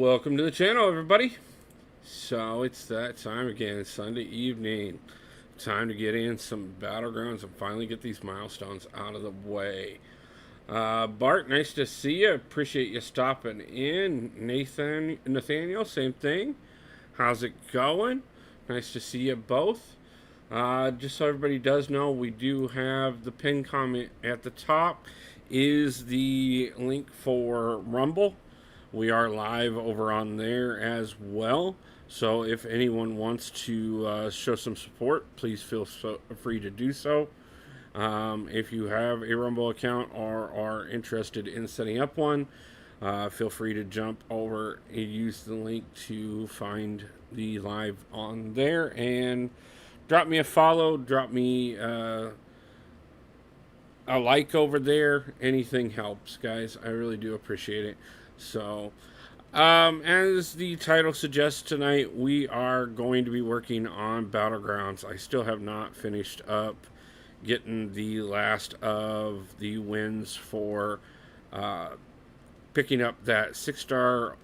Welcome to the channel, everybody. So it's that time again, Sunday evening. Time to get in some Battlegrounds and finally get these milestones out of the way. Bart, nice to see you. Appreciate you stopping in. Nathaniel, same thing. How's it going? Nice to see you both. Just so everybody does know, we do have the pinned comment at the top is the link for Rumble. We are live over on there as well. So if anyone wants to show some support, please feel free to do so. If you have a Rumble account or are interested in setting up one, feel free to jump over and use the link to find the live on there and drop me a follow, drop me a like over there. Anything helps, guys. I really do appreciate it. So, as the title suggests tonight, we are going to be working on Battlegrounds. I still have not finished up getting the last of the wins for picking up that 6-star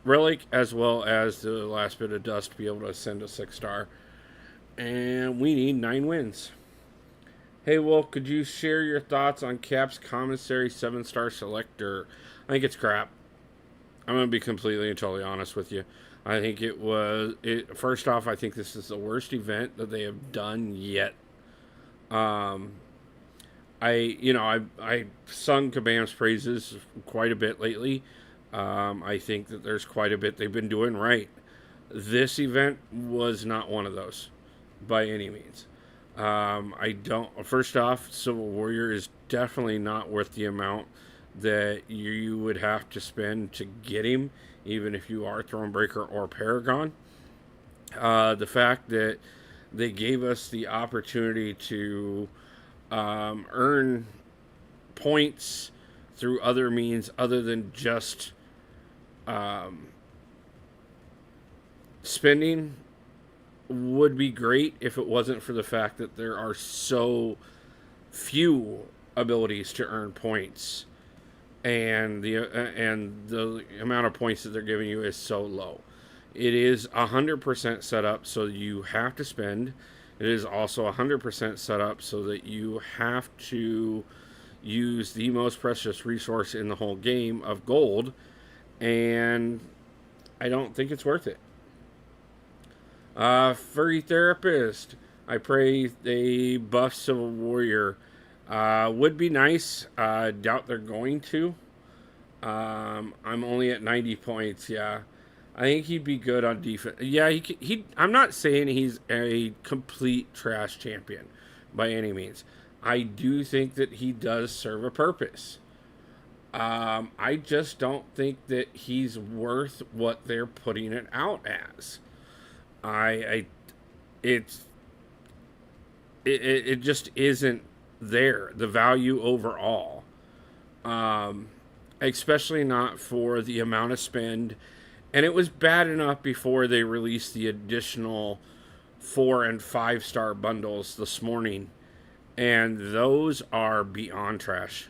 relic, as well as the last bit of dust to be able to send a 6-star. And we need 9 wins. Hey, Wolf, could you share your thoughts on Cap's commissary 7-star selector? I think it's crap. I'm going to be completely and totally honest with you. I think first off, I think this is the worst event that they have done yet. I sung Kabam's praises quite a bit lately. I think that there's quite a bit they've been doing right. This event was not one of those by any means. First off, Civil Warrior is definitely not worth the amount that you would have to spend to get him, even if you are Thronebreaker or Paragon. The fact that they gave us the opportunity to earn points through other means other than just spending would be great if it wasn't for the fact that there are so few abilities to earn points, and the amount of points that they're giving you is so low. It is 100% set up so you have to spend. It is also 100% set up so that you have to use the most precious resource in the whole game of gold, and I don't think it's worth it. Furry Therapist, I pray they buff Civil Warrior. Would be nice. Doubt they're going to. I'm only at 90 points. Yeah, I think he'd be good on defense. Yeah, I'm not saying he's a complete trash champion by any means. I do think that he does serve a purpose. I just don't think that he's worth what they're putting it out as. It just isn't there, the value overall, especially not for the amount of spend. And it was bad enough before they released the additional 4 and 5-star bundles this morning, and those are beyond trash.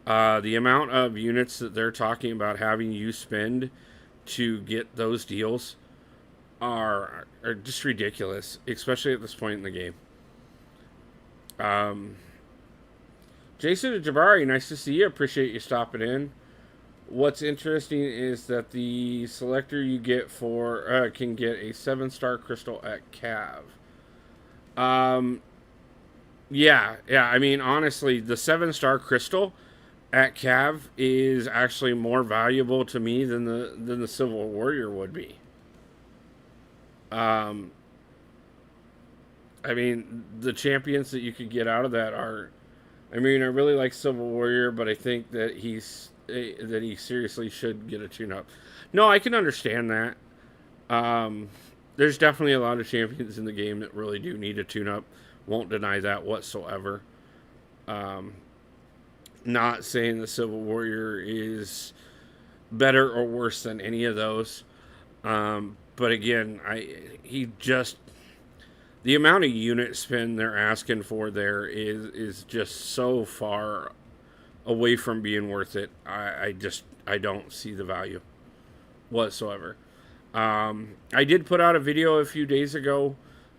The amount of units that they're talking about having you spend to get those deals are just ridiculous, especially at this point in the game. Jason and Jabari, nice to see you. Appreciate you stopping in. What's interesting is that the selector you get for can get a 7-star crystal at Cav. Yeah. I mean, honestly, the 7-star crystal at Cav is actually more valuable to me than the Civil Warrior would be. I mean, the champions that you could get out of that are, I mean, I really like Civil Warrior, but I think that he seriously should get a tune-up. No, I can understand that. There's definitely a lot of champions in the game that really do need a tune-up. Won't deny that whatsoever. Not saying the Civil Warrior is better or worse than any of those. But again, the amount of unit spend they're asking for there is just so far away from being worth it. I don't see the value whatsoever. I did put out a video a few days ago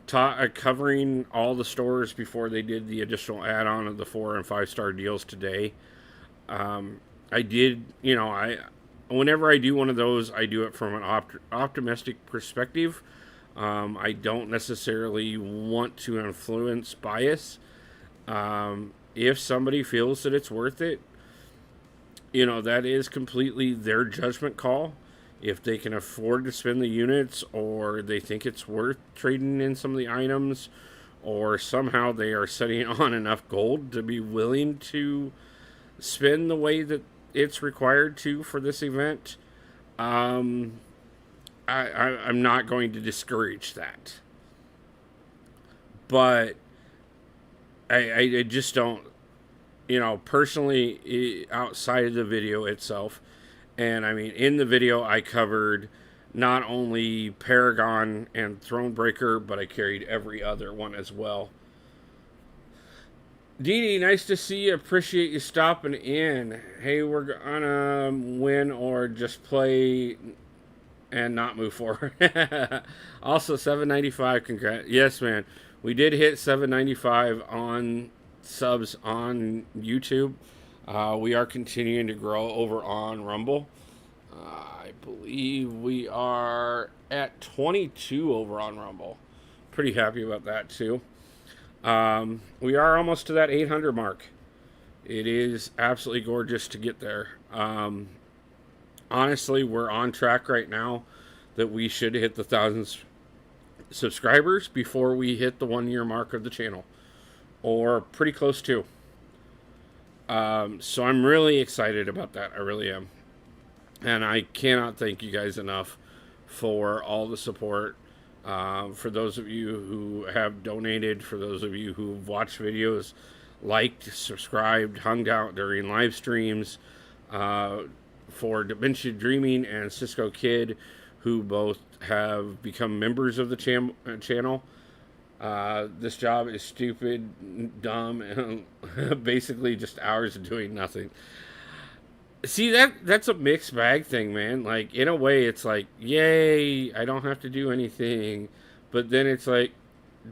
covering all the stores before they did the additional add-on of the 4 and 5 star deals today. I did, whenever I do one of those, I do it from an optimistic perspective. I don't necessarily want to influence bias. If somebody feels that it's worth it, that is completely their judgment call. If they can afford to spend the units, or they think it's worth trading in some of the items, or somehow they are setting on enough gold to be willing to spend the way that it's required to for this event, I'm not going to discourage that. But I just don't, personally, outside of the video itself. And I mean, in the video, I covered not only Paragon and Thronebreaker, but I carried every other one as well. Dee Dee, nice to see you. Appreciate you stopping in. Hey, we're gonna win or just play and not move forward. Also, 795. Congrats. Yes, man. We did hit 795 on subs on YouTube. We are continuing to grow over on Rumble. I believe we are at 22 over on Rumble. Pretty happy about that too. We are almost to that 800 mark. It is absolutely gorgeous to get there. Honestly, we're on track right now that we should hit the 1,000 subscribers before we hit the 1 year mark of the channel, or pretty close to. So I'm really excited about that. I really am. And I cannot thank you guys enough for all the support. For those of you who have donated, for those of you who've watched videos, liked, subscribed, hung out during live streams, for Dementia Dreaming and Cisco Kid, who both have become members of the channel. This job is stupid, dumb, and basically just hours of doing nothing. See, that's a mixed bag thing, man. Like, in a way, it's like, yay, I don't have to do anything. But then it's like,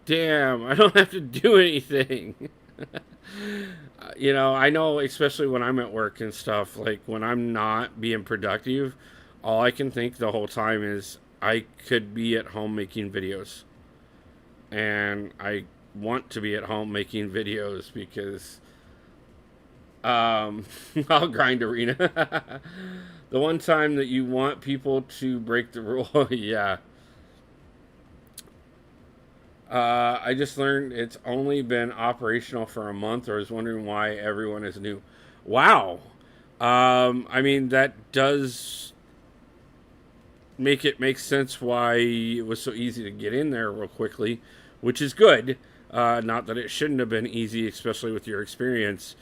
damn, I don't have to do anything. I know, especially when I'm at work and stuff, like, when I'm not being productive, all I can think the whole time is I could be at home making videos. And I want to be at home making videos because I'll grind arena. The one time that you want people to break the rule, yeah. I just learned it's only been operational for a month. I was wondering why everyone is new. Wow. I mean, that does make sense why it was so easy to get in there real quickly, which is good. Not that it shouldn't have been easy, especially with your experience.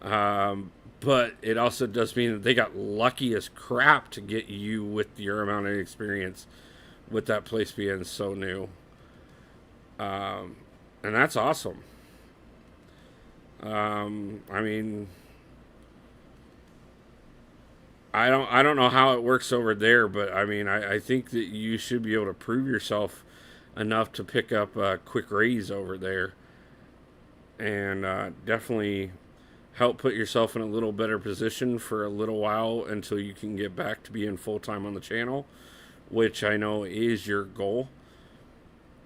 But it also does mean that they got lucky as crap to get you with your amount of experience with that place being so new. And that's awesome. I mean, I don't know how it works over there, but I mean, I think that you should be able to prove yourself enough to pick up a quick raise over there, and definitely help put yourself in a little better position for a little while until you can get back to being full-time on the channel, which I know is your goal.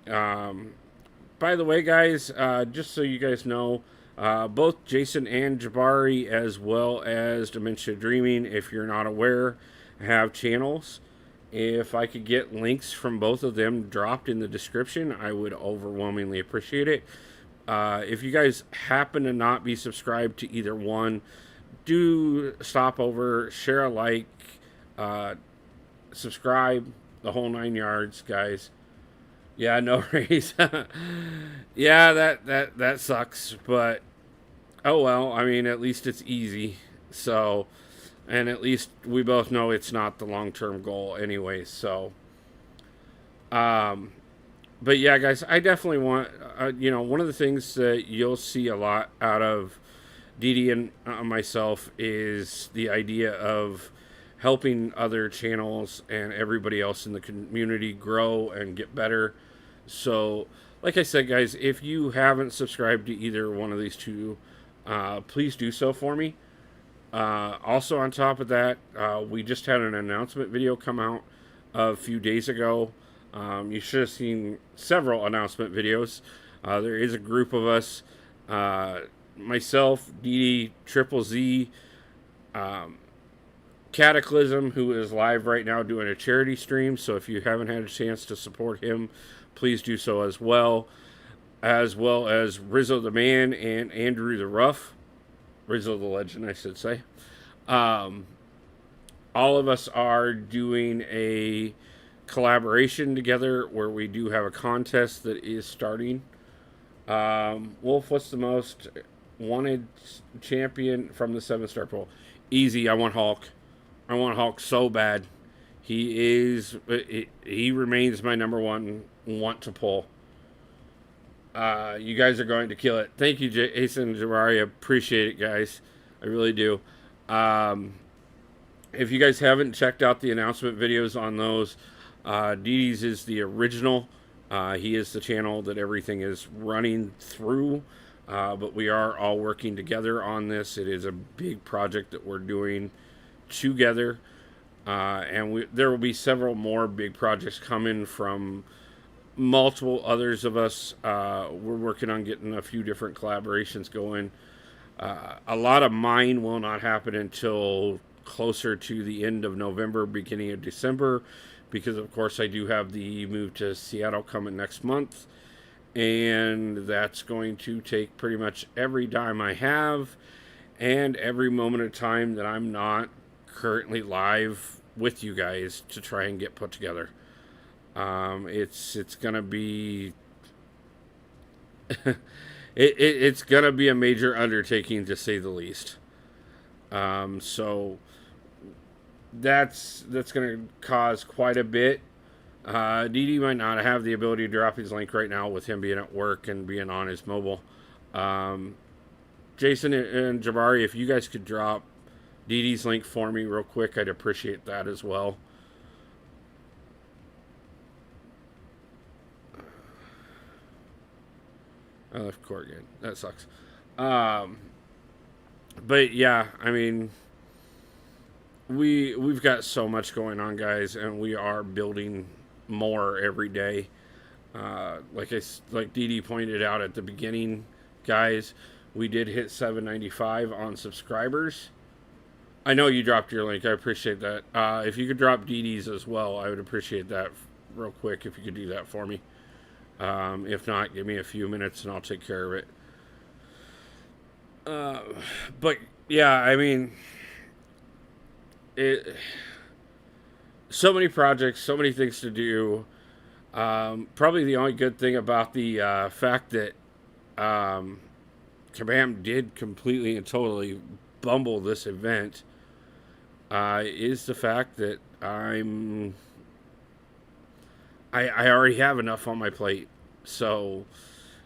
By the way, guys, just so you guys know, both Jason and Jabari, as well as Dementia Dreaming, if you're not aware, have channels. If I could get links from both of them dropped in the description, I would overwhelmingly appreciate it. If you guys happen to not be subscribed to either one, do stop over, share a like, subscribe, the whole 9 yards, guys. Yeah, no raise. Yeah, that sucks, but oh well. I mean, at least it's easy. So, and at least we both know it's not the long-term goal anyway. So, but yeah, guys, I definitely want, one of the things that you'll see a lot out of Didi and myself is the idea of helping other channels and everybody else in the community grow and get better. So, like I said, guys, if you haven't subscribed to either one of these two, please do so for me. Also, on top of that, we just had an announcement video come out a few days ago. You should have seen several announcement videos. There is a group of us, myself, Didi, Triple Z, Cataclysm, who is live right now doing a charity stream. So if you haven't had a chance to support him, please do so as well. As well as Rizzo the Man and Andrew the Rough. Rizzo the Legend, I should say. All of us are doing a collaboration together where we do have a contest that is starting. Wolf, what's the most wanted champion from the 7-star pool? Easy, I want Hulk. I want Hulk so bad. He remains my number one want to pull. You guys are going to kill it. Thank you, Jason Jabari. I appreciate it, guys. I really do. If you guys haven't checked out the announcement videos on those, Didi's is the original. He is the channel that everything is running through. But we are all working together on this. It is a big project that we're doing together. And there will be several more big projects coming from multiple others of us. We're working on getting a few different collaborations going. A lot of mine will not happen until closer to the end of November, beginning of December, because of course I do have the move to Seattle coming next month, and that's going to take pretty much every dime I have and every moment of time that I'm not currently live with you guys to try and get put together. It's gonna be it's gonna be a major undertaking, to say the least. So that's gonna cause quite a bit. Didi might not have the ability to drop his link right now with him being at work and being on his mobile. Jason and Jabari, if you guys could drop Didi's link for me real quick, I'd appreciate that as well. I left court again. That sucks. But yeah, I mean, we've got so much going on, guys, and we are building more every day. Like Didi pointed out at the beginning, guys, we did hit 795 on subscribers. I know you dropped your link. I appreciate that. If you could drop Didi's as well, I would appreciate that real quick if you could do that for me. If not, give me a few minutes and I'll take care of it. But yeah, I mean, so many projects, so many things to do. Probably the only good thing about the fact that Kabam did completely and totally bumble this event is the fact that I already have enough on my plate. So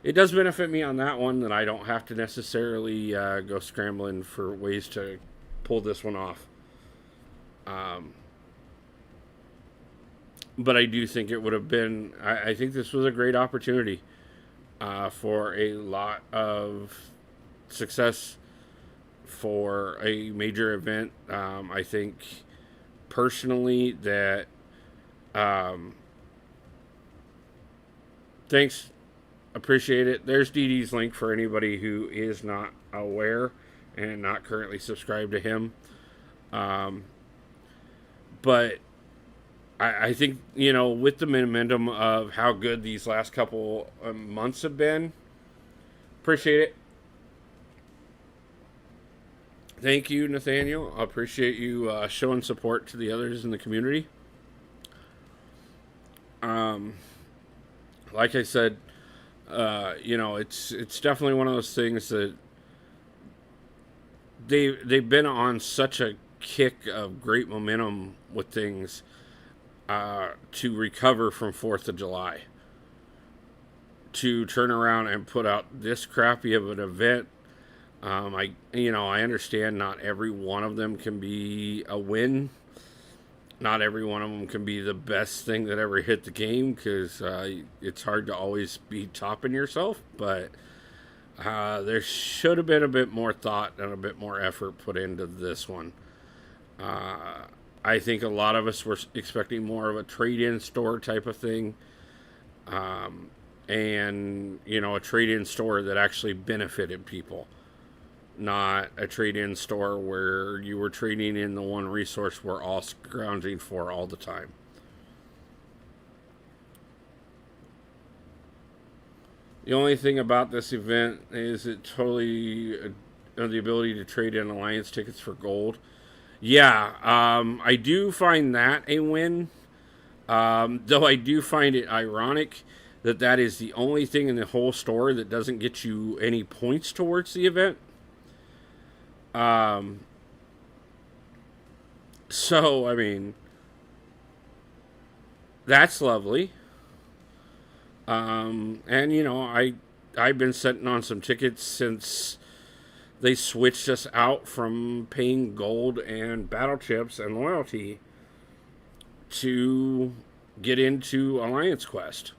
it does benefit me on that one, that I don't have to necessarily go scrambling for ways to pull this one off. But I do think it would have been, I think this was a great opportunity for a lot of success for a major event. I think personally that thanks, appreciate it. There's Didi's link for anybody who is not aware and not currently subscribed to him. But I think, you know, with the momentum of how good these last couple months have been, appreciate it. Thank you, Nathaniel. I appreciate you showing support to the others in the community. Like I said, you know, it's definitely one of those things that they've been on such a kick of great momentum with things to recover from 4th of July. To turn around and put out this crappy of an event I understand not every one of them can be a win. Not every one of them can be the best thing that ever hit the game because it's hard to always be topping yourself. But there should have been a bit more thought and a bit more effort put into this one. I think a lot of us were expecting more of a trade-in store type of thing, and a trade-in store that actually benefited people, not a trade-in store where you were trading in the one resource we're all scrounging for all the time. The only thing about this event is it totally the ability to trade in alliance tickets for gold. Yeah, I do find that a win. Though I do find it ironic that that is the only thing in the whole store that doesn't get you any points towards the event. So, I mean, that's lovely. And I've been sitting on some tickets since they switched us out from paying gold and battle chips and loyalty to get into Alliance Quest.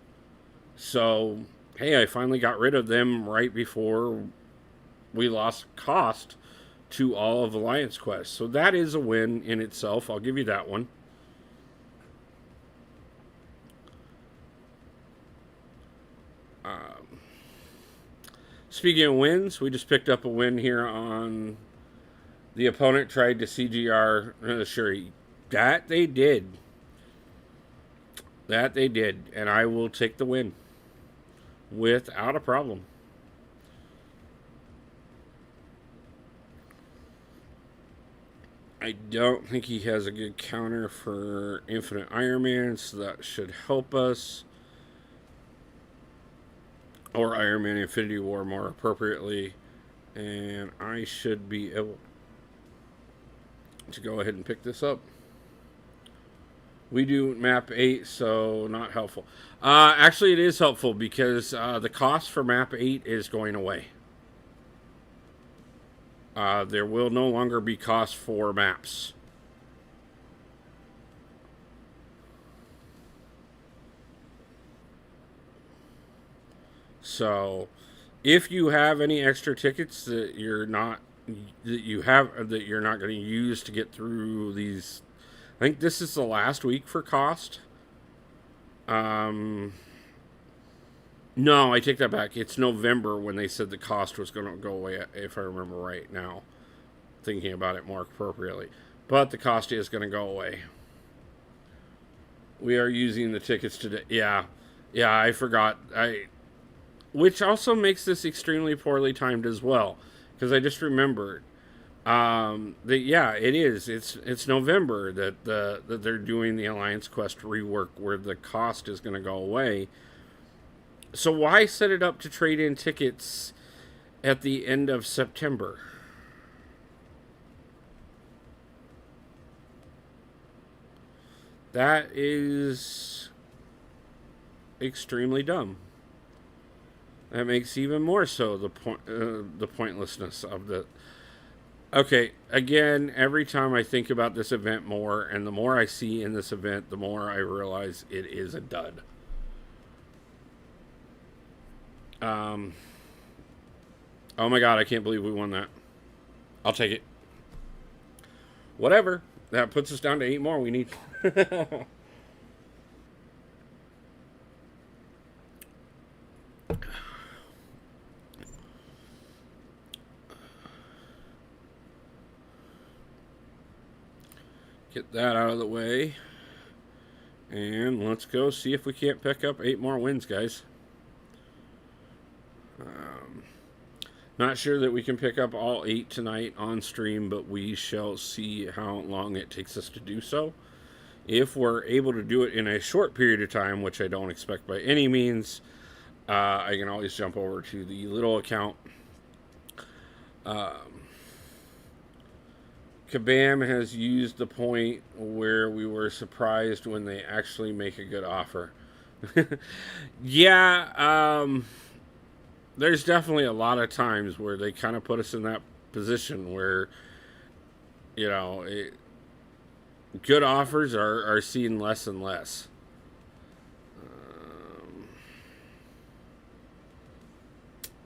So, hey, I finally got rid of them right before we lost cost to all of Alliance Quest. So that is a win in itself. I'll give you that one. Speaking of wins, we just picked up a win here on the opponent tried to CGR Shuri. That they did. That they did. And I will take the win without a problem. I don't think he has a good counter for Infinite Iron Man, so that should help us. Or Iron Man Infinity War more appropriately. And I should be able to go ahead and pick this up. We do map 8, so not helpful. Actually, it is helpful because the cost for map 8 is going away. There will no longer be cost for maps. So, if you have any extra tickets that you're not going to use to get through these, I think this is the last week for cost. No, I take that back. It's November when they said the cost was going to go away, if I remember right now. Thinking about it more appropriately. But the cost is going to go away. We are using the tickets today. Yeah, I forgot. Which also makes this extremely poorly timed as well, because I just remembered it is. It's November that they're doing the Alliance Quest rework where the cost is going to go away. So why set it up to trade in tickets at the end of September? That is extremely dumb. That makes even more so the pointlessness of the. Okay, again, every time I think about this event more, and the more I see in this event, the more I realize it is a dud. Oh my god, I can't believe we won that. I'll take it. Whatever. That puts us down to 8 more. We need. Get that out of the way. And let's go see if we can't pick up 8 more wins, guys. Not sure that we can pick up all 8 tonight on stream, but we shall see how long it takes us to do so. If we're able to do it in a short period of time, which I don't expect by any means, I can always jump over to the little account. Kabam has used the point where we were surprised when they actually make a good offer. Yeah, there's definitely a lot of times where they kind of put us in that position where, you know, good offers are seen less and less.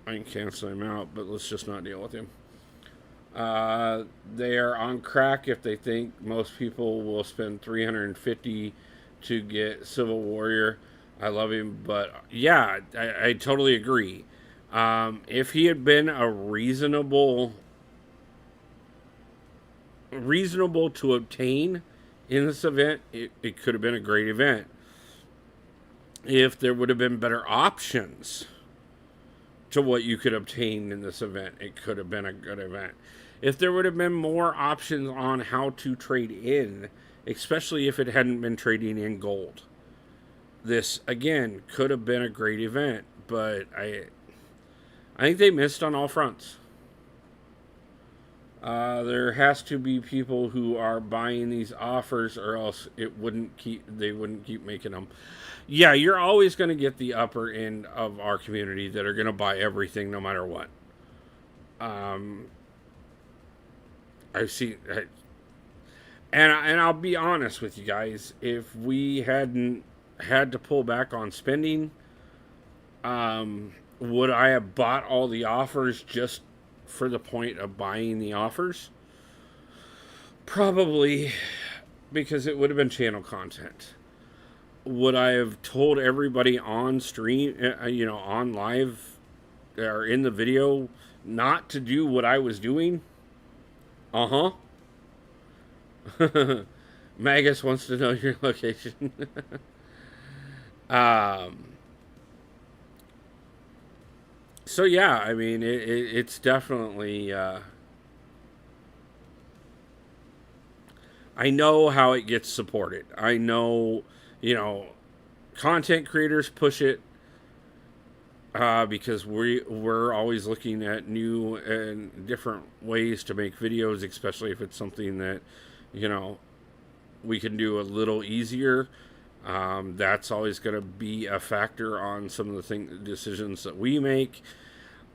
I can cancel him out, but let's just not deal with him. They are on crack if they think most people will spend 350 to get Civil Warrior. I love him, but yeah, I totally agree. If he had been a reasonable to obtain in this event, it could have been a great event. If there would have been better options to what you could obtain in this event, it could have been a good event. If there would have been more options on how to trade in, especially if it hadn't been trading in gold, this again could have been a great event. But I think they missed on all fronts. There has to be people who are buying these offers, or else they wouldn't keep making them. Yeah, you're always going to get the upper end of our community that are going to buy everything no matter what. I've seen, and I'll be honest with you guys. If we hadn't had to pull back on spending, would I have bought all the offers just for the point of buying the offers? Probably, because it would have been channel content. Would I have told everybody on stream, on live, or in the video, not to do what I was doing? Magus wants to know your location. So yeah, I mean, it's definitely. I know how it gets supported. I know, content creators push it because we're always looking at new and different ways to make videos, especially if it's something that, we can do a little easier. That's always going to be a factor on some of the decisions that we make.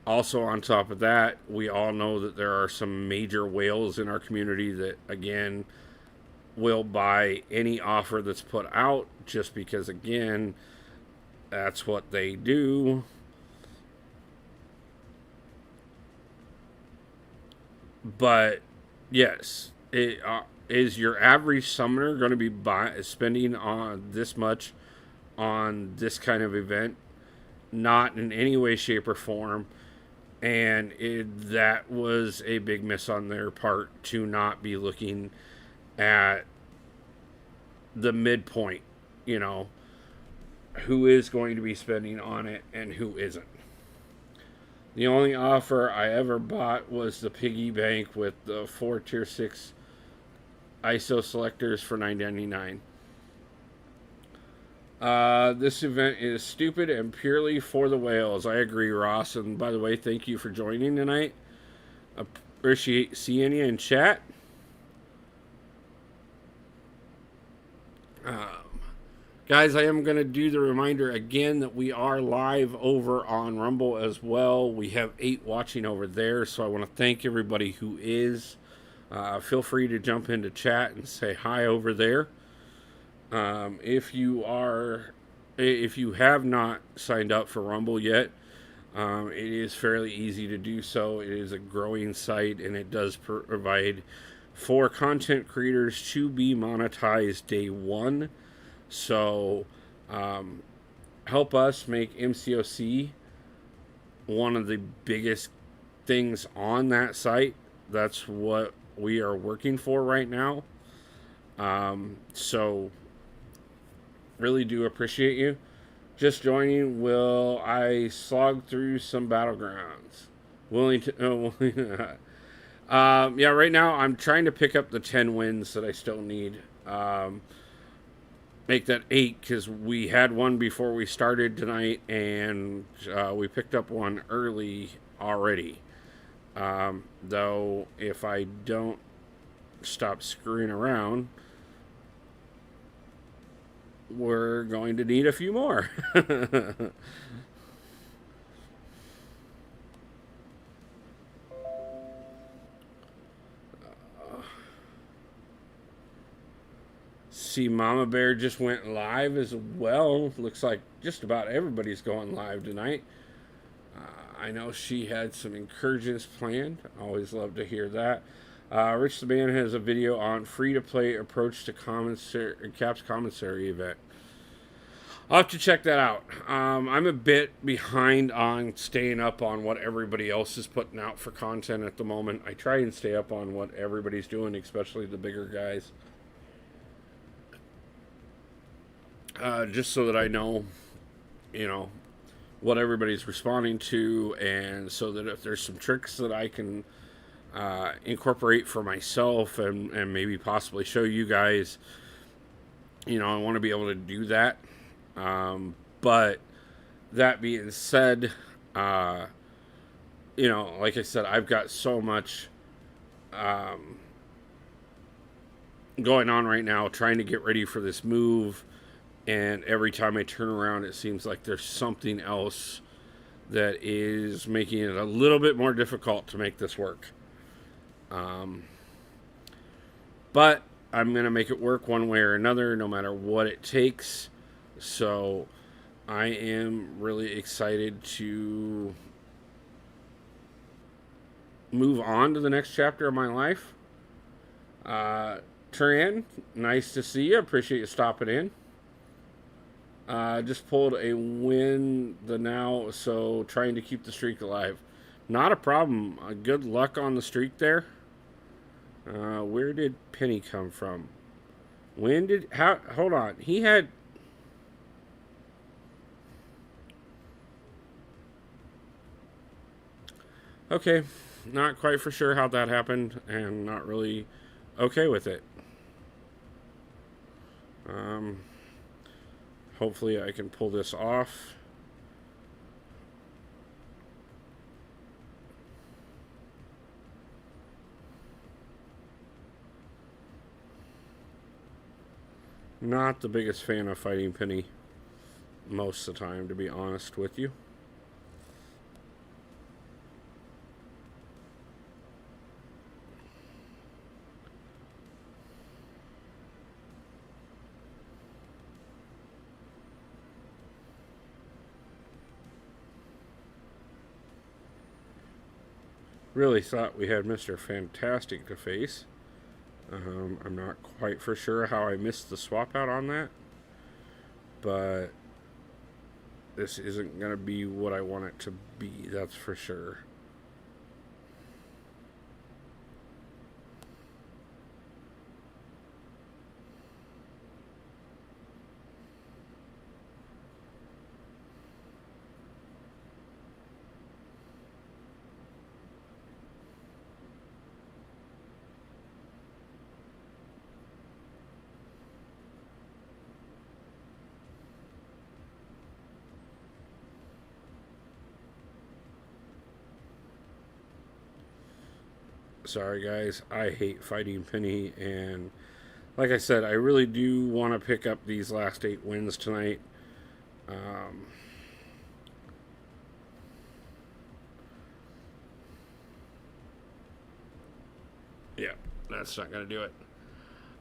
Also, on top of that, we all know that there are some major whales in our community that, again, will buy any offer that's put out just because, again, that's what they do. But yes, is your average summoner going to be spending on this much on this kind of event? Not in any way, shape, or form. And that was a big miss on their part to not be looking at the midpoint, who is going to be spending on it and who isn't. The only offer I ever bought was the piggy bank with the 4 tier 6 ISO selectors for $9.99. This event is stupid and purely for the whales. I agree, Ross. And by the way, thank you for joining tonight. Appreciate seeing you in chat. Guys, I am going to do the reminder again that we are live over on Rumble as well. We have 8 watching over there, so I want to thank everybody who is. Feel free to jump into chat and say hi over there. If you have not signed up for Rumble yet, it is fairly easy to do so. It is a growing site, and it does provide for content creators to be monetized day one. So help us make MCOC one of the biggest things on that site. That's what we are working for right now. So really do appreciate you. Just joining. Will I slog through some battlegrounds? Willing to... yeah, right now I'm trying to pick up the 10 wins that I still need. Make that 8 because we had one before we started tonight, and we picked up one early already. Though if I don't stop screwing around, we're going to need a few more. see Mama Bear just went live as well. Looks like just about everybody's going live tonight. I know she had some incursions planned. Always love to hear that. Rich the Man has a video on free-to-play approach to Cap's commissary event. I'll have to check that out. I'm a bit behind on staying up on what everybody else is putting out for content at the moment. I try and stay up on what everybody's doing, especially the bigger guys. Just so that I know, what everybody's responding to, and so that if there's some tricks that I can incorporate for myself and maybe possibly show you guys, I want to be able to do that. But that being said, like I said, I've got so much going on right now, trying to get ready for this move. And every time I turn around, it seems like there's something else that is making it a little bit more difficult to make this work. But I'm going to make it work one way or another, no matter what it takes. So I am really excited to move on to the next chapter of my life. Tran, nice to see you. Appreciate you stopping in. Just pulled a win now, so trying to keep the streak alive. Not a problem. Good luck on the streak there. Where did Penny come from? Hold on. He had... Okay, not quite for sure how that happened, and not really okay with it. Hopefully I can pull this off. Not the biggest fan of fighting Penny most of the time, to be honest with you. Really thought we had Mr. Fantastic to face. I'm not quite for sure how I missed the swap out on that, but this isn't going to be what I want it to be, that's for sure. Sorry guys, I hate fighting Penny, and like I said, I really do want to pick up these last 8 wins tonight. Yeah, that's not going to do it.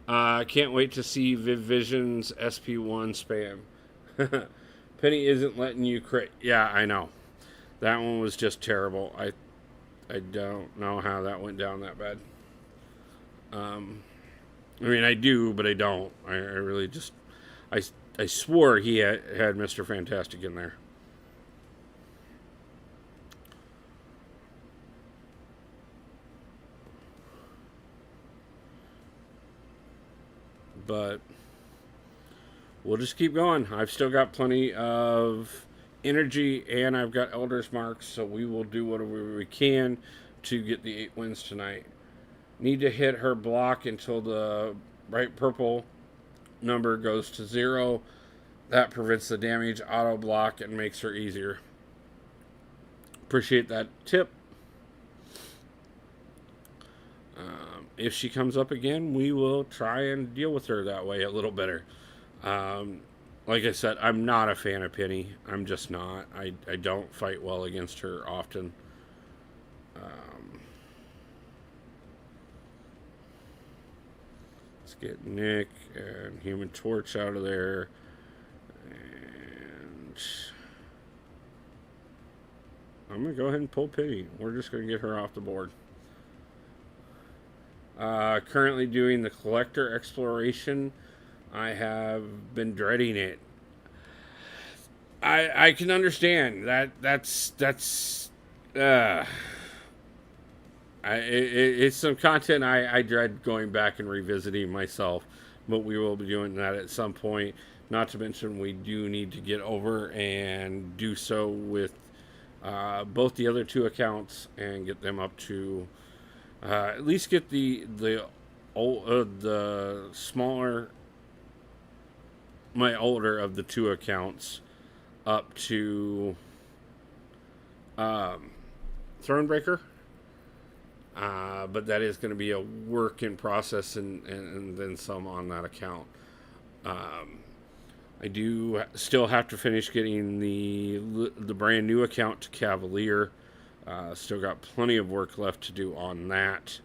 I can't wait to see Viv Vision's SP1 spam. Penny isn't letting you crit. Yeah, I know. That one was just terrible. I don't know how that went down that bad. I mean, I do, but I don't. I really just... I swore he had Mr. Fantastic in there. But we'll just keep going. I've still got plenty of energy, and I've got Elder's Marks, so we will do whatever we can to get the 8 wins tonight. Need to hit her block until the bright purple number goes to 0. That prevents the damage auto block and makes her easier. Appreciate that tip. If she comes up again, we will try and deal with her that way a little better. Like I said, I'm not a fan of Penny. I'm just not. I don't fight well against her often. Let's get Nick and Human Torch out of there. And I'm going to go ahead and pull Pity. We're just going to get her off the board. Currently doing the collector exploration. I have been dreading it. I can understand it's some content I dread going back and revisiting myself, but we will be doing that at some point. Not to mention, we do need to get over and do so with both the other two accounts and get them up to at least get the smaller, my older of the two accounts up to Thronebreaker. But that is going to be a work in process and then some on that account. I do still have to finish getting the brand new account to Cavalier. Still got plenty of work left to do on that.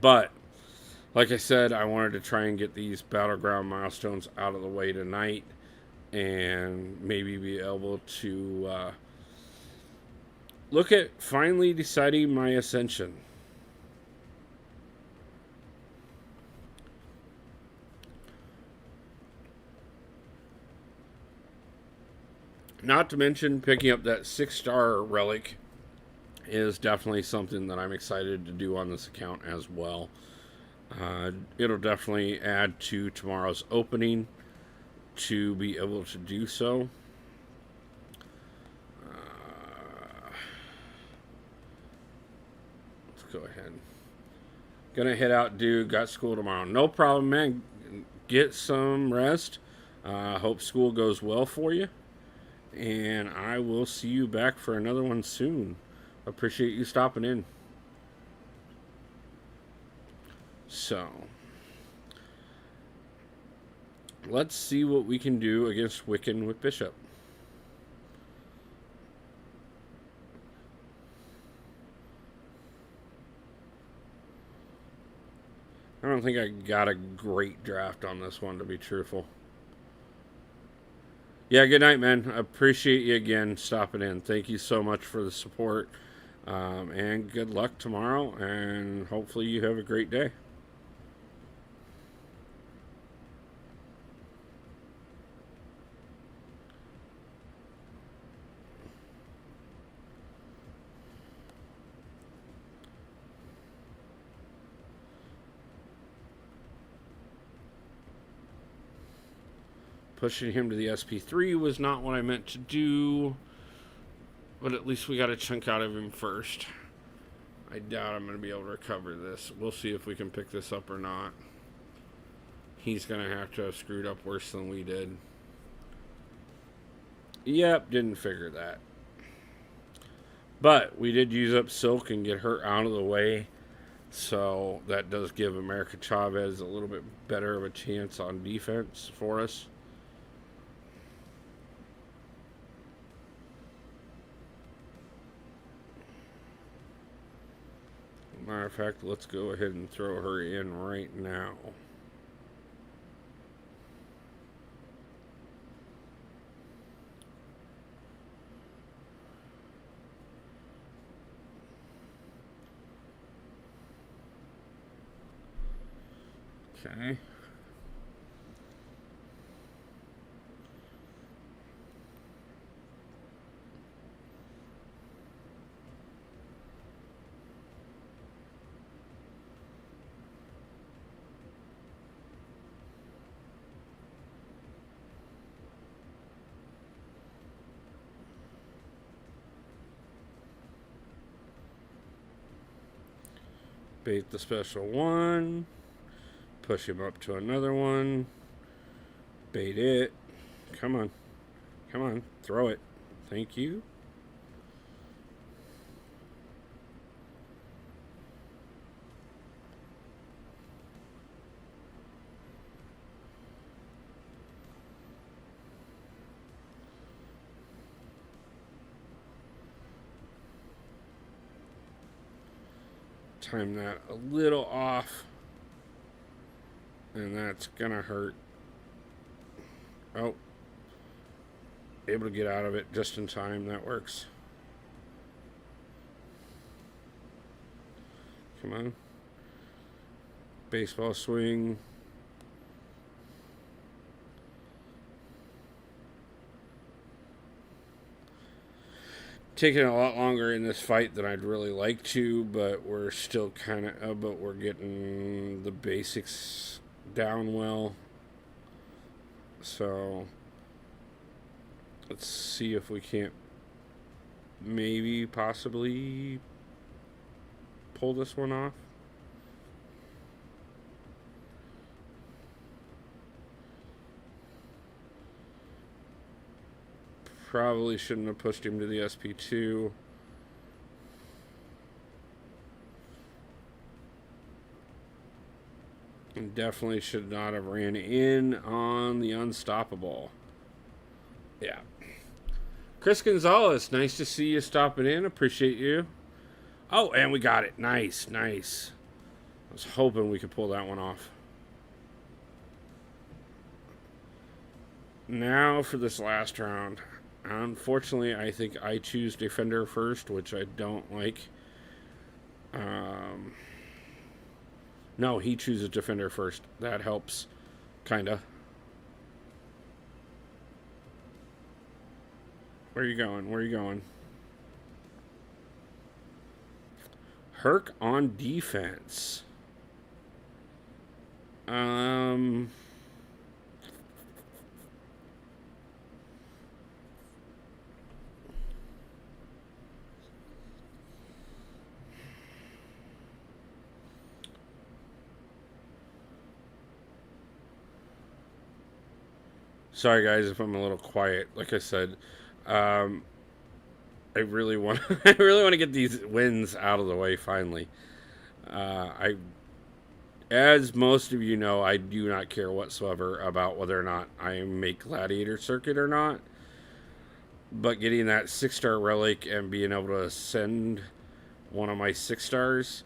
But like I said, I wanted to try and get these Battleground milestones out of the way tonight and maybe be able to look at finally deciding my ascension. Not to mention, picking up that 6-star relic is definitely something that I'm excited to do on this account as well. It'll definitely add to tomorrow's opening to be able to do so. Let's go ahead. Gonna head out, dude. Got school tomorrow. No problem, man. Get some rest. Hope school goes well for you. And I will see you back for another one soon. Appreciate you stopping in. So, let's see what we can do against Wiccan with Bishop. I don't think I got a great draft on this one, to be truthful. Yeah, good night, man. I appreciate you again stopping in. Thank you so much for the support. And good luck tomorrow. And hopefully you have a great day. Pushing him to the SP3 was not what I meant to do. But at least we got a chunk out of him first. I doubt I'm going to be able to recover this. We'll see if we can pick this up or not. He's going to have screwed up worse than we did. Yep, didn't figure that. But we did use up Silk and get her out of the way. So that does give America Chavez a little bit better of a chance on defense for us. Matter of fact, let's go ahead and throw her in right now. Okay. Bait the special one. Push him up to another one. Bait it. Come on. Come on. Throw it. Thank you. time that a little off, and that's gonna hurt. Oh, able to get out of it just in time. That works. Come on. Baseball swing. Taking a lot longer in this fight than I'd really like to, but we're still kind of, but we're getting the basics down well. So let's see if we can't maybe possibly pull this one off. Probably shouldn't have pushed him to the SP2. And definitely should not have ran in on the unstoppable. Yeah. Chris Gonzalez, nice to see you stopping in. Appreciate you. Oh, and we got it. Nice, nice. I was hoping we could pull that one off. Now for this last round. Unfortunately, I think I choose defender first, which I don't like. No, he chooses defender first. That helps, kinda. Where are you going? Where are you going? Herc on defense. Sorry guys if I'm a little quiet. Like I said, I really want I really want to get these wins out of the way finally. As most of you know, I do not care whatsoever about whether or not I make Gladiator Circuit or not. But getting that 6-star relic and being able to ascend one of my 6 stars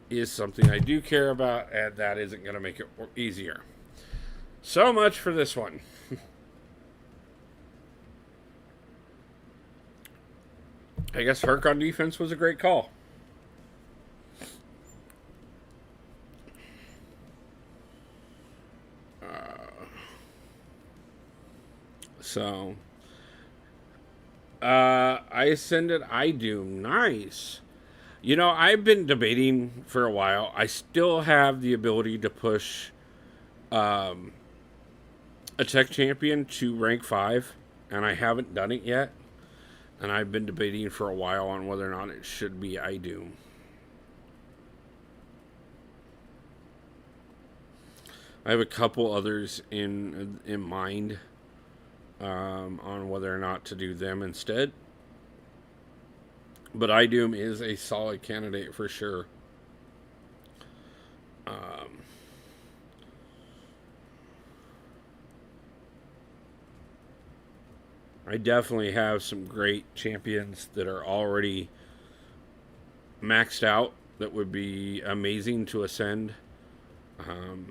is something I do care about, and that isn't going to make it easier. So much for this one. I guess Herc on defense was a great call. I ascended Idoom. Nice. You know, I've been debating for a while. I still have the ability to push a tech champion to rank 5, and I haven't done it yet. And I've been debating for a while on whether or not it should be Idoom. I have a couple others in mind on whether or not to do them instead. But Idoom is a solid candidate for sure. I definitely have some great champions that are already maxed out that would be amazing to ascend.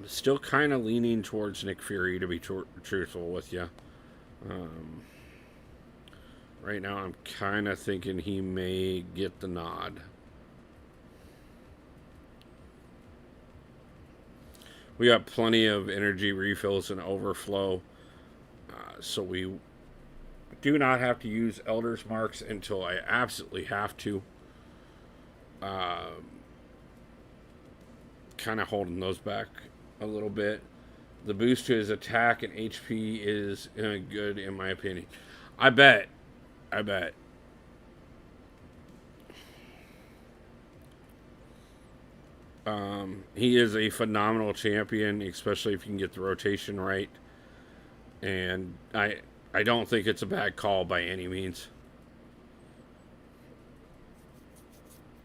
Still kind of leaning towards Nick Fury, to be truthful with you. Right now, I'm kind of thinking he may get the nod. We got plenty of energy refills and overflow, so we do not have to use Elder's Marks until I absolutely have to. Kind of holding those back a little bit. The boost to his attack and HP is good in my opinion. I bet. He is a phenomenal champion, especially if you can get the rotation right. And I don't think it's a bad call by any means.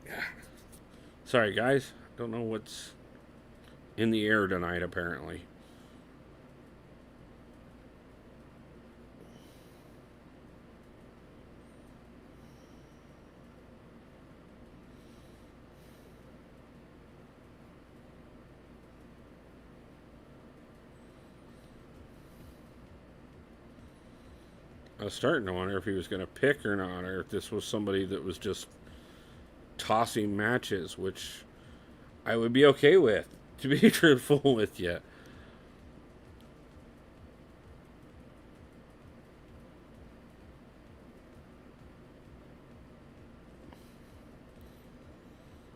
Yeah. Sorry, guys. Don't know what's in the air tonight, apparently. I was starting to wonder if he was going to pick or not, or if this was somebody that was just tossing matches, which I would be okay with, to be truthful with you.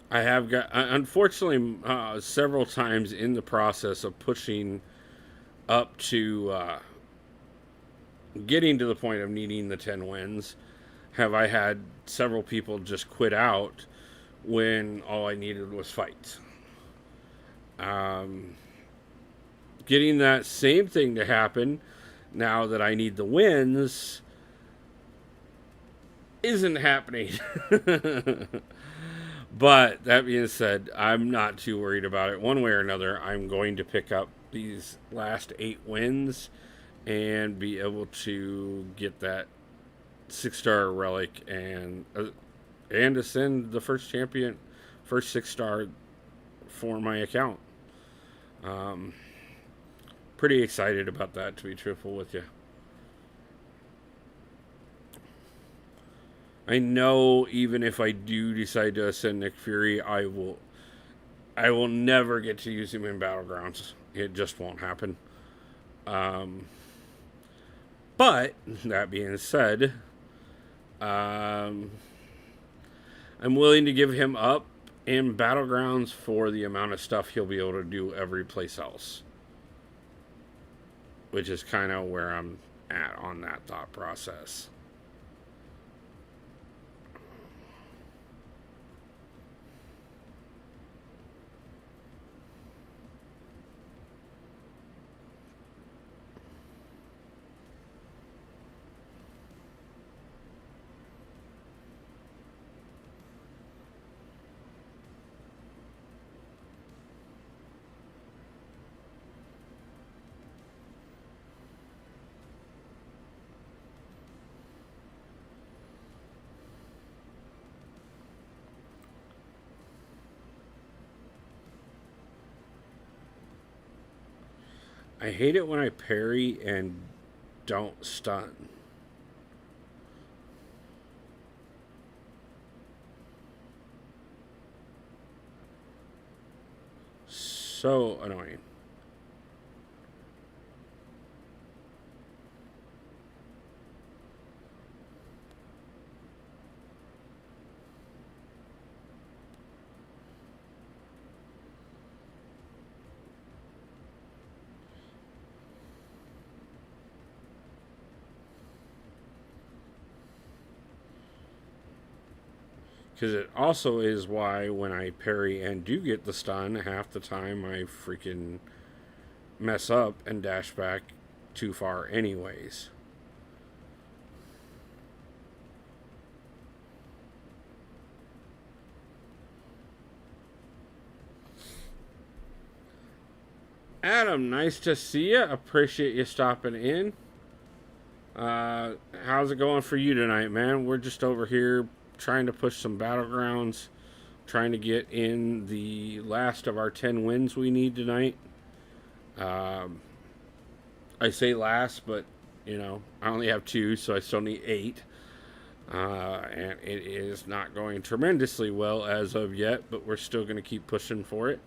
I have got, unfortunately, several times in the process of pushing up to getting to the point of needing the 10 wins, have I had several people just quit out when all I needed was fights. Getting that same thing to happen now that I need the wins isn't happening. But that being said, I'm not too worried about it. One way or another, I'm going to pick up these last 8 wins and be able to get that 6-star relic and ascend the first 6-star for my account. Pretty excited about that, to be truthful with you. I know even if I do decide to ascend Nick Fury, I will never get to use him in BattleGrounds. It just won't happen. But that being said, I'm willing to give him up in BattleGrounds for the amount of stuff he'll be able to do every place else, which is kind of where I'm at on that thought process. I hate it when I parry and don't stun. So annoying. Because it also is why when I parry and do get the stun, half the time I freaking mess up and dash back too far anyways. Adam, nice to see you. Appreciate you stopping in. How's it going for you tonight, man? We're just over here trying to push some BattleGrounds, trying to get in the last of our 10 wins we need tonight. I say last, but you know, I only have 2, so I still need 8. And it is not going tremendously well as of yet, but we're still going to keep pushing for it.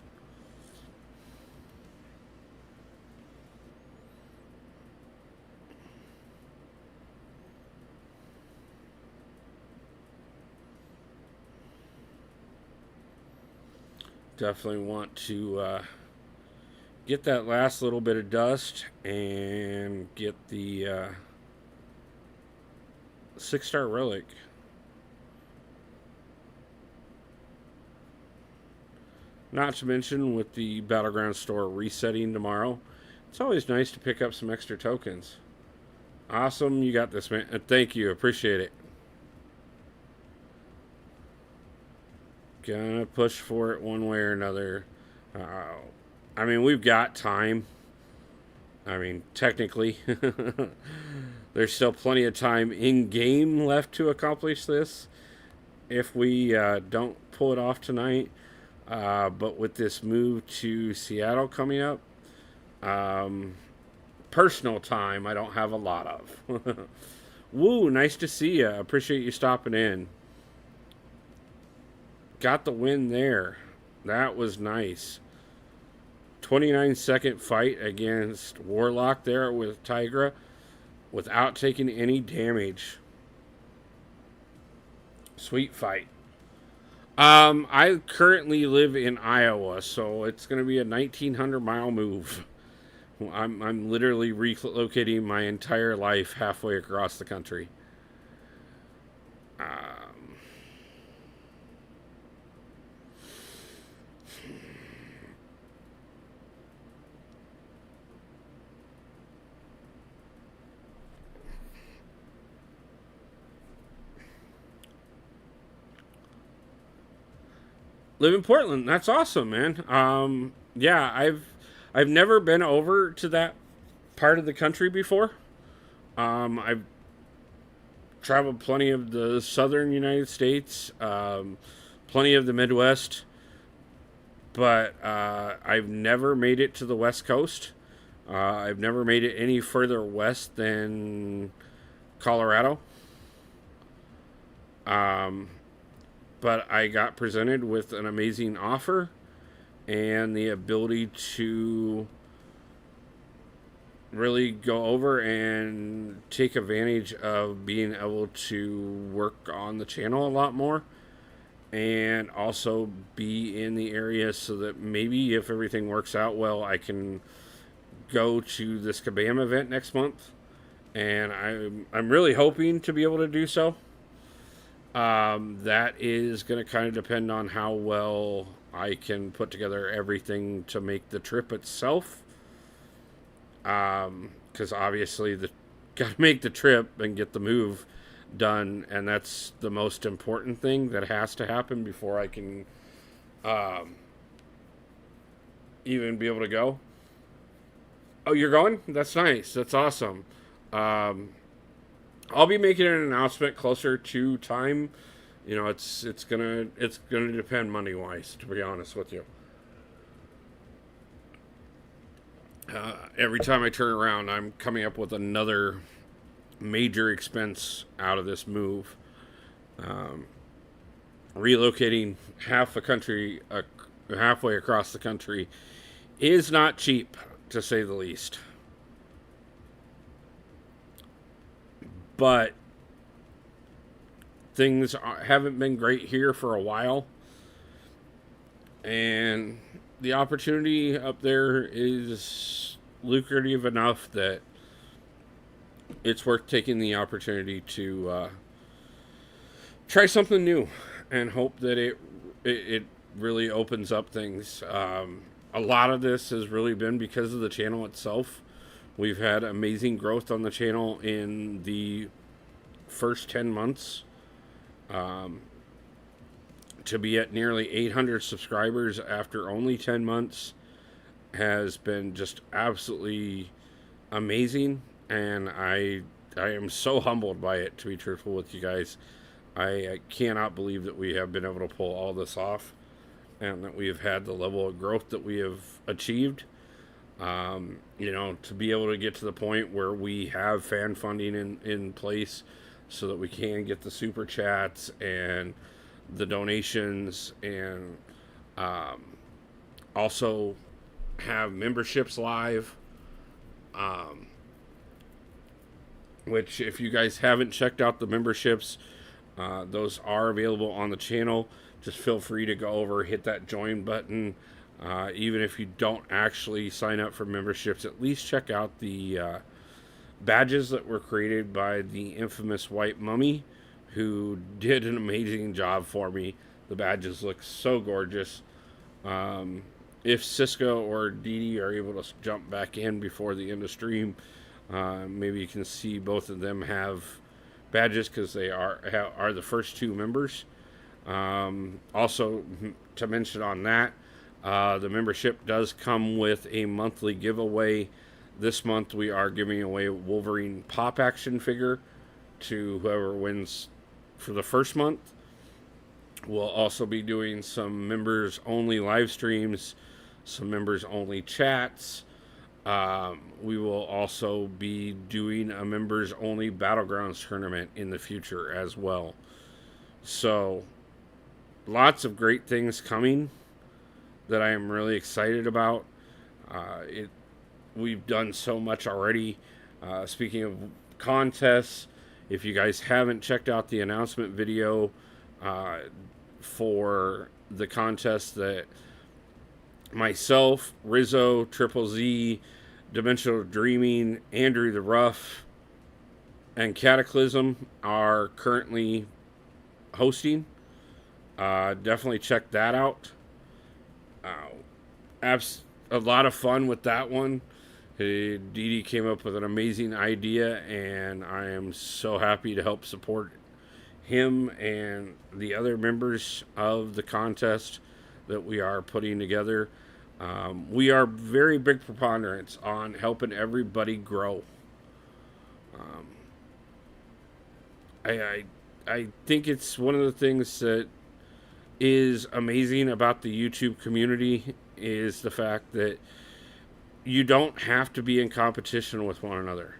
Definitely want to get that last little bit of dust and get the 6-star relic. Not to mention with the BattleGround store resetting tomorrow, it's always nice to pick up some extra tokens. Awesome, you got this, man. Thank you, appreciate it. Gonna push for it one way or another. I mean, we've got time. I mean, technically, there's still plenty of time in game left to accomplish this if we don't pull it off tonight. But with this move to Seattle coming up, personal time I don't have a lot of. Woo, nice to see you. Appreciate you stopping in. Got the win there. That was nice. 29-second fight against Warlock there with Tigra without taking any damage. Sweet fight. I currently live in Iowa, so it's going to be a 1,900-mile move. I'm literally relocating my entire life halfway across the country. Um, Live in Portland. That's awesome, man. Yeah, I've never been over to that part of the country before. I've traveled plenty of the southern United States, plenty of the Midwest, but I've never made it to the West Coast. I've never made it any further west than Colorado. Um, but I got presented with an amazing offer and the ability to really go over and take advantage of being able to work on the channel a lot more and also be in the area so that maybe if everything works out well, I can go to this Kabam event next month. And I'm really hoping to be able to do so. That is going to kind of depend on how well I can put together everything to make the trip itself. Because obviously got to make the trip and get the move done, and that's the most important thing that has to happen before I can even be able to go. Oh, you're going? That's nice. That's awesome. I'll be making an announcement closer to time. You know, it's gonna depend money wise, to be honest with you. Every time I turn around, I'm coming up with another major expense out of this move. Um, Relocating half the country, halfway across the country, is not cheap, to say the least. But things haven't been great here for a while, and the opportunity up there is lucrative enough that it's worth taking the opportunity to try something new and hope that it really opens up things. A lot of this has really been because of the channel itself. We've had amazing growth on the channel in the first 10 months. To be at nearly 800 subscribers after only 10 months has been just absolutely amazing. And I am so humbled by it, to be truthful with you guys. I cannot believe that we have been able to pull all this off and that we have had the level of growth that we have achieved. You know, to be able to get to the point where we have fan funding in place so that we can get the super chats and the donations and also have memberships live. Which, if you guys haven't checked out the memberships, those are available on the channel. Just feel free to go over, hit that join button. Even if you don't actually sign up for memberships, at least check out the badges that were created by the infamous White Mummy, who did an amazing job for me. The badges look so gorgeous. If Cisco or Dee Dee are able to jump back in before the end of stream, maybe you can see both of them have badges because they are the first two members. Also, to mention on that, the membership does come with a monthly giveaway. This month we are giving away a Wolverine pop action figure to whoever wins for the first month. We'll also be doing some members only live streams, some members only chats, We will also be doing a members only BattleGrounds tournament in the future as well. So, lots of great things coming that I am really excited about. It We've done so much already. Speaking of contests, if you guys haven't checked out the announcement video uh, for the contest that myself, Rizzo, Triple Z, Dimensional Dreaming, Andrew the Rough, and Cataclysm are currently hosting, definitely check that out. A lot of fun with that one. Dee Dee came up with an amazing idea, and I am so happy to help support him and the other members of the contest that we are putting together. We are very big preponderance on helping everybody grow. Um, I think it's one of the things that is amazing about the YouTube community is the fact that you don't have to be in competition with one another.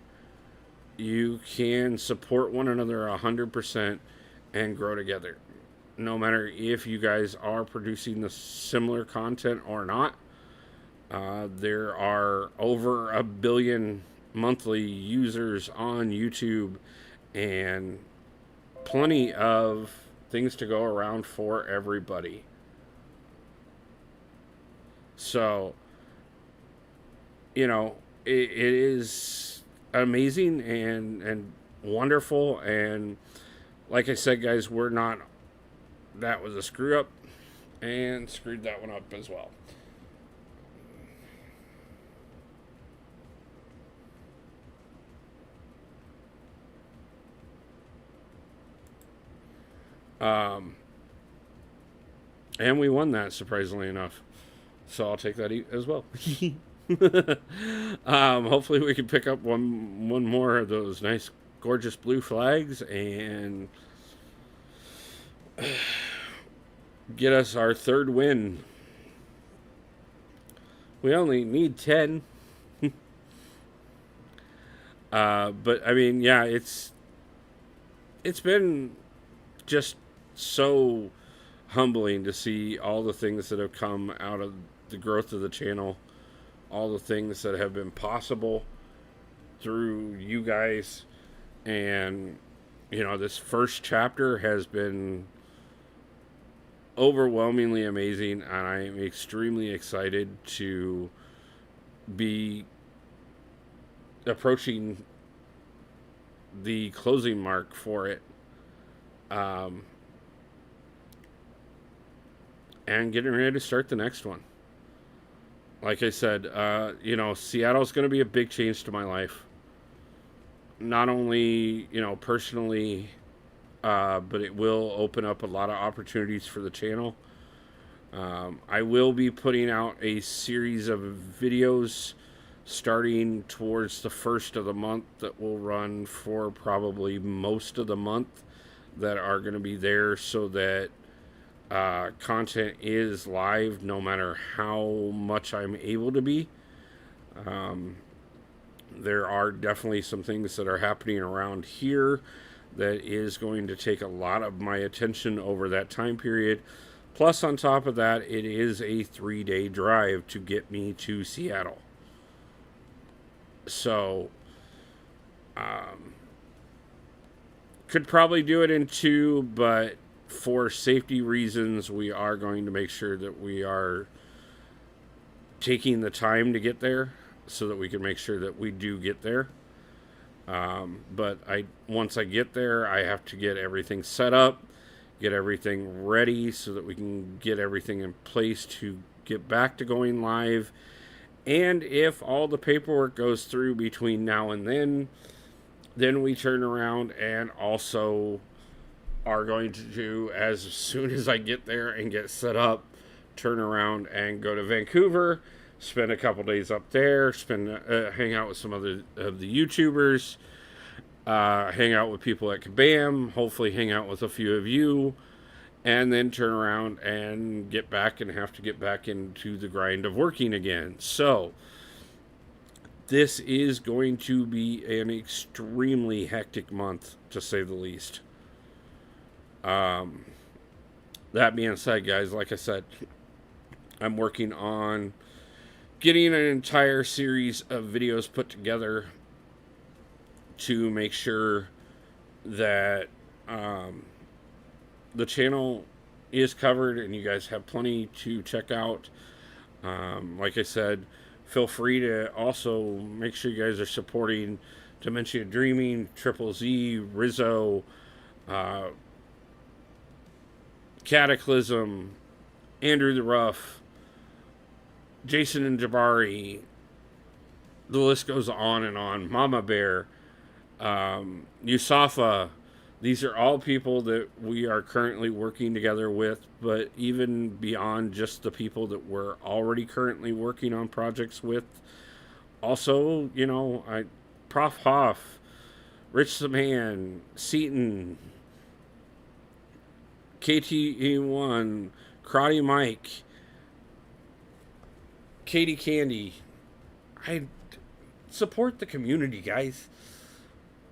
You can support one another 100% and grow together. No matter if you guys are producing the similar content or not, there are over 1 billion monthly users on YouTube and plenty of things to go around for everybody. So, it is amazing and wonderful. And like I said, guys, that was a screw up and screwed that one up as well. Um, and we won that, surprisingly enough. So I'll take that as well. Hopefully we can pick up one more of those nice, gorgeous blue flags and get us our third win. We only need 10. But I mean, yeah, it's been just so humbling to see all the things that have come out of the growth of the channel, all the things that have been possible through you guys. And this first chapter has been overwhelmingly amazing, and I am extremely excited to be approaching the closing mark for it, and getting ready to start the next one. Like I said, Seattle's going to be a big change to my life. Not only, personally, but it will open up a lot of opportunities for the channel. I will be putting out a series of videos starting towards the first of the month that will run for probably most of the month, that are going to be there so that content is live no matter how much I'm able to be. There are definitely some things that are happening around here that is going to take a lot of my attention over that time period. Plus, on top of that, it is a 3-day drive to get me to Seattle. So, could probably do it in 2, but for safety reasons, we are going to make sure that we are taking the time to get there so that we can make sure that we do get there. But once I get there, I have to get everything set up, get everything ready so that we can get everything in place to get back to going live. And if all the paperwork goes through between now and then we turn around and also are going to do, as soon as I get there and get set up, turn around and go to Vancouver, spend a couple days up there, hang out with some other of the YouTubers, hang out with people at Kabam, hopefully hang out with a few of you, and then turn around and have to get back into the grind of working again. So, this is going to be an extremely hectic month, to say the least. That being said, guys, like I said, I'm working on getting an entire series of videos put together to make sure that the channel is covered and you guys have plenty to check out. Like I said, feel free to also make sure you guys are supporting Dementia Dreaming, Triple Z, Rizzo, Cataclysm, Andrew the Rough, Jason and Jabari. The list goes on and on. Mama Bear, Yusafa. These are all people that we are currently working together with, but even beyond just the people that we're already currently working on projects with. Also, Prof. Hoff, Rich the Man, Seaton, KTE1, Karate Mike, Katie Candy. I support the community, guys.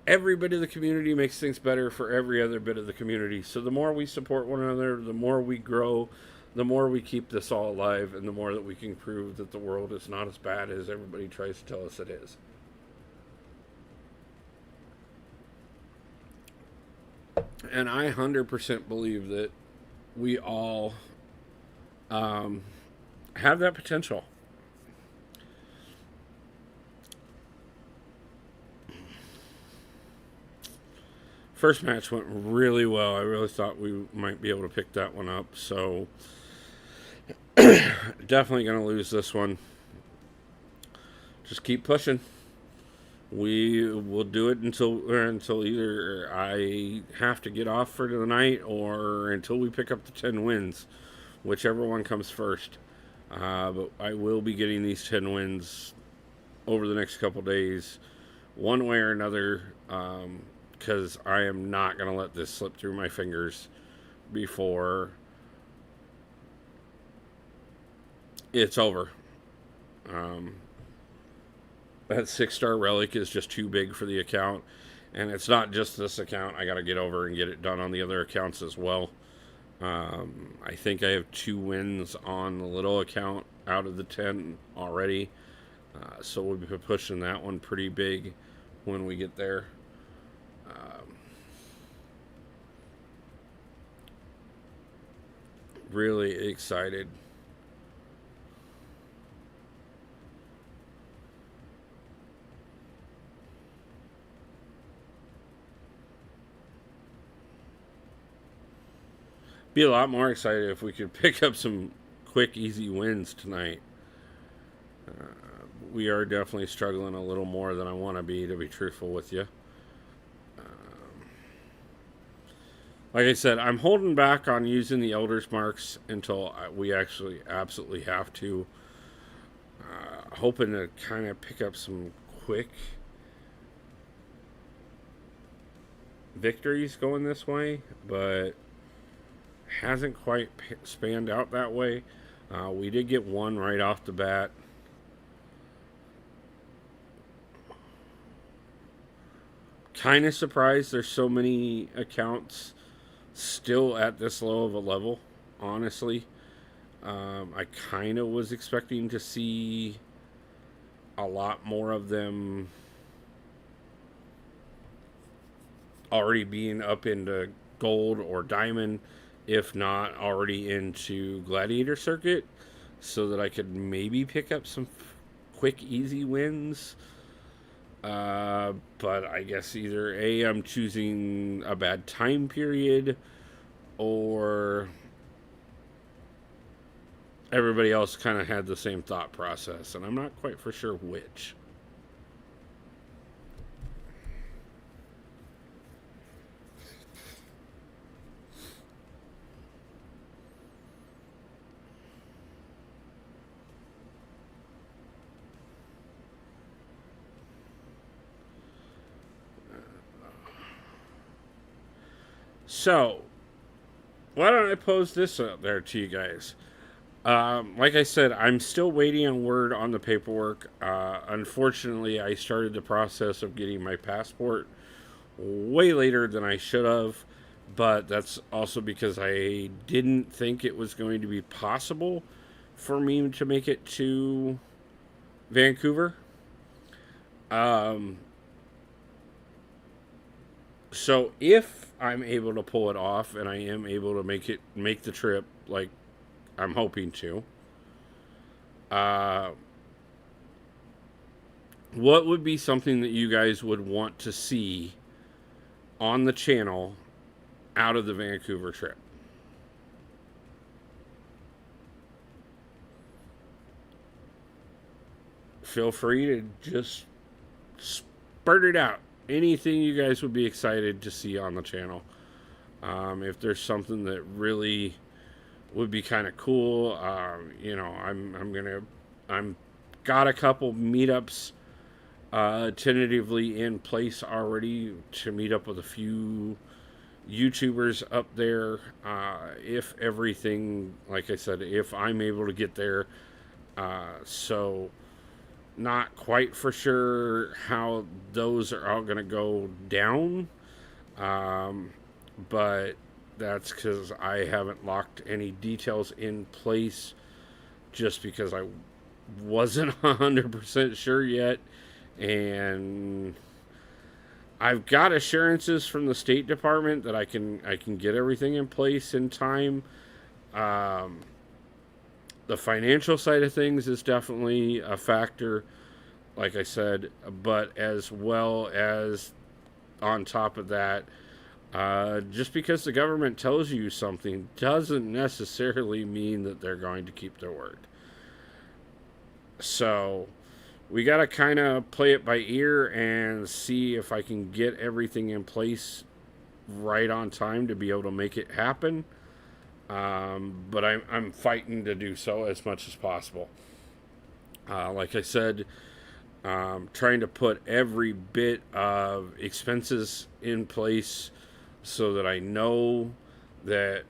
Every bit of the community makes things better for every other bit of the community. So the more we support one another, the more we grow, the more we keep this all alive, and the more that we can prove that the world is not as bad as everybody tries to tell us it is. And I 100% believe that we all have that potential. First match went really well. I really thought we might be able to pick that one up. So definitely going to lose this one. Just keep pushing. We will do it until either I have to get off for the night or until we pick up the 10 wins, whichever one comes first. But I will be getting these 10 wins over the next couple days, one way or another. Because I am not going to let this slip through my fingers before it's over. That 6-star relic is just too big for the account. And it's not just this account. I got to get over and get it done on the other accounts as well. I think I have 2 wins on the little account out of the 10 already. So we'll be pushing that one pretty big when we get there. Really excited. Be a lot more excited if we could pick up some quick, easy wins tonight. We are definitely struggling a little more than I want to be truthful with you. Like I said, I'm holding back on using the Elder's Marks until we actually absolutely have to. Hoping to kind of pick up some quick victories going this way, but hasn't quite spanned out that way. We did get one right off the bat. Kind of surprised there's so many accounts still at this low of a level, honestly. I kind of was expecting to see a lot more of them already being up into gold or diamond, if not already into Gladiator Circuit, so that I could maybe pick up some quick, easy wins. But I guess either A, I'm choosing a bad time period, or everybody else kind of had the same thought process, and I'm not quite for sure which. So, why don't I pose this out there to you guys? Like I said, I'm still waiting on word on the paperwork. Unfortunately, I started the process of getting my passport way later than I should have, but that's also because I didn't think it was going to be possible for me to make it to Vancouver. Um, so if I'm able to pull it off and I am able to make the trip like I'm hoping to, uh, what would be something that you guys would want to see on the channel out of the Vancouver trip? Feel free to just spurt it out. Anything you guys would be excited to see on the channel. If there's something that really would be kind of cool, I'm got a couple meetups tentatively in place already to meet up with a few YouTubers up there. If everything, like I said, if I'm able to get there, so not quite for sure how those are all going to go down, um, but that's because I haven't locked any details in place just because I wasn't 100% sure yet. And I've got assurances from the State Department that I can get everything in place in time. Um, the financial side of things is definitely a factor, like I said, but as well as on top of that, just because the government tells you something doesn't necessarily mean that they're going to keep their word. So we got to kind of play it by ear and see if I can get everything in place right on time to be able to make it happen. But I'm fighting to do so as much as possible. Like I said, trying to put every bit of expenses in place so that I know that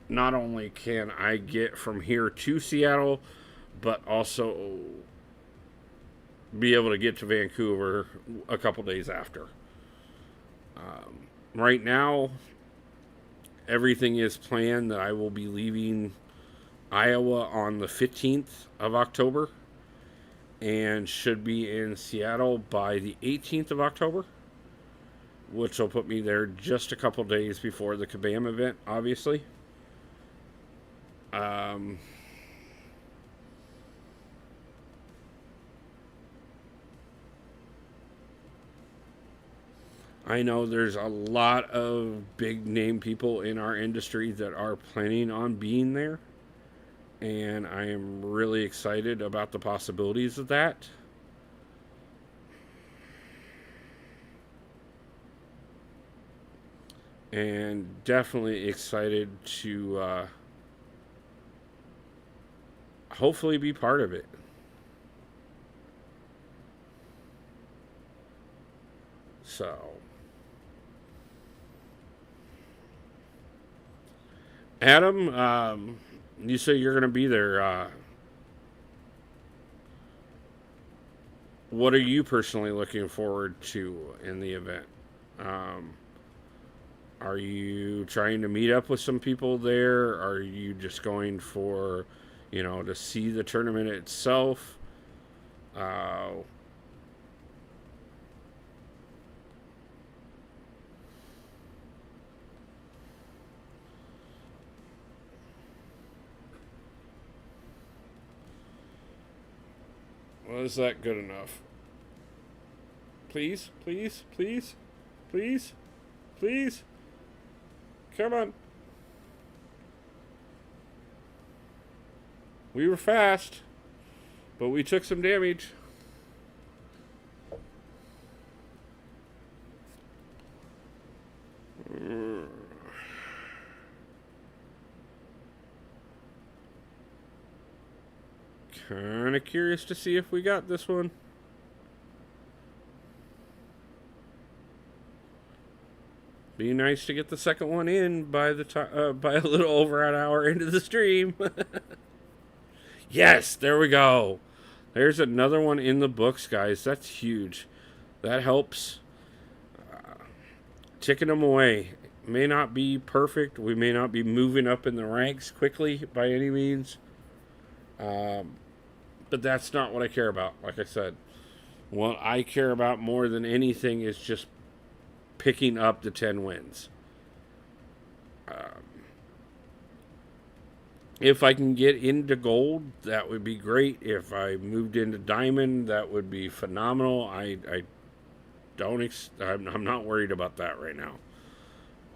not only can I get from here to Seattle, but also be able to get to Vancouver a couple days after. Right now, everything is planned that I will be leaving Iowa on the 15th of October and should be in Seattle by the 18th of October, which will put me there just a couple days before the Kabam event, obviously. Um, I know there's a lot of big name people in our industry that are planning on being there, and I am really excited about the possibilities of that. And definitely excited to hopefully be part of it. So, Adam, you say you're going to be there. What are you personally looking forward to in the event? Um, are you trying to meet up with some people there? Are you just going for, to see the tournament itself? Uh, well, is that good enough? Please, please, please, please, please. Come on. We were fast, but we took some damage. Kind of curious to see if we got this one. Be nice to get the second one in by the by a little over an hour into the stream. Yes, there we go. There's another one in the books, guys. That's huge. That helps. Ticking them away. May not be perfect. We may not be moving up in the ranks quickly by any means. But that's not what I care about. Like I said, what I care about more than anything is just picking up the 10 wins. If I can get into gold, that would be great. If I moved into diamond, that would be phenomenal. I'm not worried about that right now.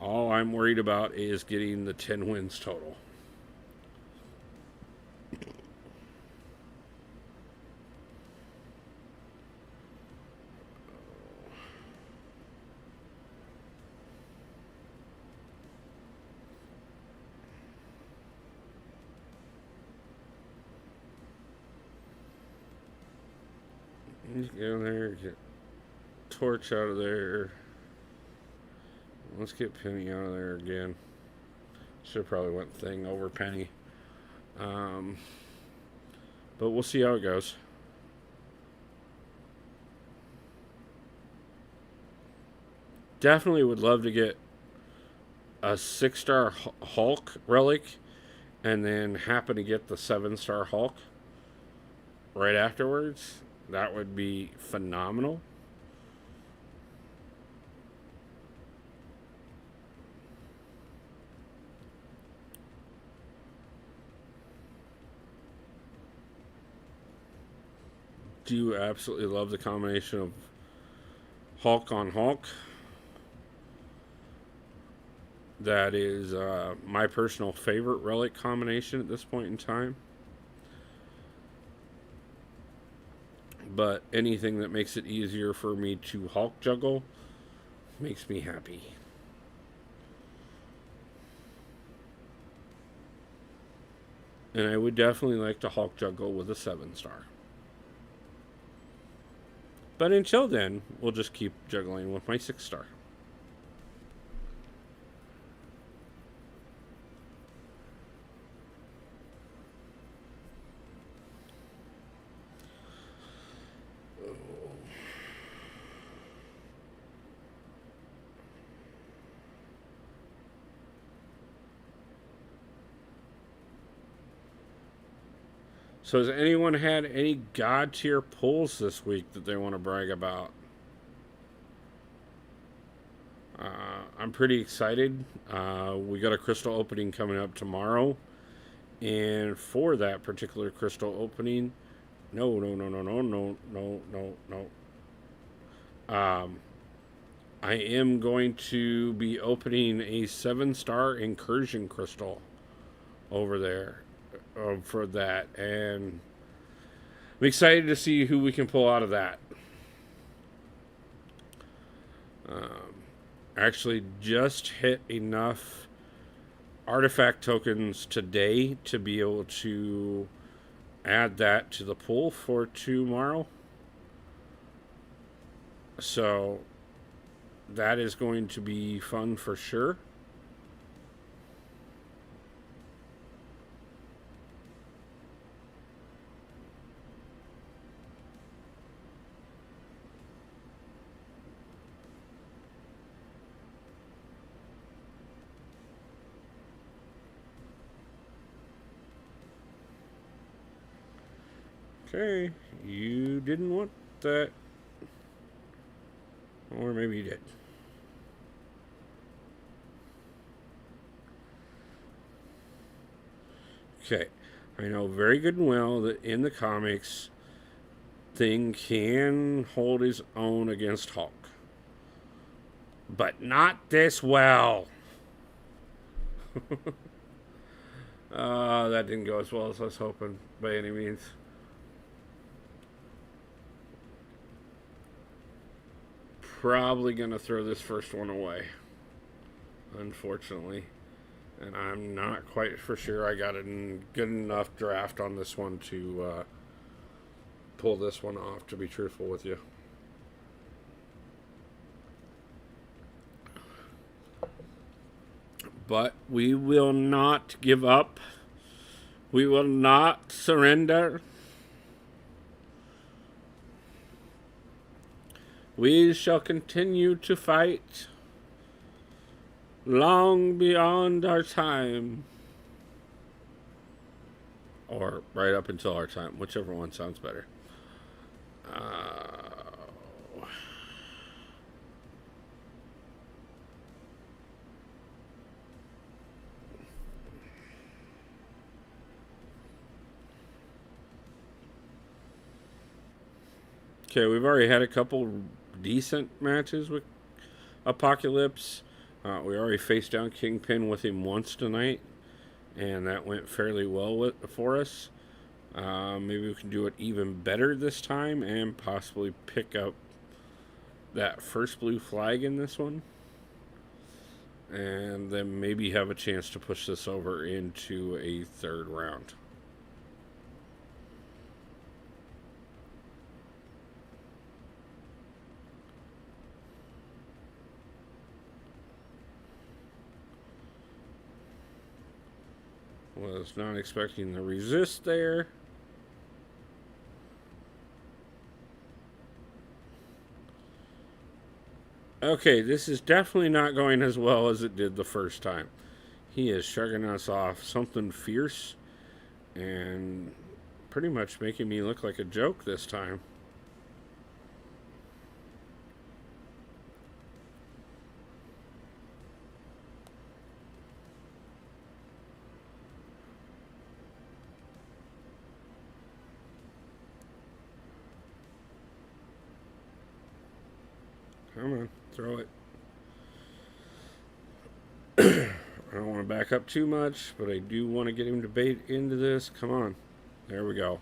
All I'm worried about is getting the 10 wins total. Get in there, get Torch out of there. Let's get Penny out of there again. Should have probably went Thing over Penny. But we'll see how it goes. Definitely would love to get a 6-star Hulk relic and then happen to get the 7-star Hulk right afterwards. That would be phenomenal. Do absolutely love the combination of Hulk on Hulk. That is my personal favorite relic combination at this point in time. But anything that makes it easier for me to Hulk juggle makes me happy. And I would definitely like to Hulk juggle with a 7-star. But until then, we'll just keep juggling with my 6-star. So has anyone had any God tier pulls this week that they want to brag about? I'm pretty excited. We got a crystal opening coming up tomorrow. And for that particular crystal opening, no. I am going to be opening a 7-star incursion crystal over there. For that, and I'm excited to see who we can pull out of that. Actually just hit enough artifact tokens today to be able to add that to the pool for tomorrow. So that is going to be fun for sure. Okay, you didn't want that. Or maybe you did. Okay, I know very good and well that in the comics, Thing can hold his own against Hulk. But not this well. That didn't go as well as I was hoping by any means. Probably gonna throw this first one away, unfortunately, and I'm not quite for sure I got a good enough draft on this one to pull this one off, to be truthful with you. But we will not give up. We will not surrender. We shall continue to fight long beyond our time. Or right up until our time, whichever one sounds better. Okay, we've already had a couple decent matches with Apocalypse. We already faced down Kingpin with him once tonight, and that went fairly well for us. Maybe we can do it even better this time and possibly pick up that first blue flag in this one. And then maybe have a chance to push this over into a third round. Was not expecting the resist there. Okay, this is definitely not going as well as it did the first time. He is shrugging us off something fierce and pretty much making me look like a joke this time. Come on, throw it. I don't want to back up too much, but I do want to get him to bait into this. Come on. There we go.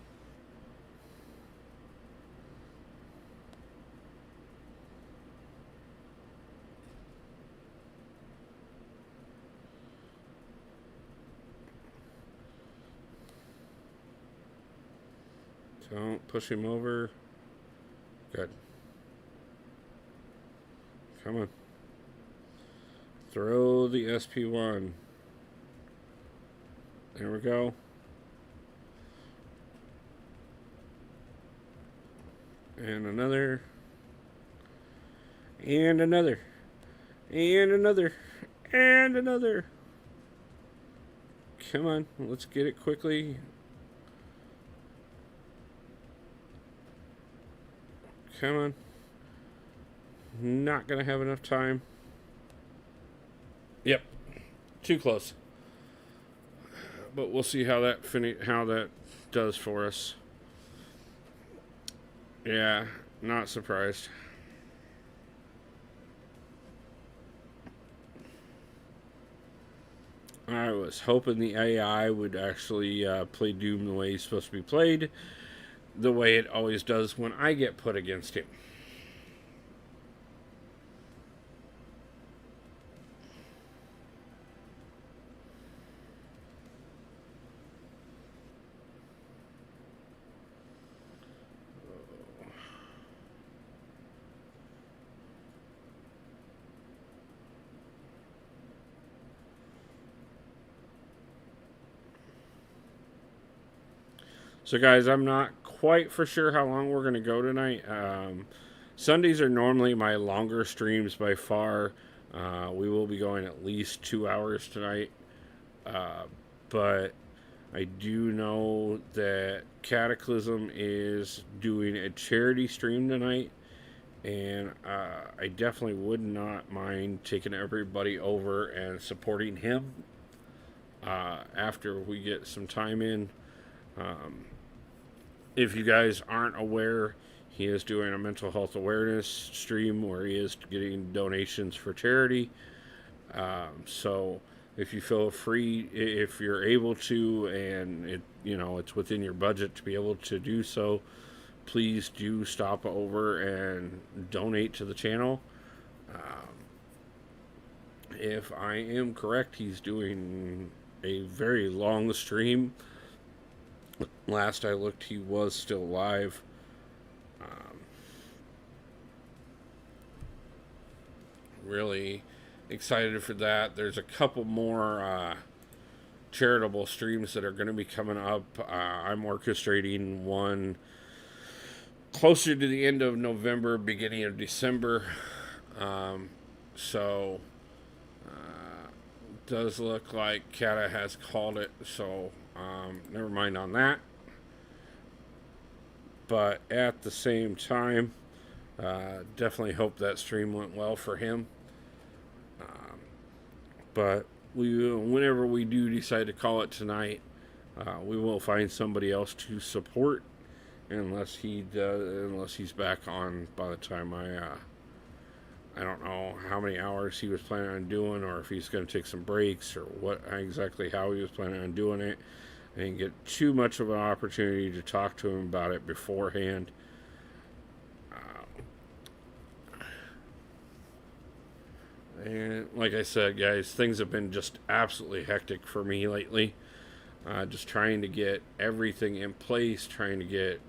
Don't push him over. Good. Come on. Throw the SP1. There we go. And another. And another. And another. And another. Come on. Let's get it quickly. Come on. Not gonna have enough time. Yep, too close. But we'll see how that does for us. Yeah, not surprised. I was hoping the AI would actually play Doom the way he's supposed to be played, the way it always does when I get put against him. So, guys, I'm not quite for sure how long we're going to go tonight. Sundays are normally my longer streams by far. We will be going at least 2 hours tonight. But I do know that Cataclysm is doing a charity stream tonight. And I definitely would not mind taking everybody over and supporting him after we get some time in. If you guys aren't aware, he is doing a mental health awareness stream where he is getting donations for charity. So if you feel free, if you're able to, and it's within your budget to be able to do so, please do stop over and donate to the channel. If I am correct, he's doing a very long stream. Last I looked, he was still live. Really excited for that. There's a couple more charitable streams that are going to be coming up. I'm orchestrating one closer to the end of November, beginning of December. So does look like Kata has called it, so never mind on that. But at the same time, definitely hope that stream went well for him. But whenever we do decide to call it tonight, we will find somebody else to support, unless he's back on by the time I don't know how many hours he was planning on doing, or if he's going to take some breaks, or what exactly how he was planning on doing it. I didn't get too much of an opportunity to talk to him about it beforehand. And like I said, guys, things have been just absolutely hectic for me lately. Just trying to get everything in place, trying to get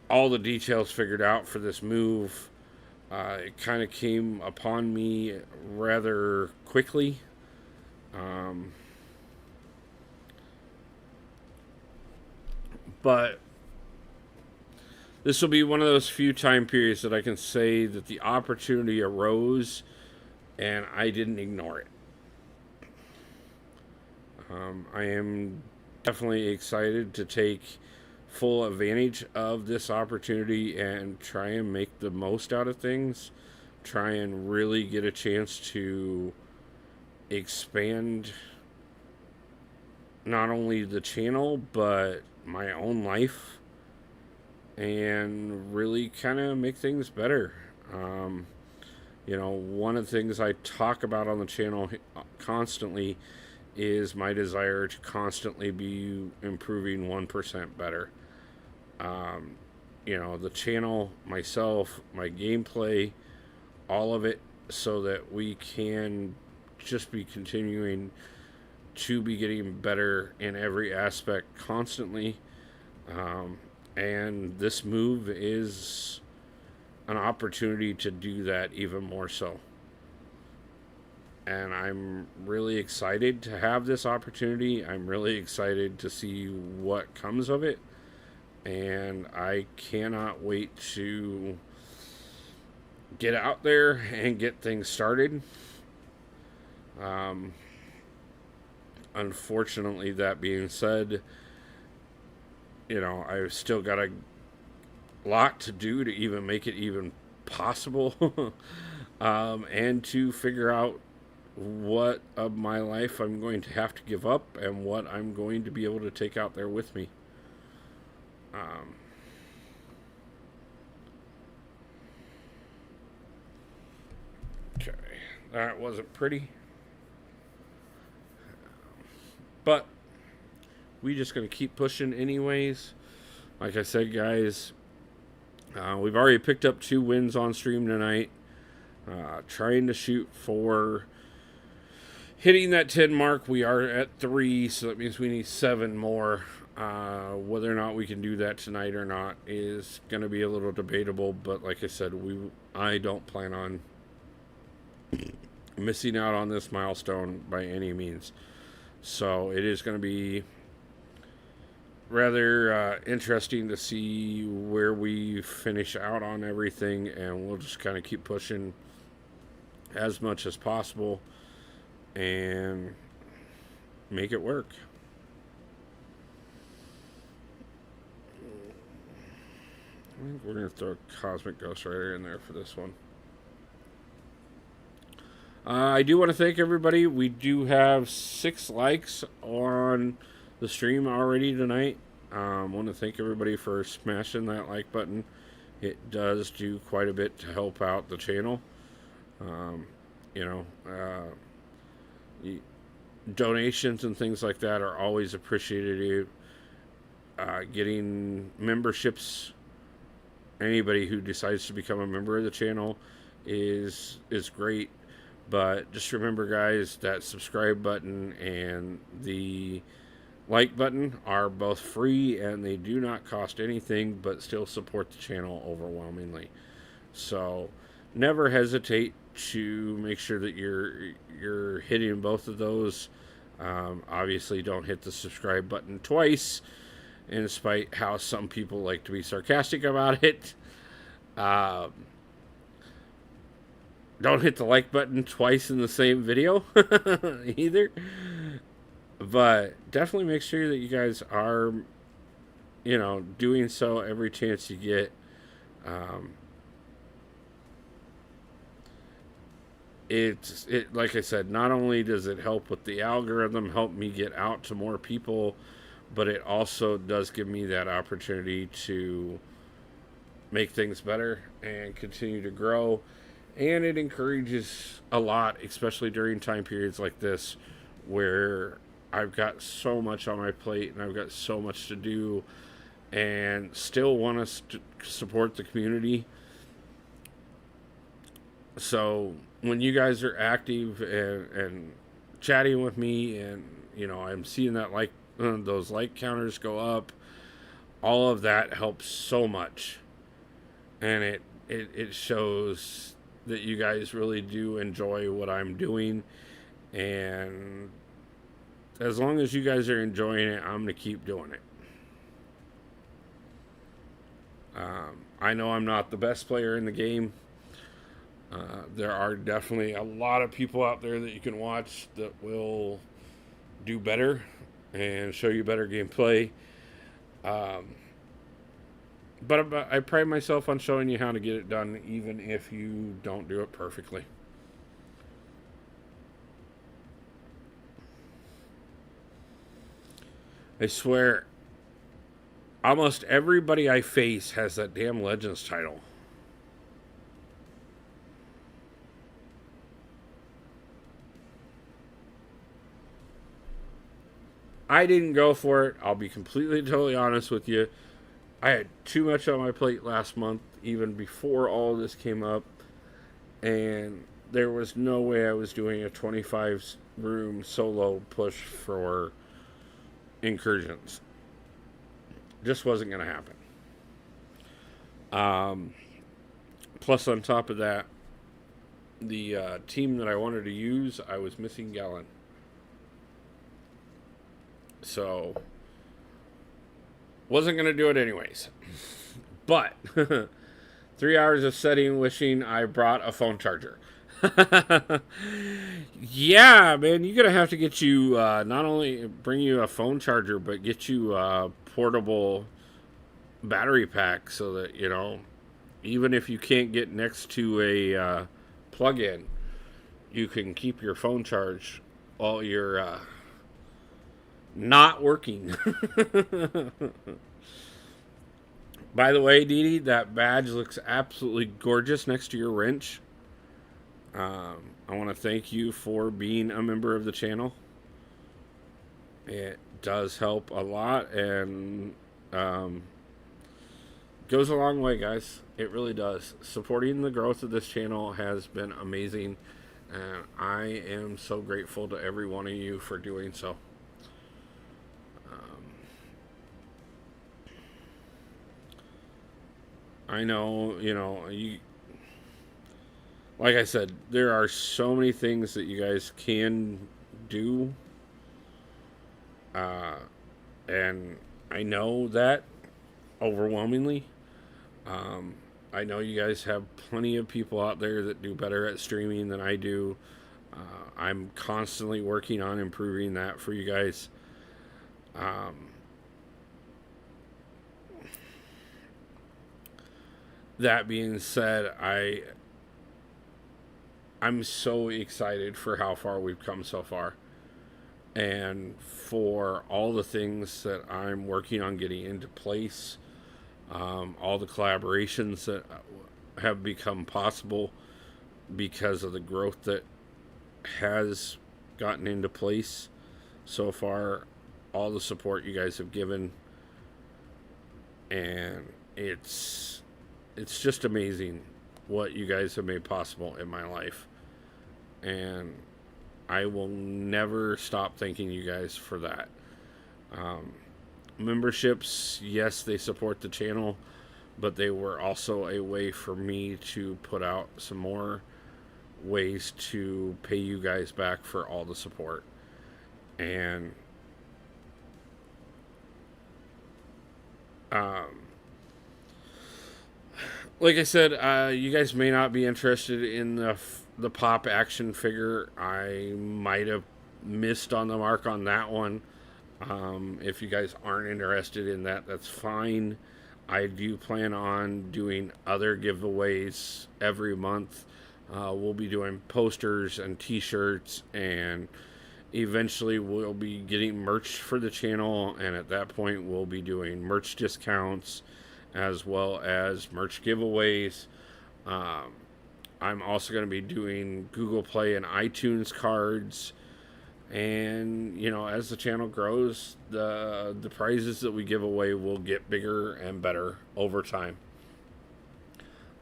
all the details figured out for this move. It kind of came upon me rather quickly. But this will be one of those few time periods that I can say that the opportunity arose and I didn't ignore it. I am definitely excited to take full advantage of this opportunity and try and make the most out of things. Try and really get a chance to expand not only the channel but my own life, and really kind of make things better. One of the things I talk about on the channel constantly is my desire to constantly be improving 1% better. The channel, myself, my gameplay, all of it, so that we can just be continuing to be getting better in every aspect constantly. And this move is an opportunity to do that even more so. And I'm really excited to have this opportunity. I'm really excited to see what comes of it. And I cannot wait to get out there and get things started. Unfortunately, that being said, I've still got a lot to do to even make it even possible. And to figure out what of my life I'm going to have to give up and what I'm going to be able to take out there with me. Okay, that wasn't pretty. But we just going to keep pushing anyways. Like I said, guys, we've already picked up 2 wins on stream tonight. Trying to shoot for hitting that 10 mark. We are at 3, so that means we need 7 more. Whether or not we can do that tonight or not is going to be a little debatable. But like I said, I don't plan on missing out on this milestone by any means. So it is going to be rather interesting to see where we finish out on everything, and we'll just kind of keep pushing as much as possible and make it work. I think we're going to throw a Cosmic Ghost Rider in there for this one. I do want to thank everybody. We do have 6 likes on the stream already tonight. I want to thank everybody for smashing that like button. It does do quite a bit to help out the channel. Donations and things like that are always appreciated. Getting memberships, anybody who decides to become a member of the channel is great. But just remember, guys, that subscribe button and the like button are both free, and they do not cost anything, but still support the channel overwhelmingly. So never hesitate to make sure that you're hitting both of those. Obviously, don't hit the subscribe button twice, in spite how some people like to be sarcastic about it. Um, don't hit the like button twice in the same video either. But definitely make sure that you guys are, doing so every chance you get. Um, it like I said, not only does it help with the algorithm, help me get out to more people, but it also does give me that opportunity to make things better and continue to grow. And it encourages a lot, especially during time periods like this where I've got so much on my plate and I've got so much to do and still want to support the community. So when you guys are active and chatting with me, and I'm seeing that those like counters go up, all of that helps so much, and it shows that you guys really do enjoy what I'm doing. And as long as you guys are enjoying it, I'm gonna keep doing it. I know I'm not the best player in the game. There are definitely a lot of people out there that you can watch that will do better and show you better gameplay. But I pride myself on showing you how to get it done, even if you don't do it perfectly. I swear, almost everybody I face has that damn Legends title. I didn't go for it. I'll be completely, totally honest with you. I had too much on my plate last month, even before all this came up. And there was no way I was doing a 25 room solo push for incursions. Just wasn't going to happen. Plus, on top of that, the team that I wanted to use, I was missing Gallon. So, wasn't going to do it anyways. But, 3 hours of setting, wishing I brought a phone charger. Yeah, man, you're going to have to get you, not only bring you a phone charger, but get you a portable battery pack so that, even if you can't get next to a plug-in, you can keep your phone charged while you're not working. By the way, Dee Dee, that badge looks absolutely gorgeous next to your wrench. I want to thank you for being a member of the channel. It does help a lot, and goes a long way, guys. It really does. Supporting the growth of this channel has been amazing, and I am so grateful to every one of you for doing so. I know, like I said, there are so many things that you guys can do. And I know that overwhelmingly. I know you guys have plenty of people out there that do better at streaming than I do. I'm constantly working on improving that for you guys. That being said, I'm so excited for how far we've come so far, and for all the things that I'm working on getting into place, all the collaborations that have become possible because of the growth that has gotten into place so far, all the support you guys have given, and it's just amazing what you guys have made possible in my life. And I will never stop thanking you guys for that. Memberships, yes, they support the channel, but they were also a way for me to put out some more ways to pay you guys back for all the support. And um, like I said, you guys may not be interested in the pop action figure. I might have missed on the mark on that one. If you guys aren't interested in that, that's fine. I do plan on doing other giveaways every month. We'll be doing posters and t-shirts, and eventually we'll be getting merch for the channel, and at that point we'll be doing merch discounts as well as merch giveaways. um, I'm also going to be doing Google Play and iTunes cards, and as the channel grows, the prizes that we give away will get bigger and better over time.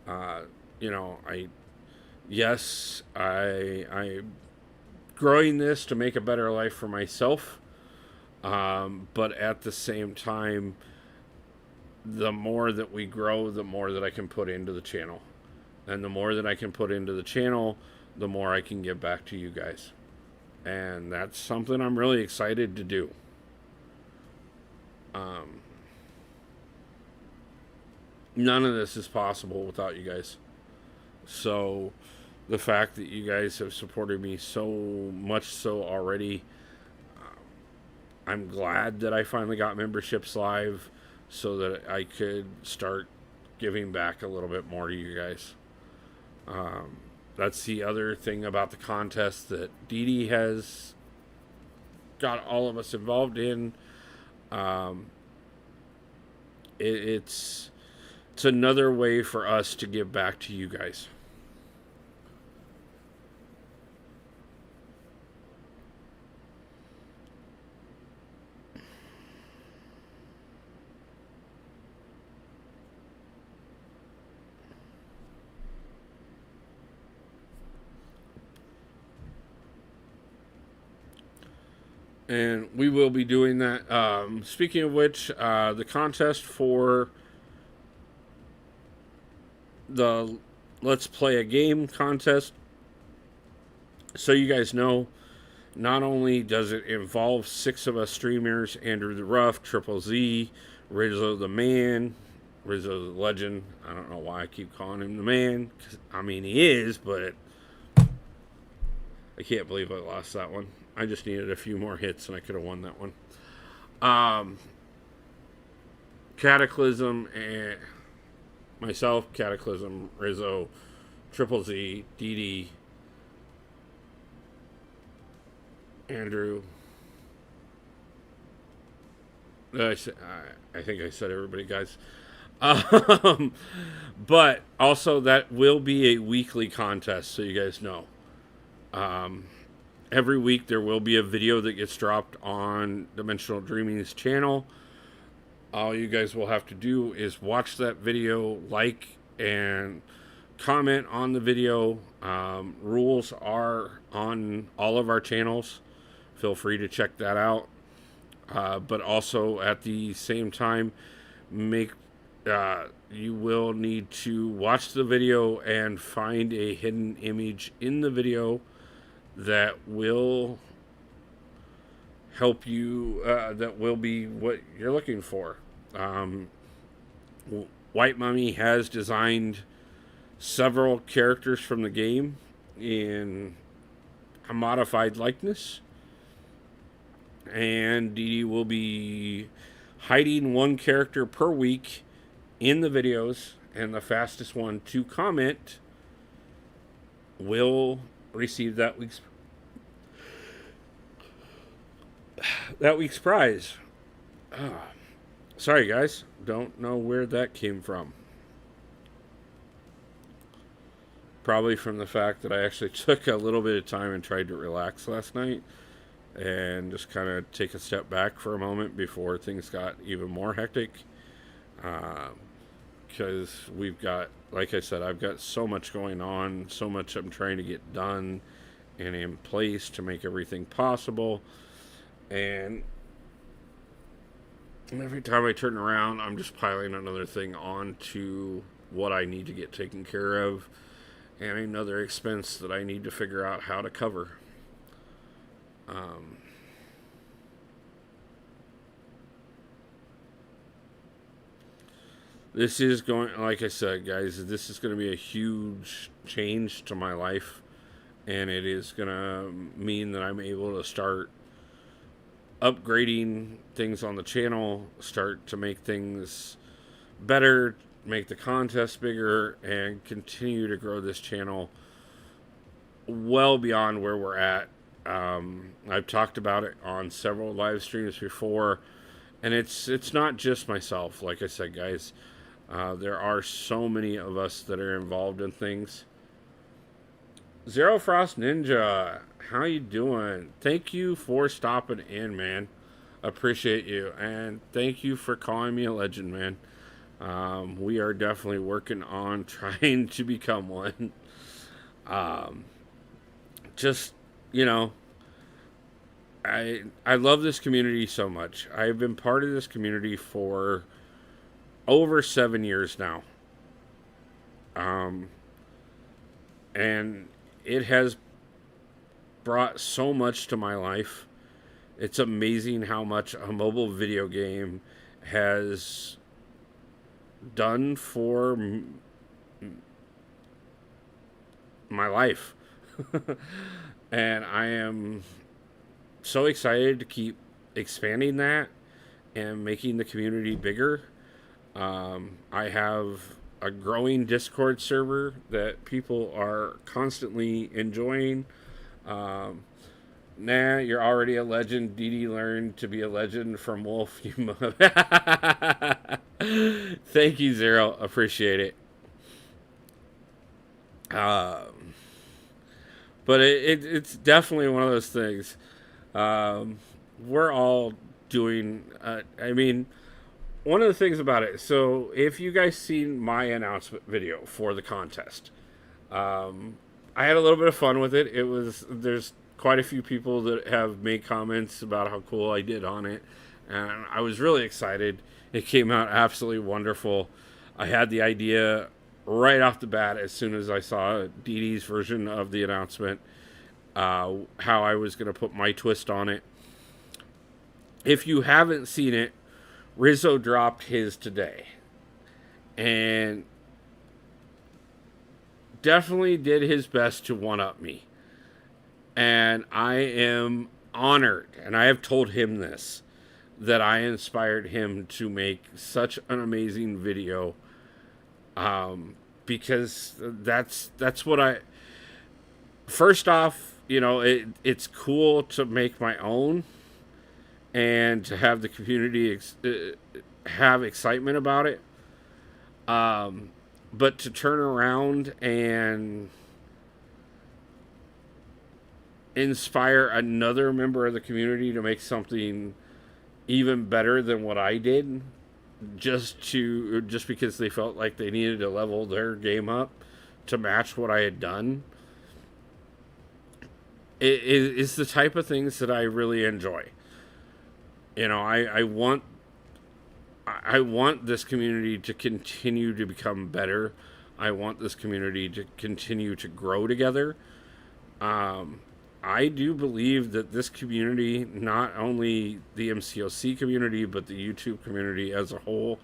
uh, I yes, I growing this to make a better life for myself, but at the same time, the more that we grow, the more that I can put into the channel, and the more that I can put into the channel, the more I can give back to you guys, and that's something I'm really excited to do. um, None of this is possible without you guys. So the fact that you guys have supported me so much so already, I'm glad that I finally got memberships live so that I could start giving back a little bit more to you guys. That's the other thing about the contest that Dee Dee has got all of us involved in. Um, it's another way for us to give back to you guys. And we will be doing that. Speaking of which, the contest for the Let's Play a Game contest, so you guys know, not only does it involve 6 of us streamers: Andrew the Rough, Triple Z, Rizzo the Man, Rizzo the Legend. I don't know why I keep calling him the Man. I mean, he is, but I can't believe I lost that one. I just needed a few more hits and I could have won that one. Cataclysm and myself, Cataclysm, Rizzo, Triple Z, DD, Andrew. I think I said everybody, guys. But also, that will be a weekly contest, so you guys know. Every week there will be a video that gets dropped on Dimensional Dreaming's channel. All you guys will have to do is watch that video, like, and comment on the video. Rules are on all of our channels. Feel free to check that out. But also at the same time, you will need to watch the video and find a hidden image in the video that will help you, that will be what you're looking for. White Mummy has designed several characters from the game in a modified likeness, and Dee Dee will be hiding one character per week in the videos, and the fastest one to comment will receive that week's prize. Sorry guys, don't know where that came from. Probably from the fact that I actually took a little bit of time and tried to relax last night and just kind of take a step back for a moment before things got even more hectic. Because we've got, like I said, I've got so much going on, so much I'm trying to get done and in place to make everything possible. And And every time I turn around, I'm just piling another thing onto what I need to get taken care of and another expense that I need to figure out how to cover. Um, this is going, like I said, guys, this is going to be a huge change to my life. And it is going to mean that I'm able to start upgrading things on the channel, start to make things better, make the contest bigger, and continue to grow this channel well beyond where we're at. I've talked about it on several live streams before, and it's not just myself. Like I said, guys, there are so many of us that are involved in things. Zero Frost Ninja, how you doing? Thank you for stopping in, man. Appreciate you, and thank you for calling me a legend, man. We are definitely working on trying to become one. Um, just, you know, I love this community so much. I've been part of this community for over 7 years now. And it has brought so much to my life. It's amazing how much a mobile video game has done for my life. And I am so excited to keep expanding that and making the community bigger. I have a growing Discord server that people are constantly enjoying. Nah, you're already a legend. DD learned to be a legend from Wolf. Thank you, Zero. Appreciate it. But it's definitely one of those things. We're all doing. I mean, one of the things about it. So, if you guys seen my announcement video for the contest, I had a little bit of fun with it. There's quite a few people that have made comments about how cool I did on it, and I was really excited. It came out absolutely wonderful. I had the idea right off the bat as soon as I saw Dee Dee's version of the announcement, how I was going to put my twist on it. If you haven't seen it, Rizzo dropped his today, and definitely did his best to one-up me. And I am honored, and I have told him this, that I inspired him to make such an amazing video. Because that's what I... First off, it's cool to make my own and to have the community have excitement about it. But to turn around and inspire another member of the community to make something even better than what I did, just because they felt like they needed to level their game up to match what I had done, it's the type of things that I really enjoy. I want this community to continue to become better. I want this community to continue to grow together. I do believe that this community, not only the MCOC community, but the YouTube community as a whole,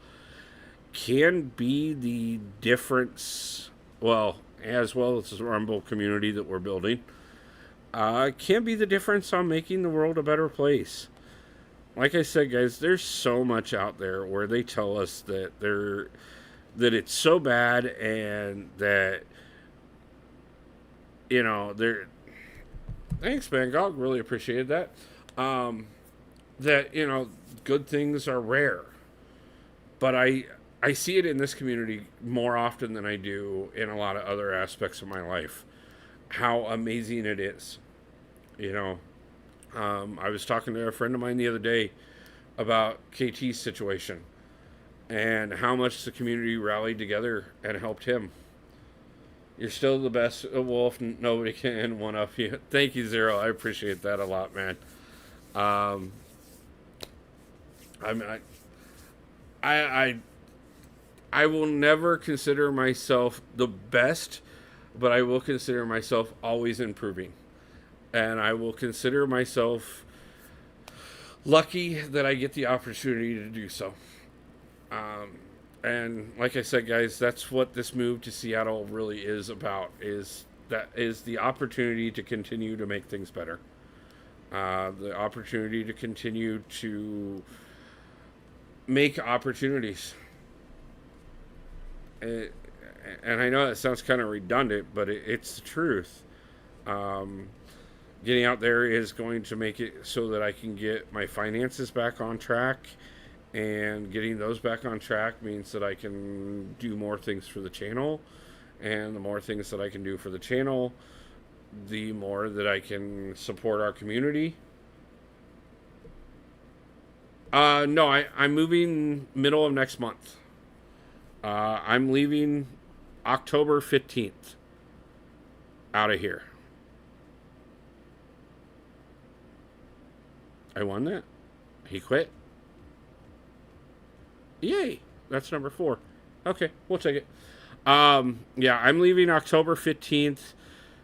can be the difference, as well as the Rumble community that we're building, can be the difference on making the world a better place. Like I said, guys, there's so much out there where they tell us that it's so bad, and that, they're... Thanks, man. God, really appreciated that. That, good things are rare. But I see it in this community more often than I do in a lot of other aspects of my life. How amazing it is. I was talking to a friend of mine the other day about KT's situation and how much the community rallied together and helped him. You're still the best, Wolf. Nobody can one-up you. Thank you, Zero. I appreciate that a lot, man. I I will never consider myself the best, but I will consider myself always improving. And I will consider myself lucky that I get the opportunity to do so. Um, and like I said, guys, that's what this move to Seattle really is about. Is the opportunity to continue to make things better. The opportunity to continue to make opportunities. It, and I know that sounds kind of redundant, but it's the truth. Um, Getting out there is going to make it so that I can get my finances back on track. And getting those back on track means that I can do more things for the channel. And the more things that I can do for the channel, the more that I can support our community. No, I'm moving middle of next month. I'm leaving October 15th out of here. I won that. He quit. Yay. That's number 4. Okay, we'll take it. Yeah, I'm leaving October 15th.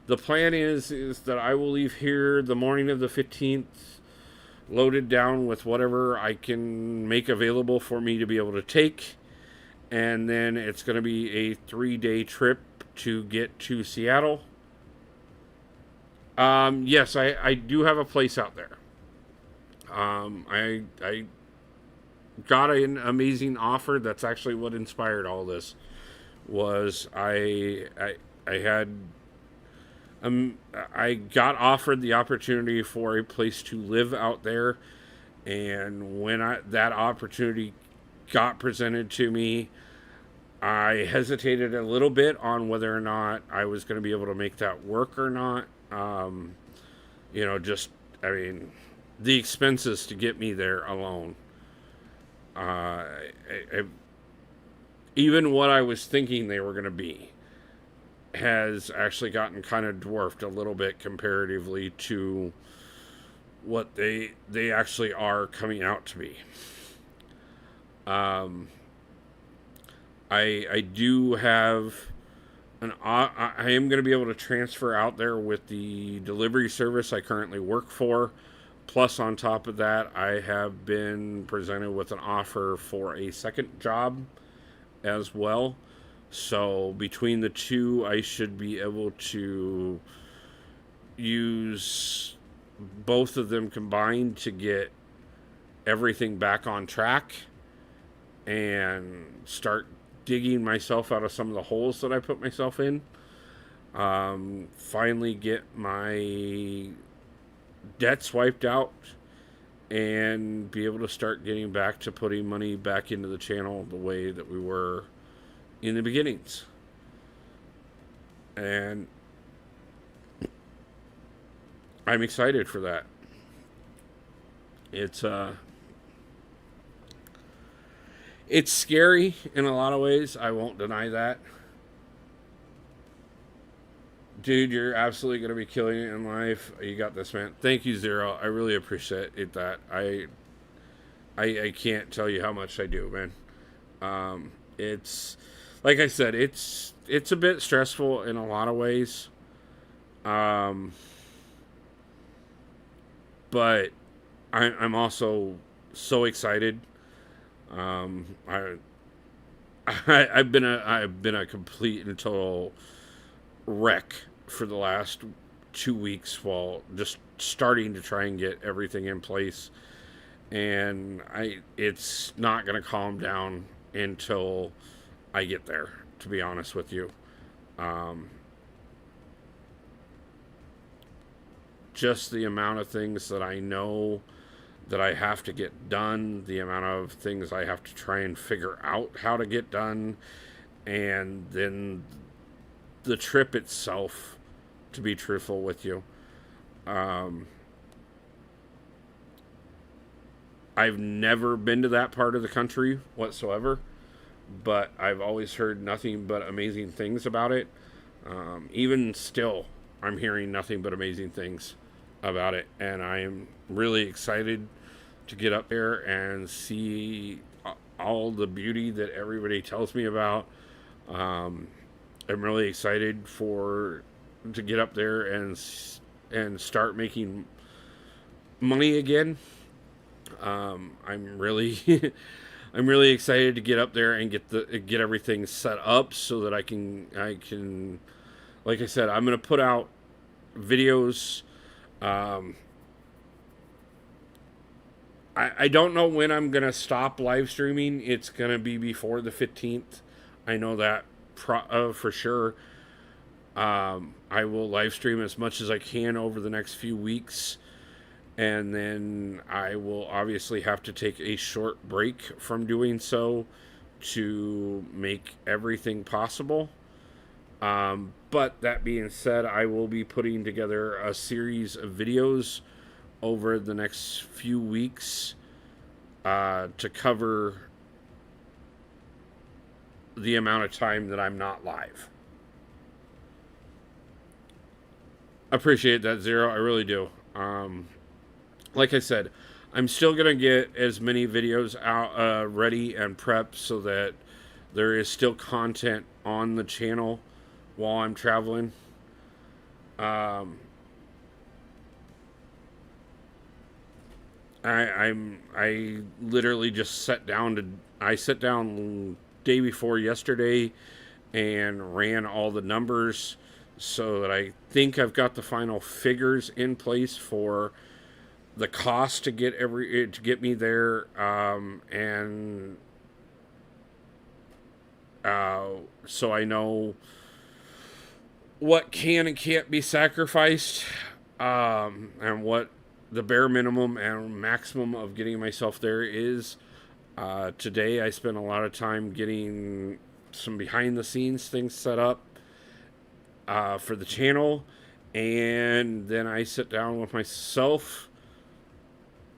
The plan is that I will leave here the morning of the 15th, loaded down with whatever I can make available for me to be able to take. And then it's going to be a 3-day trip to get to Seattle. Yes, I do have a place out there. I got an amazing offer. That's actually what inspired all this. Was I got offered the opportunity for a place to live out there, and when that opportunity got presented to me, I hesitated a little bit on whether or not I was going to be able to make that work or not. I mean, the expenses to get me there alone. Even what I was thinking they were going to be has actually gotten kind of dwarfed a little bit comparatively to what they actually are coming out to be. I do have I am going to be able to transfer out there with the delivery service I currently work for. Plus, on top of that, I have been presented with an offer for a second job as well. So between the two, I should be able to use both of them combined to get everything back on track and start digging myself out of some of the holes that I put myself in. Finally get my debts wiped out and be able to start getting back to putting money back into the channel the way that we were in the beginnings. And I'm excited for that. It's scary in a lot of ways. I won't deny that. Dude, you're absolutely going to be killing it in life. You got this, man. Thank you, Zero. I really appreciate it. That I can't tell you how much I do, man. It's like I said, it's a bit stressful in a lot of ways. But I'm also so excited. I've been a complete and total wreck for the last 2 weeks while just starting to try and get everything in place, and it's not going to calm down until I get there, to be honest with you. Just the amount of things that I know that I have to get done, the amount of things I have to try and figure out how to get done, and then the trip itself, to be truthful with you. I've never been to that part of the country whatsoever, but I've always heard nothing but amazing things about it. Even still, I'm hearing nothing but amazing things about it, and I am really excited to get up there and see all the beauty that everybody tells me about. I'm really excited to get up there and start making money again. I'm really I'm really excited to get up there and get everything set up so that I can like I said, I'm gonna put out videos. Um, I don't know when I'm gonna stop live streaming. It's gonna be before the 15th. I know that for sure. I will live stream as much as I can over the next few weeks, and then I will obviously have to take a short break from doing so to make everything possible. But that being said, I will be putting together a series of videos over the next few weeks to cover the amount of time that I'm not live. Appreciate that, Zero. I really do. Like I said, I'm still going to get as many videos out ready and prepped so that there is still content on the channel while I'm traveling. I literally just sat down day before yesterday and ran all the numbers so that I think I've got the final figures in place for the cost to get me there, and so I know what can and can't be sacrificed, and what the bare minimum and maximum of getting myself there is. Today I spent a lot of time getting some behind the scenes things set up for the channel, and then I sit down with myself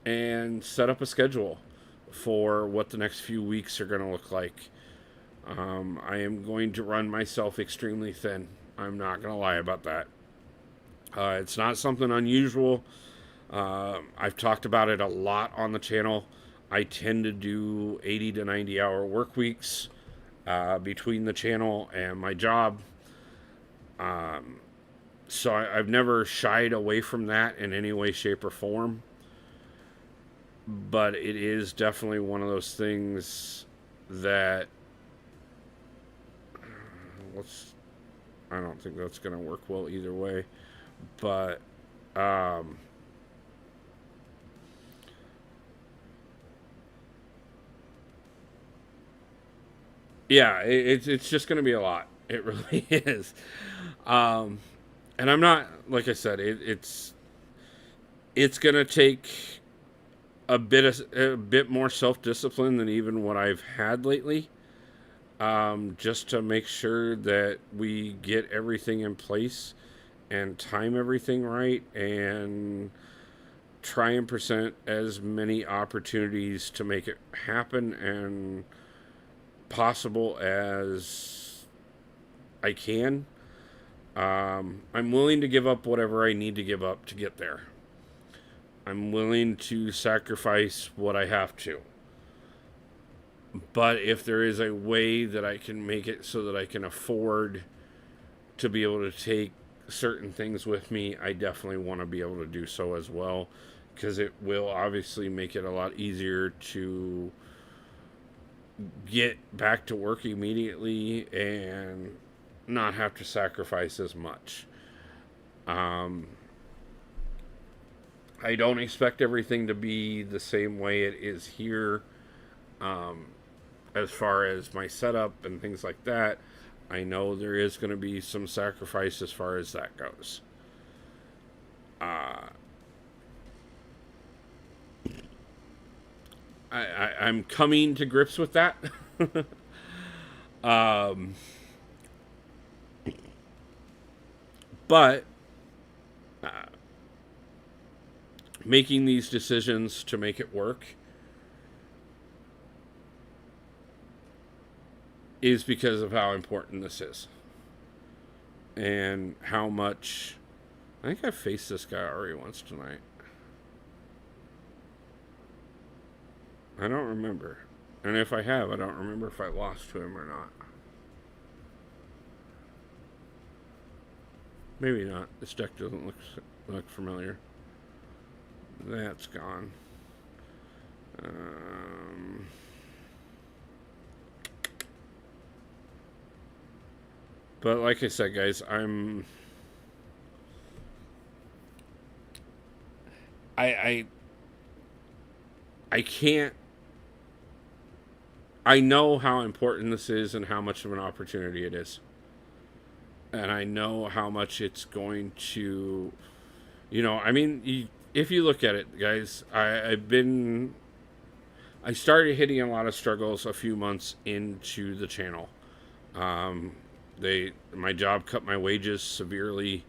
and set up a schedule for what the next few weeks are going to look like. I am going to run myself extremely thin. I'm not going to lie about that. It's not something unusual. I've talked about it a lot on the channel. I tend to do 80 to 90 hour work weeks between the channel and my job. So I've never shied away from that in any way, shape, or form. But it is definitely one of those things that I don't think that's going to work well either way. But yeah, it's just going to be a lot. It really is. And I'm not, like I said, it's going to take a bit more self-discipline than even what I've had lately, just to make sure that we get everything in place and time everything right and try and present as many opportunities to make it happen and possible as I can. I'm willing to give up whatever I need to give up to get there. I'm willing to sacrifice what I have to. But if there is a way that I can make it so that I can afford to be able to take certain things with me, I definitely want to be able to do so as well, because it will obviously make it a lot easier to get back to work immediately and not have to sacrifice as much. I don't expect everything to be the same way it is here, as far as my setup and things like that. I know there is going to be some sacrifice as far as that goes. I'm coming to grips with that. But making these decisions to make it work is because of how important this is and how much. I think I faced this guy already once tonight. I don't remember. And if I have, I don't remember if I lost to him or not. Maybe not. This deck doesn't look familiar. That's gone. But like I said, guys, I can't. I know how important this is and how much of an opportunity it is. And I know how much it's going to, I mean, if you look at it, guys, I started hitting a lot of struggles a few months into the channel. My job cut my wages severely.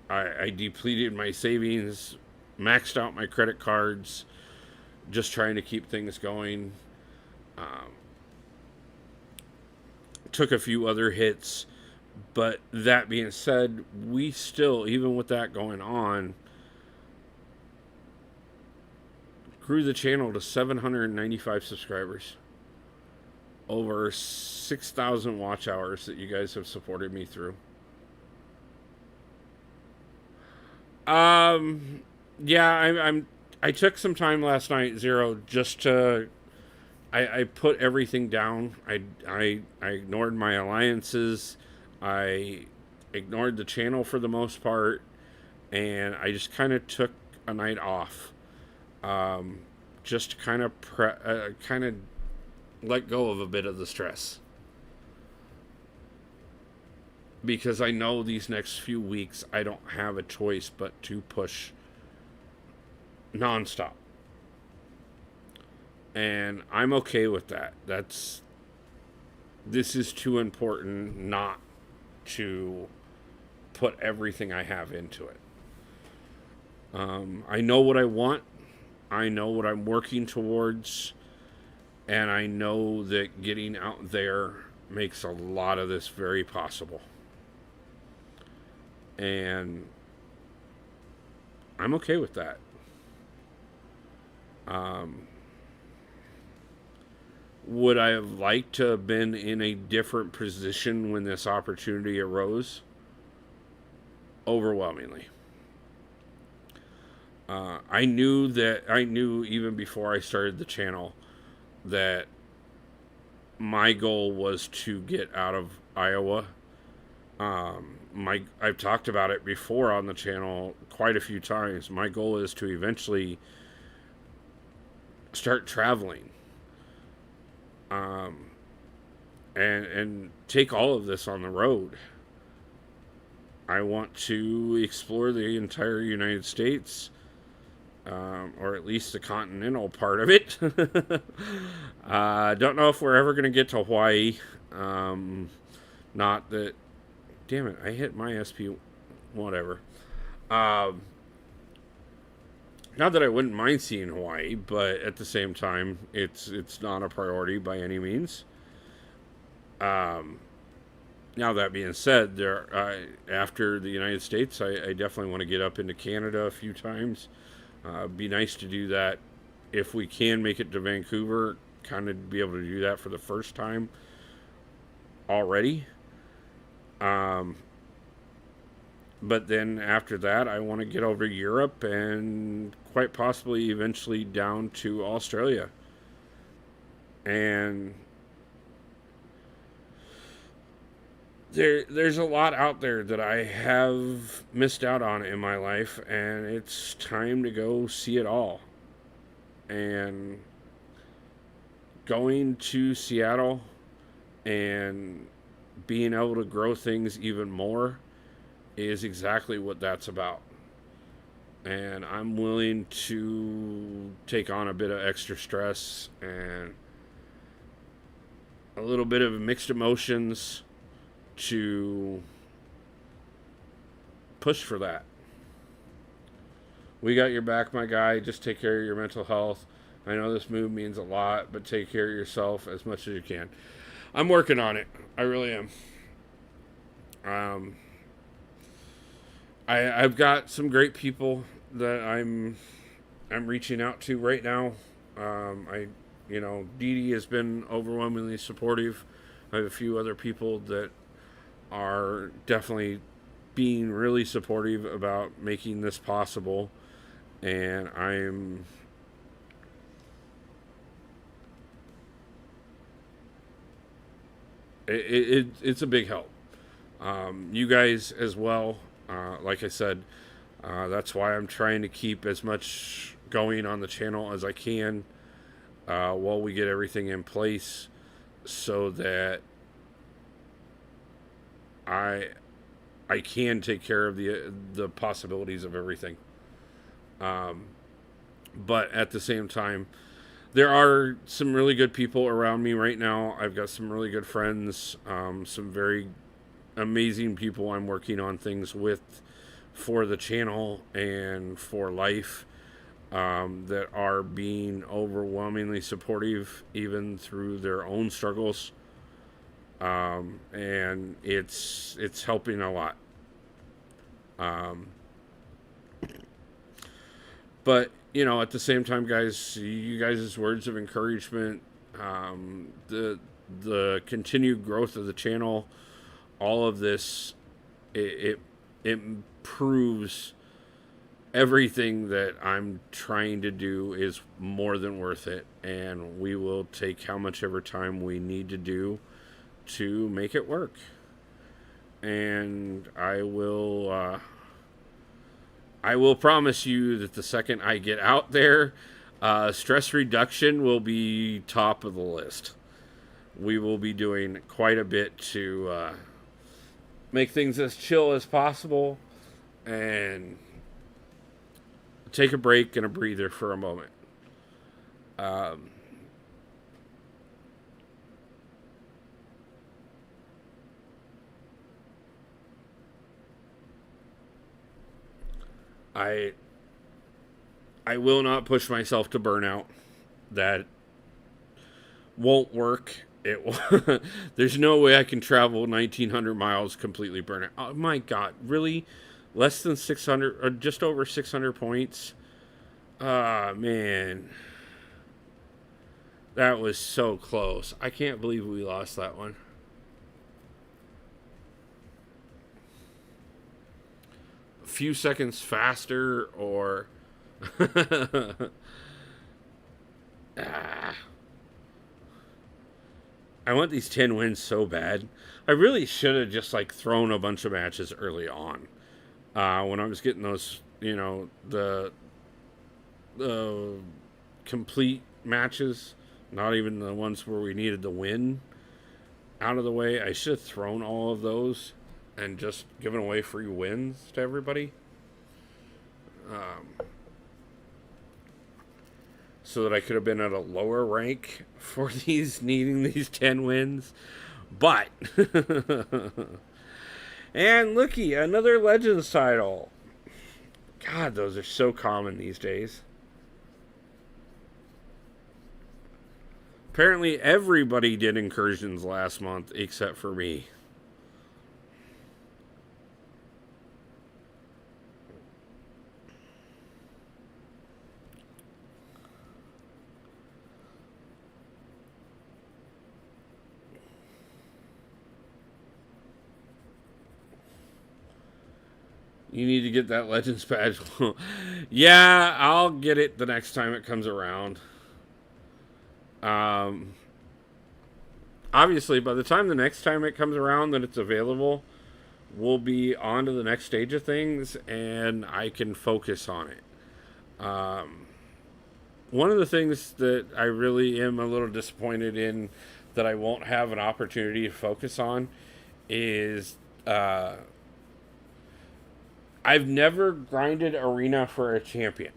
I depleted my savings, maxed out my credit cards, just trying to keep things going. Took a few other hits, but that being said, we still, even with that going on, grew the channel to 795 subscribers. Over 6,000 watch hours that you guys have supported me through. Yeah, I took some time last night, Zero, just to I put everything down. I ignored my alliances. I ignored the channel for the most part, and I just kind of took a night off, just to kind of let go of a bit of the stress, because I know these next few weeks I don't have a choice but to push nonstop. And I'm okay with that. This is too important not to put everything I have into it. I know what I want. I know what I'm working towards. And I know that getting out there makes a lot of this very possible. And I'm okay with that. Would I have liked to have been in a different position when this opportunity arose? Overwhelmingly. I knew even before I started the channel that my goal was to get out of Iowa. I've talked about it before on the channel quite a few times. My goal is to eventually start traveling. And take all of this on the road. I want to explore the entire United States, or at least the continental part of it. Don't know if we're ever going to get to Hawaii. Not that, damn it, I hit my SP, whatever. Not that I wouldn't mind seeing Hawaii, but at the same time, it's not a priority by any means. Now that being said, after the United States, I definitely want to get up into Canada a few times. Be nice to do that if we can make it to Vancouver. Kind of be able to do that for the first time already. But then after that, I want to get over to Europe and quite possibly eventually down to Australia. And there's a lot out there that I have missed out on in my life, and it's time to go see it all. And going to Seattle and being able to grow things even more is exactly what that's about. And I'm willing to take on a bit of extra stress and a little bit of mixed emotions to push for that. We got your back, my guy. Just take care of your mental health. I know this move means a lot, but take care of yourself as much as you can. I'm working on it. I really am. I've got some great people that I'm I'm reaching out to right now. Dee Dee has been overwhelmingly supportive. I have a few other people that are definitely being really supportive about making this possible, and it's a big help. You guys as well. Like I said, that's why I'm trying to keep as much going on the channel as I can while we get everything in place, so that I can take care of the possibilities of everything. But at the same time, there are some really good people around me right now. I've got some really good friends, some very amazing people I'm working on things with for the channel and for life, that are being overwhelmingly supportive even through their own struggles, and it's helping a lot. But at the same time, guys, you guys' words of encouragement, the continued growth of the channel, all of this, it proves everything that I'm trying to do is more than worth it, and we will take how much ever time we need to do to make it work. And I will promise you that the second I get out there, stress reduction will be top of the list. We will be doing quite a bit to make things as chill as possible and take a break and a breather for a moment. I will not push myself to burnout. That won't work. It will. There's no way I can travel 1,900 miles completely burn out. Oh my God, really? Less than 600 or just over 600 points? Ah, man. That was so close. I can't believe we lost that one. A few seconds faster or... I want these 10 wins so bad. I really should have just thrown a bunch of matches early on. When I was getting those, the complete matches, not even the ones where we needed the win, out of the way. I should have thrown all of those and just given away free wins to everybody. So that I could have been at a lower rank for needing these 10 wins. But, and looky, another Legends title. God, those are so common these days. Apparently everybody did incursions last month except for me. You need to get that Legends badge. Yeah, I'll get it the next time it comes around. Obviously, by the time the next time it comes around that it's available, we'll be on to the next stage of things, and I can focus on it. One of the things that I really am a little disappointed in that I won't have an opportunity to focus on is... I've never grinded arena for a champion.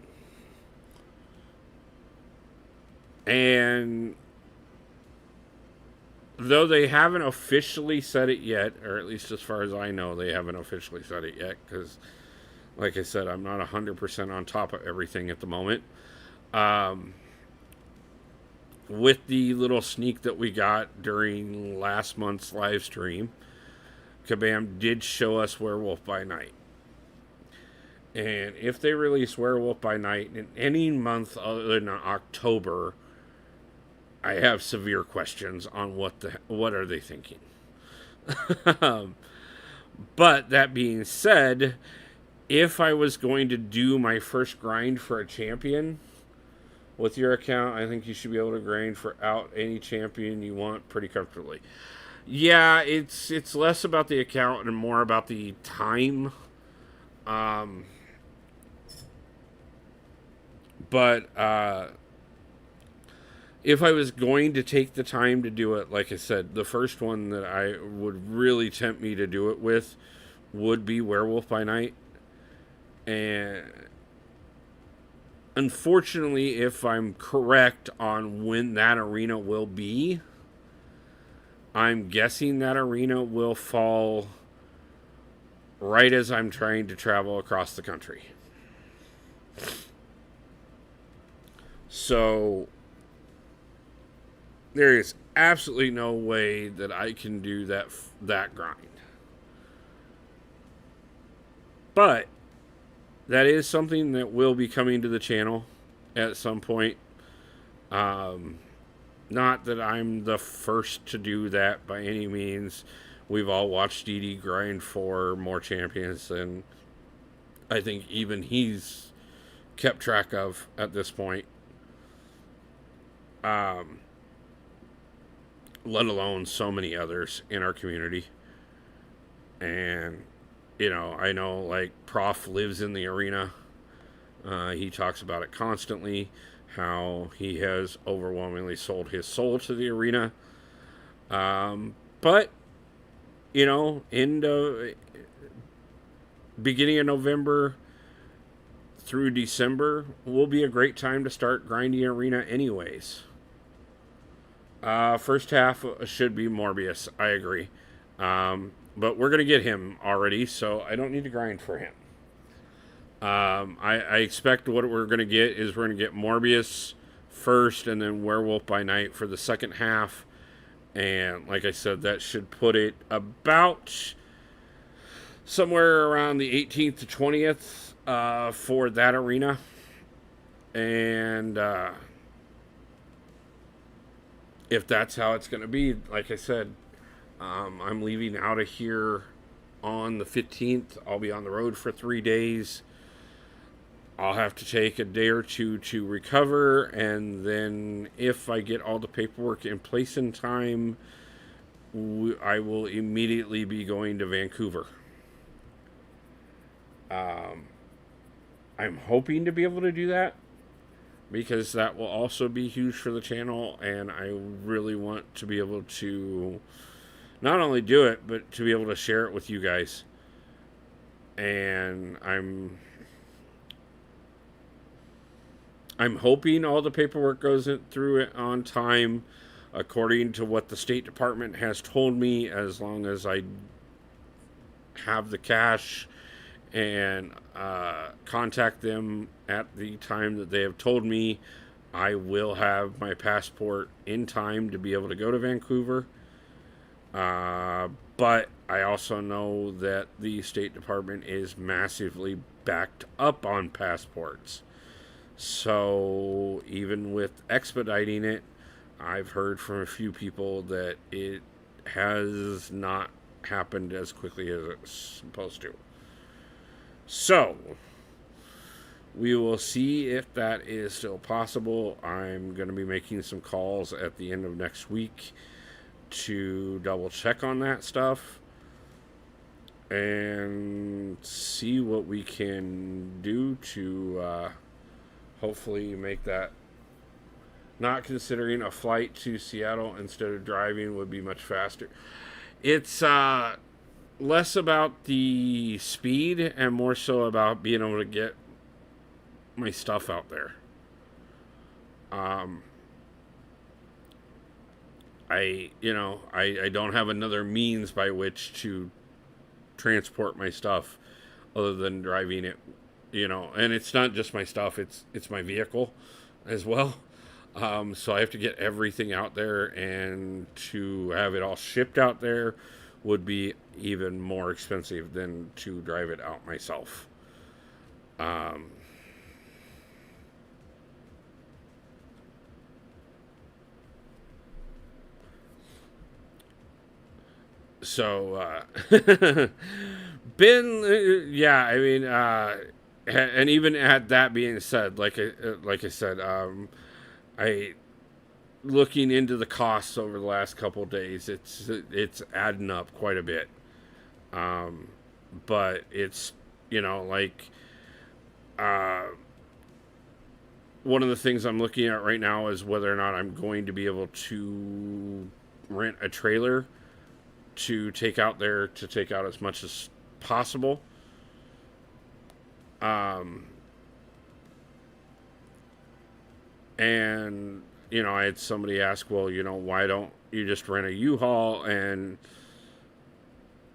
And though they haven't officially said it yet, or at least as far as I know, they haven't officially said it yet, because, like I said, I'm not 100% on top of everything at the moment. With the little sneak that we got during last month's live stream, Kabam did show us Werewolf by Night. And if they release Werewolf by Night in any month other than October, I have severe questions on what are they thinking. But that being said, if I was going to do my first grind for a champion with your account, I think you should be able to grind for out any champion you want pretty comfortably. Yeah, it's less about the account and more about the time. Um, but if I was going to take the time to do it, like I said, the first one that I would really tempt me to do it with would be Werewolf by Night. And unfortunately, if I'm correct on when that arena will be, I'm guessing that arena will fall right as I'm trying to travel across the country. So there is absolutely no way that I can do that grind. But that is something that will be coming to the channel at some point. Not that I'm the first to do that by any means. We've all watched DD grind for more champions than I think even he's kept track of at this point. Let alone so many others in our community. And, I know, like, Prof lives in the arena. He talks about it constantly, how he has overwhelmingly sold his soul to the arena. But, in the beginning of November through December will be a great time to start grinding arena anyways. First half should be Morbius, I agree. But we're going to get him already, so I don't need to grind for him. I expect what we're going to get is we're going to get Morbius first and then Werewolf by Night for the second half. And like I said, that should put it about somewhere around the 18th to 20th for that arena. And if that's how it's going to be, like I said, I'm leaving out of here on the 15th. I'll be on the road for 3 days. I'll have to take a day or two to recover, and then if I get all the paperwork in place in time, I will immediately be going to Vancouver. I'm hoping to be able to do that, because that will also be huge for the channel, and I really want to be able to not only do it, but to be able to share it with you guys. And I'm hoping all the paperwork goes through it on time, according to what the State Department has told me. As long as I have the cash and contact them at the time that they have told me, I will have my passport in time to be able to go to Vancouver. But I also know that the State Department is massively backed up on passports. So even with expediting it, I've heard from a few people that it has not happened as quickly as it's supposed to. So we will see if that is still possible. I'm going to be making some calls at the end of next week to double check on that stuff and see what we can do to hopefully make that. Not considering a flight to Seattle instead of driving would be much faster. It's less about the speed and more so about being able to get my stuff out there. I don't have another means by which to transport my stuff other than driving it, and it's not just my stuff, it's my vehicle as well. So I have to get everything out there, and to have it all shipped out there would be even more expensive than to drive it out myself. Um, so been yeah, I mean, and even at that being said, like I said, I looking into the costs over the last couple of days, it's adding up quite a bit. Um, but it's, like, uh, one of the things I'm looking at right now is whether or not I'm going to be able to rent a trailer to take out there to take out as much as possible. Um, and I had somebody ask, well, why don't you just rent a U-Haul and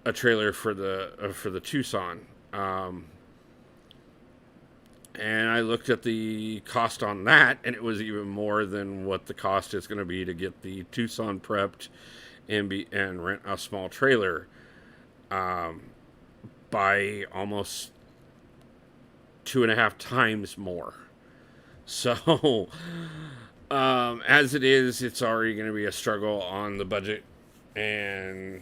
a trailer for the Tucson? And I looked at the cost on that, and it was even more than what the cost is going to be to get the Tucson prepped and rent a small trailer, um, by almost 2.5 times more. So, as it is, it's already going to be a struggle on the budget. And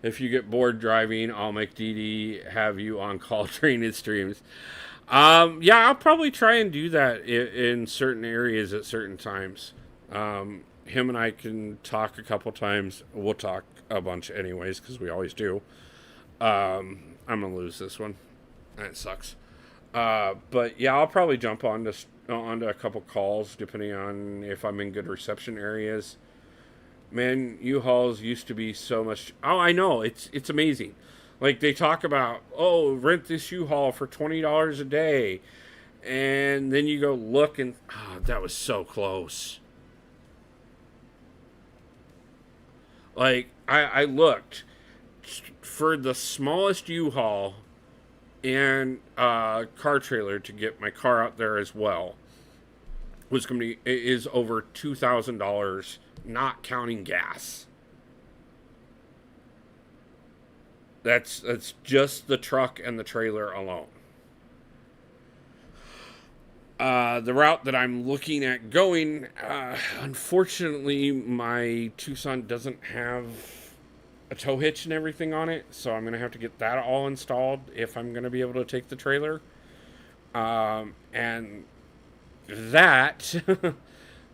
if you get bored driving, I'll make Dee Dee have you on call during his streams. Yeah, I'll probably try and do that in certain areas at certain times. Him and I can talk a couple times. We'll talk a bunch anyways, because we always do. I'm going to lose this one. That sucks. But yeah, I'll probably jump onto a couple calls depending on if I'm in good reception areas. Man, U-Hauls used to be so much. Oh, I know, it's amazing. Like, they talk about, oh, rent this U-Haul for $20 a day, and then you go look and that was so close. Like, I looked for the smallest U-Haul and car trailer to get my car out there as well is over $2,000, not counting gas. That's just the truck and the trailer alone. The route that I'm looking at going, unfortunately, my Tucson doesn't have a tow hitch and everything on it, so I'm going to have to get that all installed if I'm going to be able to take the trailer. And that,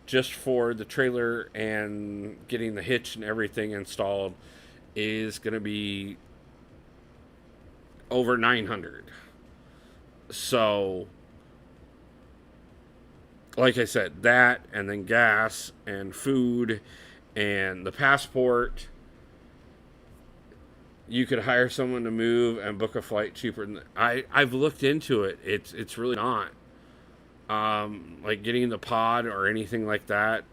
just for the trailer and getting the hitch and everything installed, is going to be over $900. So, like I said, that and then gas and food and the passport. You could hire someone to move and book a flight cheaper than I've looked into it. It's really not. Like getting the pod or anything like that.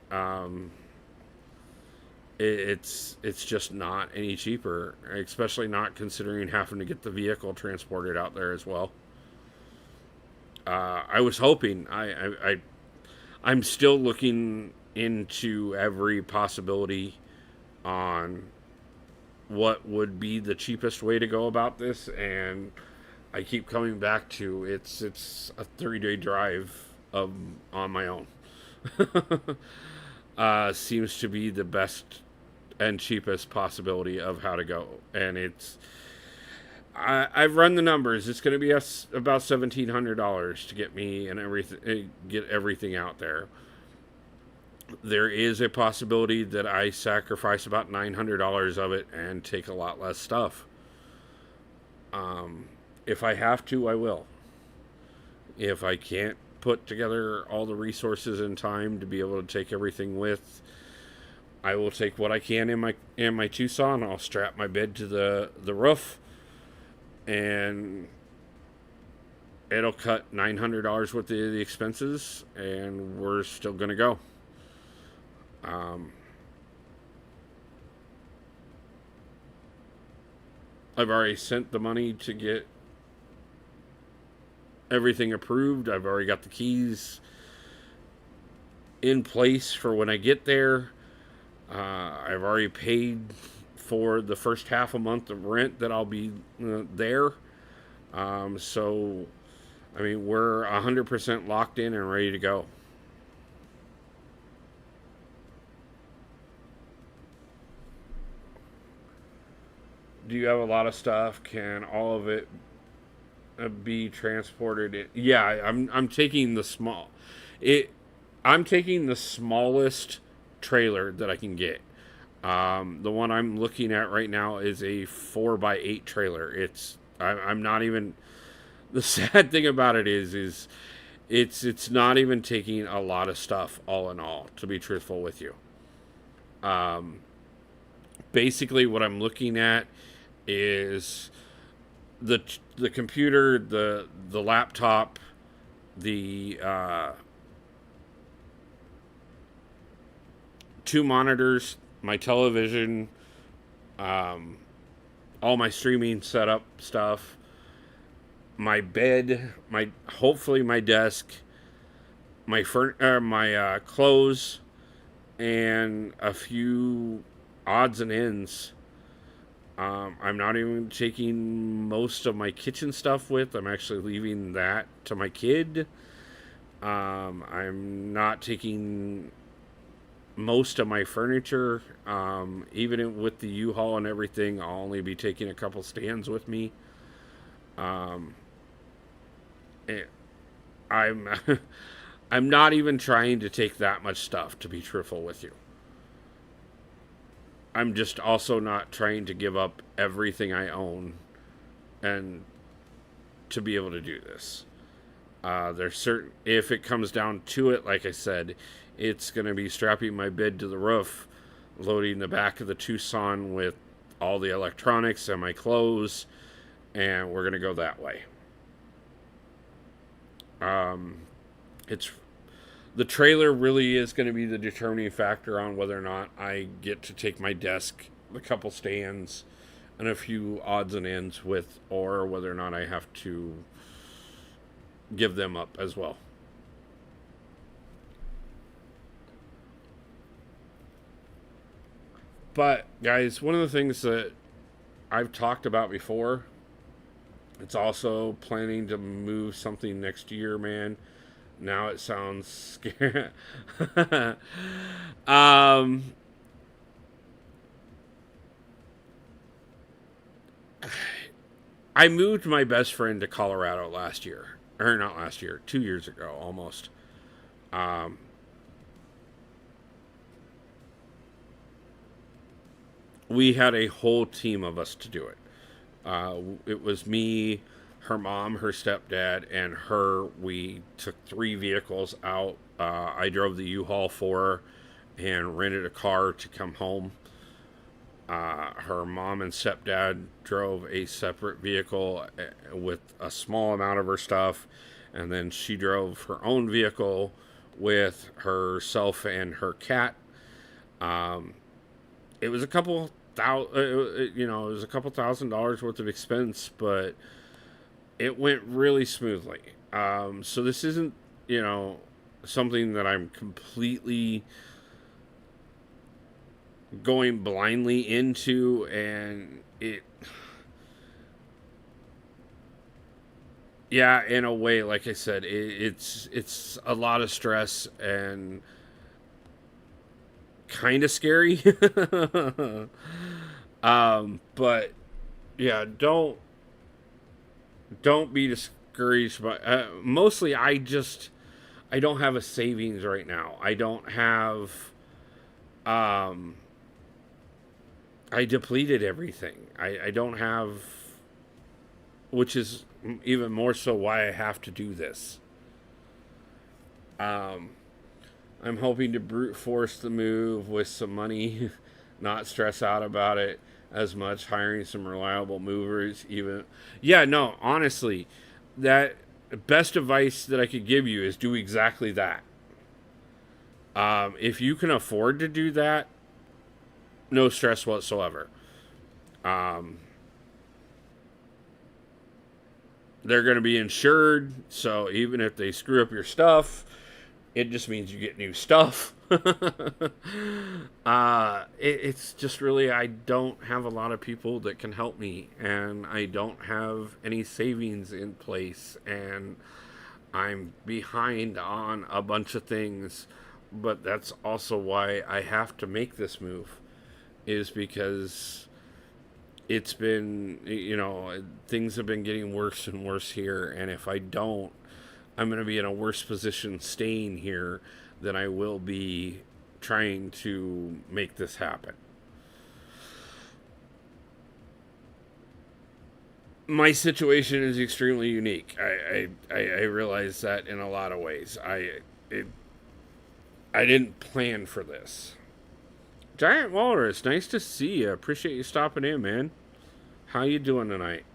It's just not any cheaper, especially not considering having to get the vehicle transported out there as well. I was hoping I'm still looking into every possibility on what would be the cheapest way to go about this, and I keep coming back to it's a 30-day drive on my own. Seems to be the best and cheapest possibility of how to go, and I've run the numbers. It's going to be about $1,700 to get me and get everything out there. There is a possibility that I sacrifice about $900 of it and take a lot less stuff. If I have to, I will. If I can't put together all the resources and time to be able to take everything with, I will take what I can in my Tucson. I'll strap my bed to the roof, and it'll cut $900 worth of the expenses, and we're still gonna go. I've already sent the money to get everything approved. I've already got the keys in place for when I get there. I've already paid for the first half a month of rent that I'll be there. So I mean, we're 100% locked in and ready to go. Do you have a lot of stuff? Can all of it be transported? Yeah, I'm taking the small. It. I'm taking the smallest trailer that I can get. The one I'm looking at right now is a 4x8 trailer. I'm not even. The sad thing about it is it's not even taking a lot of stuff. All in all, to be truthful with you, basically what I'm looking at is the the computer, the laptop, the two monitors, my television, um, all my streaming setup stuff, my bed, my hopefully my desk, my clothes, and a few odds and ends. I'm not even taking most of my kitchen stuff with. I'm actually leaving that to my kid. I'm not taking most of my furniture. Even with the U-Haul and everything, I'll only be taking a couple stands with me. Um, eh, I'm I'm not even trying to take that much stuff, to be truthful with you. I'm just also not trying to give up everything I own and to be able to do this. There's certain, if it comes down to it, like I said, it's going to be strapping my bed to the roof, loading the back of the Tucson with all the electronics and my clothes, and we're going to go that way. It's the trailer really is going to be the determining factor on whether or not I get to take my desk, a couple stands, and a few odds and ends with, or whether or not I have to give them up as well. But, guys, one of the things that I've talked about before, it's also planning to move something next year, man. Now it sounds scary. um, I moved my best friend to Colorado last year. Or not last year, 2 years ago almost. Um, we had a whole team of us to do it. It was me, her mom, her stepdad, and her. We took three vehicles out. I drove the U-Haul for her and rented a car to come home. Her mom and stepdad drove a separate vehicle with a small amount of her stuff, and then she drove her own vehicle with herself and her cat. Um, it was a couple it was a couple $1,000s worth of expense, but it went really smoothly. So this isn't, something that I'm completely going blindly into, and yeah, in a way, like I said, it's a lot of stress and kind of scary. But yeah, don't be discouraged. But mostly, I don't have a savings right now. I don't have. Um, I depleted everything. I don't have, which is even more so why I have to do this. Um, I'm hoping to brute force the move with some money, not stress out about it as much, hiring some reliable movers, even. Yeah, no, honestly, that best advice that I could give you is do exactly that. If you can afford to do that, no stress whatsoever. Um, they're going to be insured, so even if they screw up your stuff, it just means you get new stuff. It's just really, I don't have a lot of people that can help me, and I don't have any savings in place, and I'm behind on a bunch of things, but that's also why I have to make this move, is because it's been, things have been getting worse and worse here, and if I don't, I'm going to be in a worse position staying here than I will be trying to make this happen. My situation is extremely unique. I realize that in a lot of ways. I didn't plan for this. Giant Walrus, nice to see you. Appreciate you stopping in, man. How you doing tonight?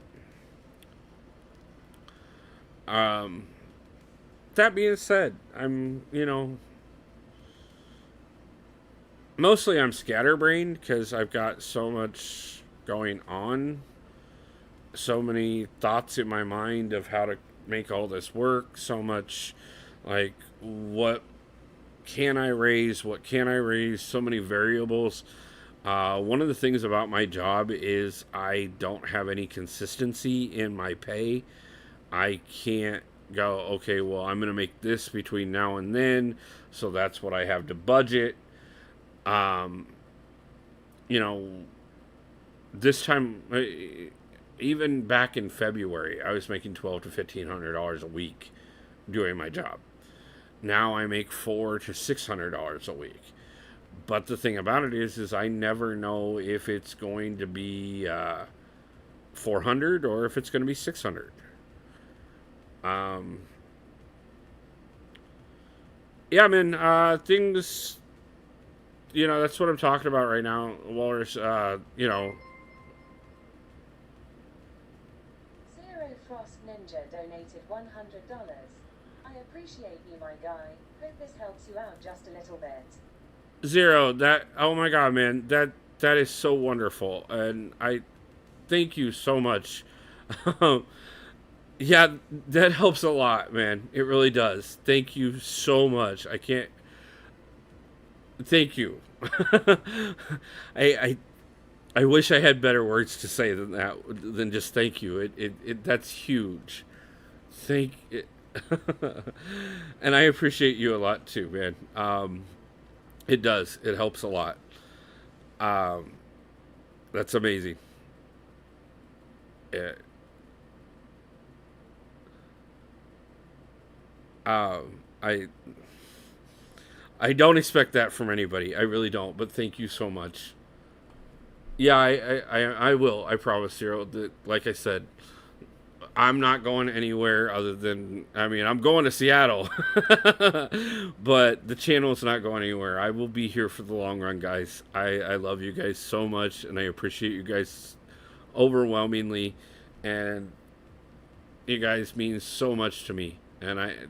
That being said, mostly I'm scatterbrained because I've got so much going on, so many thoughts in my mind of how to make all this work, so much like what can I raise, what can I raise, so many variables. One of the things about my job is I don't have any consistency in my pay. I can't go, okay, well, I'm going to make this between now and then, so that's what I have to budget. You know, this time, even back in February, I was making $1,200 to $1,500 a week doing my job. Now I make $400 to $600 a week. But the thing about it is I never know if it's going to be 400 or if it's going to be 600. Yeah, man. Things. That's what I'm talking about right now, Walrus. Zero Frost Ninja donated $100. I appreciate you, my guy. Hope this helps you out just a little bit. Zero. Oh my God, man. That is so wonderful, and I thank you so much. Yeah, that helps a lot, man. It really does. Thank you so much. I can't. Thank you. I I wish I had better words to say than that, than just thank you. That's huge. Thank it. And I appreciate you a lot too, man. It does. It helps a lot. Um, that's amazing. Yeah. I don't expect that from anybody. I really don't. But thank you so much. Yeah, I will. I promise, Cyril. That, like I said, I'm not going anywhere other than, I'm going to Seattle. But the channel is not going anywhere. I will be here for the long run, guys. I love you guys so much, and I appreciate you guys overwhelmingly. And you guys mean so much to me. And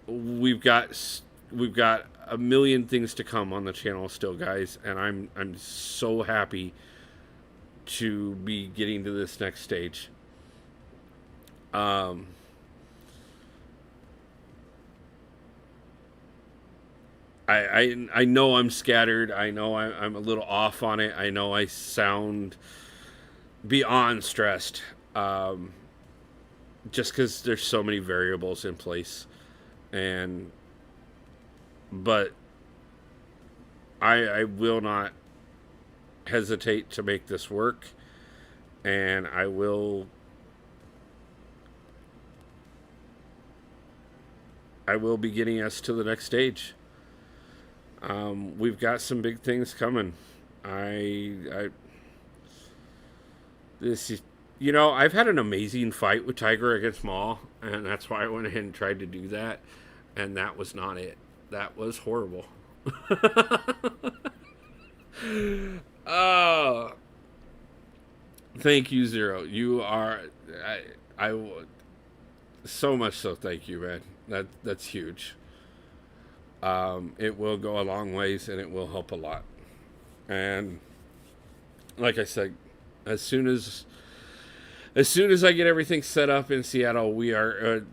we've got a million things to come on the channel still, guys, and I'm so happy to be getting to this next stage. Um, I know I'm scattered. I know I'm a little off on it. I know I sound beyond stressed, just because there's so many variables in place, and but I will not hesitate to make this work, and I will be getting us to the next stage. We've got some big things coming. I this is I've had an amazing fight with Tiger against Maul, and that's why I went ahead and tried to do that, and that was not it. That was horrible. Oh, thank you, Zero. You are I so much so. Thank you, man. That's huge. It will go a long ways, and it will help a lot. And like I said, as soon as I get everything set up in Seattle, we're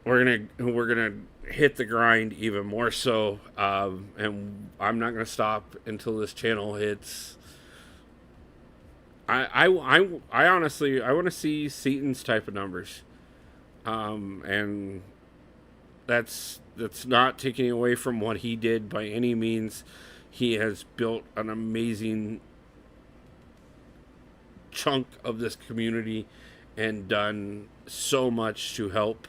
gonna hit the grind even more so, and I'm not gonna stop until this channel hits. I honestly I want to see Seaton's type of numbers. And that's not taking away from what he did by any means. He has built an amazing chunk of this community and done so much to help.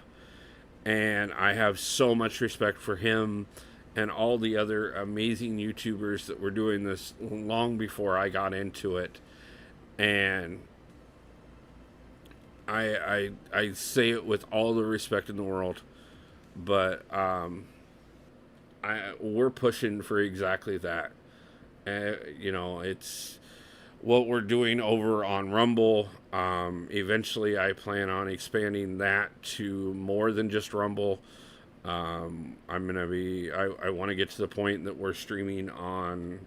And I have so much respect for him and all the other amazing YouTubers that were doing this long before I got into it. And I say it with all the respect in the world, but we're pushing for exactly that. It's what we're doing over on Rumble. Eventually, I plan on expanding that to more than just Rumble. I'm gonna be. I want to get to the point that we're streaming on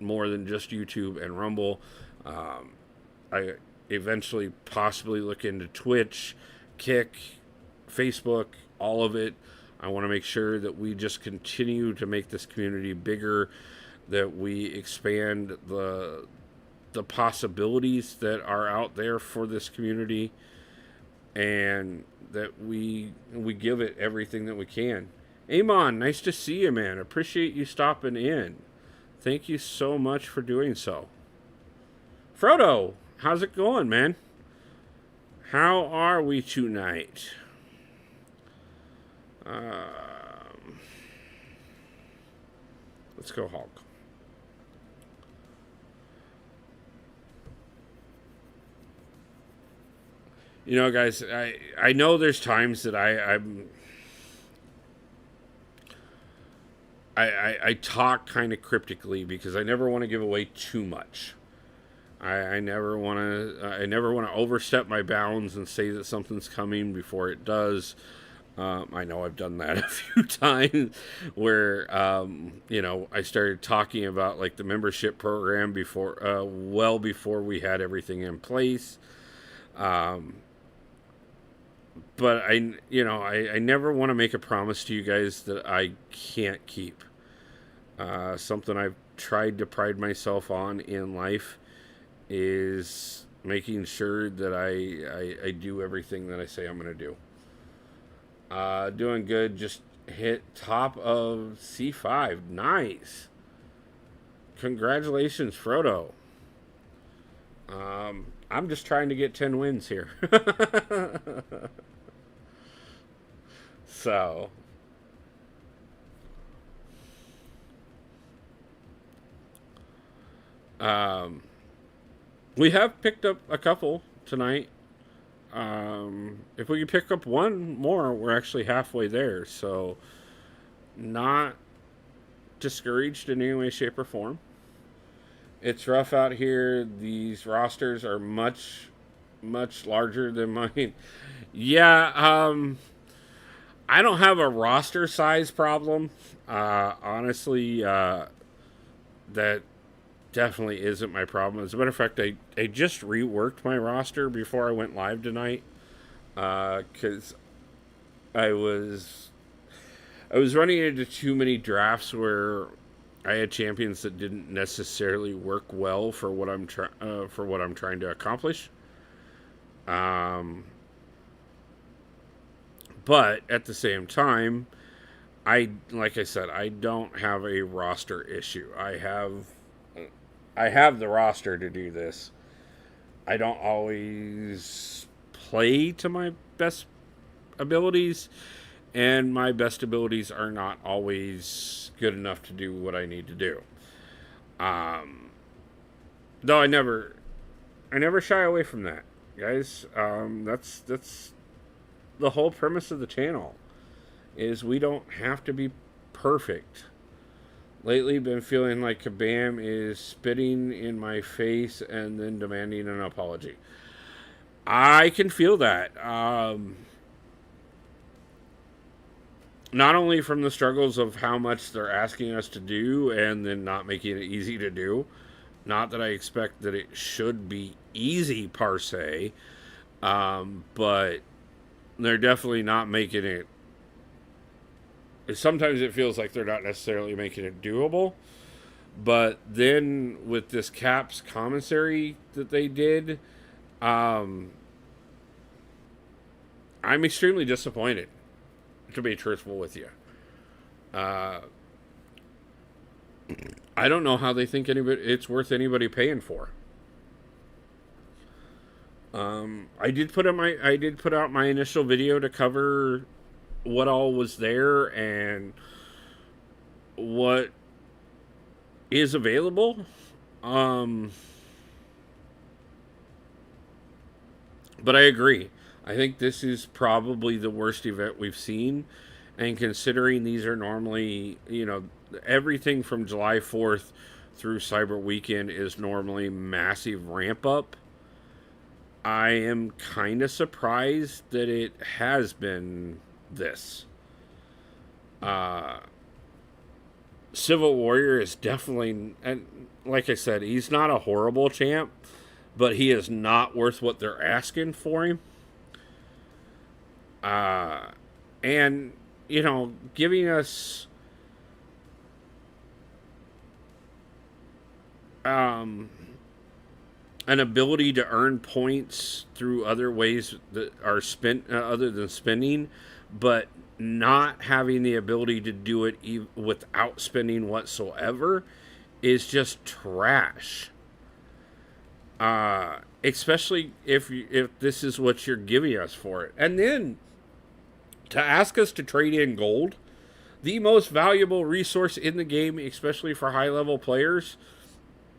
more than just YouTube and Rumble. I eventually possibly look into Twitch, Kick, Facebook, all of it. I want to make sure that we just continue to make this community bigger, that we expand the possibilities that are out there for this community, and that we give it everything that we can. Amon, nice to see you, man. Appreciate you stopping in. Thank you so much for doing so. Frodo, how's it going, man? How are we tonight? Let's go Hulk. You know, guys, I know there's times that I talk kind of cryptically because I never want to give away too much. I never want to overstep my bounds and say that something's coming before it does. I know I've done that a few times where I started talking about like the membership program before well before we had everything in place. But I never want to make a promise to you guys that I can't keep. Something I've tried to pride myself on in life is making sure that I do everything that I say I'm going to do. Doing good. Just hit top of C5. Nice. Congratulations, Frodo. I'm just trying to get 10 wins here. So, we have picked up a couple tonight. If we can pick up one more, we're actually halfway there. So, not discouraged in any way, shape, or form. It's rough out here. These rosters are much, much larger than mine. Yeah, I don't have a roster size problem. Honestly, that definitely isn't my problem. As a matter of fact, I just reworked my roster before I went live tonight. Because I was running into too many drafts where I had champions that didn't necessarily work well for what I'm trying to accomplish. But at the same time, like I said, I don't have a roster issue. I have the roster to do this. I don't always play to my best abilities, and my best abilities are not always good enough to do what I need to do. Though I never shy away from that, guys. That's the whole premise of the channel, is we don't have to be perfect. Lately, been feeling like Kabam is spitting in my face and then demanding an apology. I can feel that. Not only from the struggles of how much they're asking us to do and then not making it easy to do. Not that I expect that it should be easy per se, but they're definitely not making it. Sometimes it feels like they're not necessarily making it doable. But then with this Caps commissary that they did, I'm extremely disappointed, to be truthful with you. Uh, I don't know how they think it's worth anybody paying for. I did put out my initial video to cover what all was there and what is available. Um, but I agree. I think this is probably the worst event we've seen. And considering these are normally, everything from July 4th through Cyber Weekend is normally massive ramp up, I am kind of surprised that it has been this. Uh, Civil Warrior is definitely, and like I said, he's not a horrible champ, but he is not worth what they're asking for him. And, giving us an ability to earn points through other ways that are spent other than spending, but not having the ability to do it without spending whatsoever is just trash. Especially if this is what you're giving us for it, and then to ask us to trade in gold, the most valuable resource in the game, especially for high level players.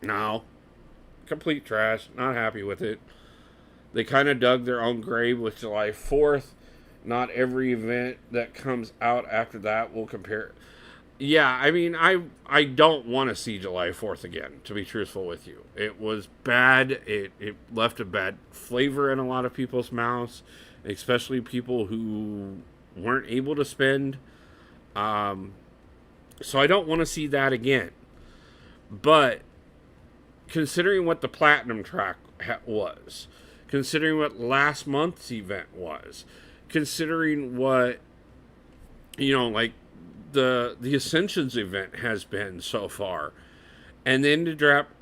No, complete trash. Not happy with it. They kind of dug their own grave with July 4th. Not every event that comes out after that will compare. Yeah, I mean, I don't want to see July 4th again, to be truthful with you. It was bad. It left a bad flavor in a lot of people's mouths, especially people who weren't able to spend. So I don't want to see that again. But considering what the Platinum track was, considering what last month's event was, considering what, like the Ascensions event has been so far, and then to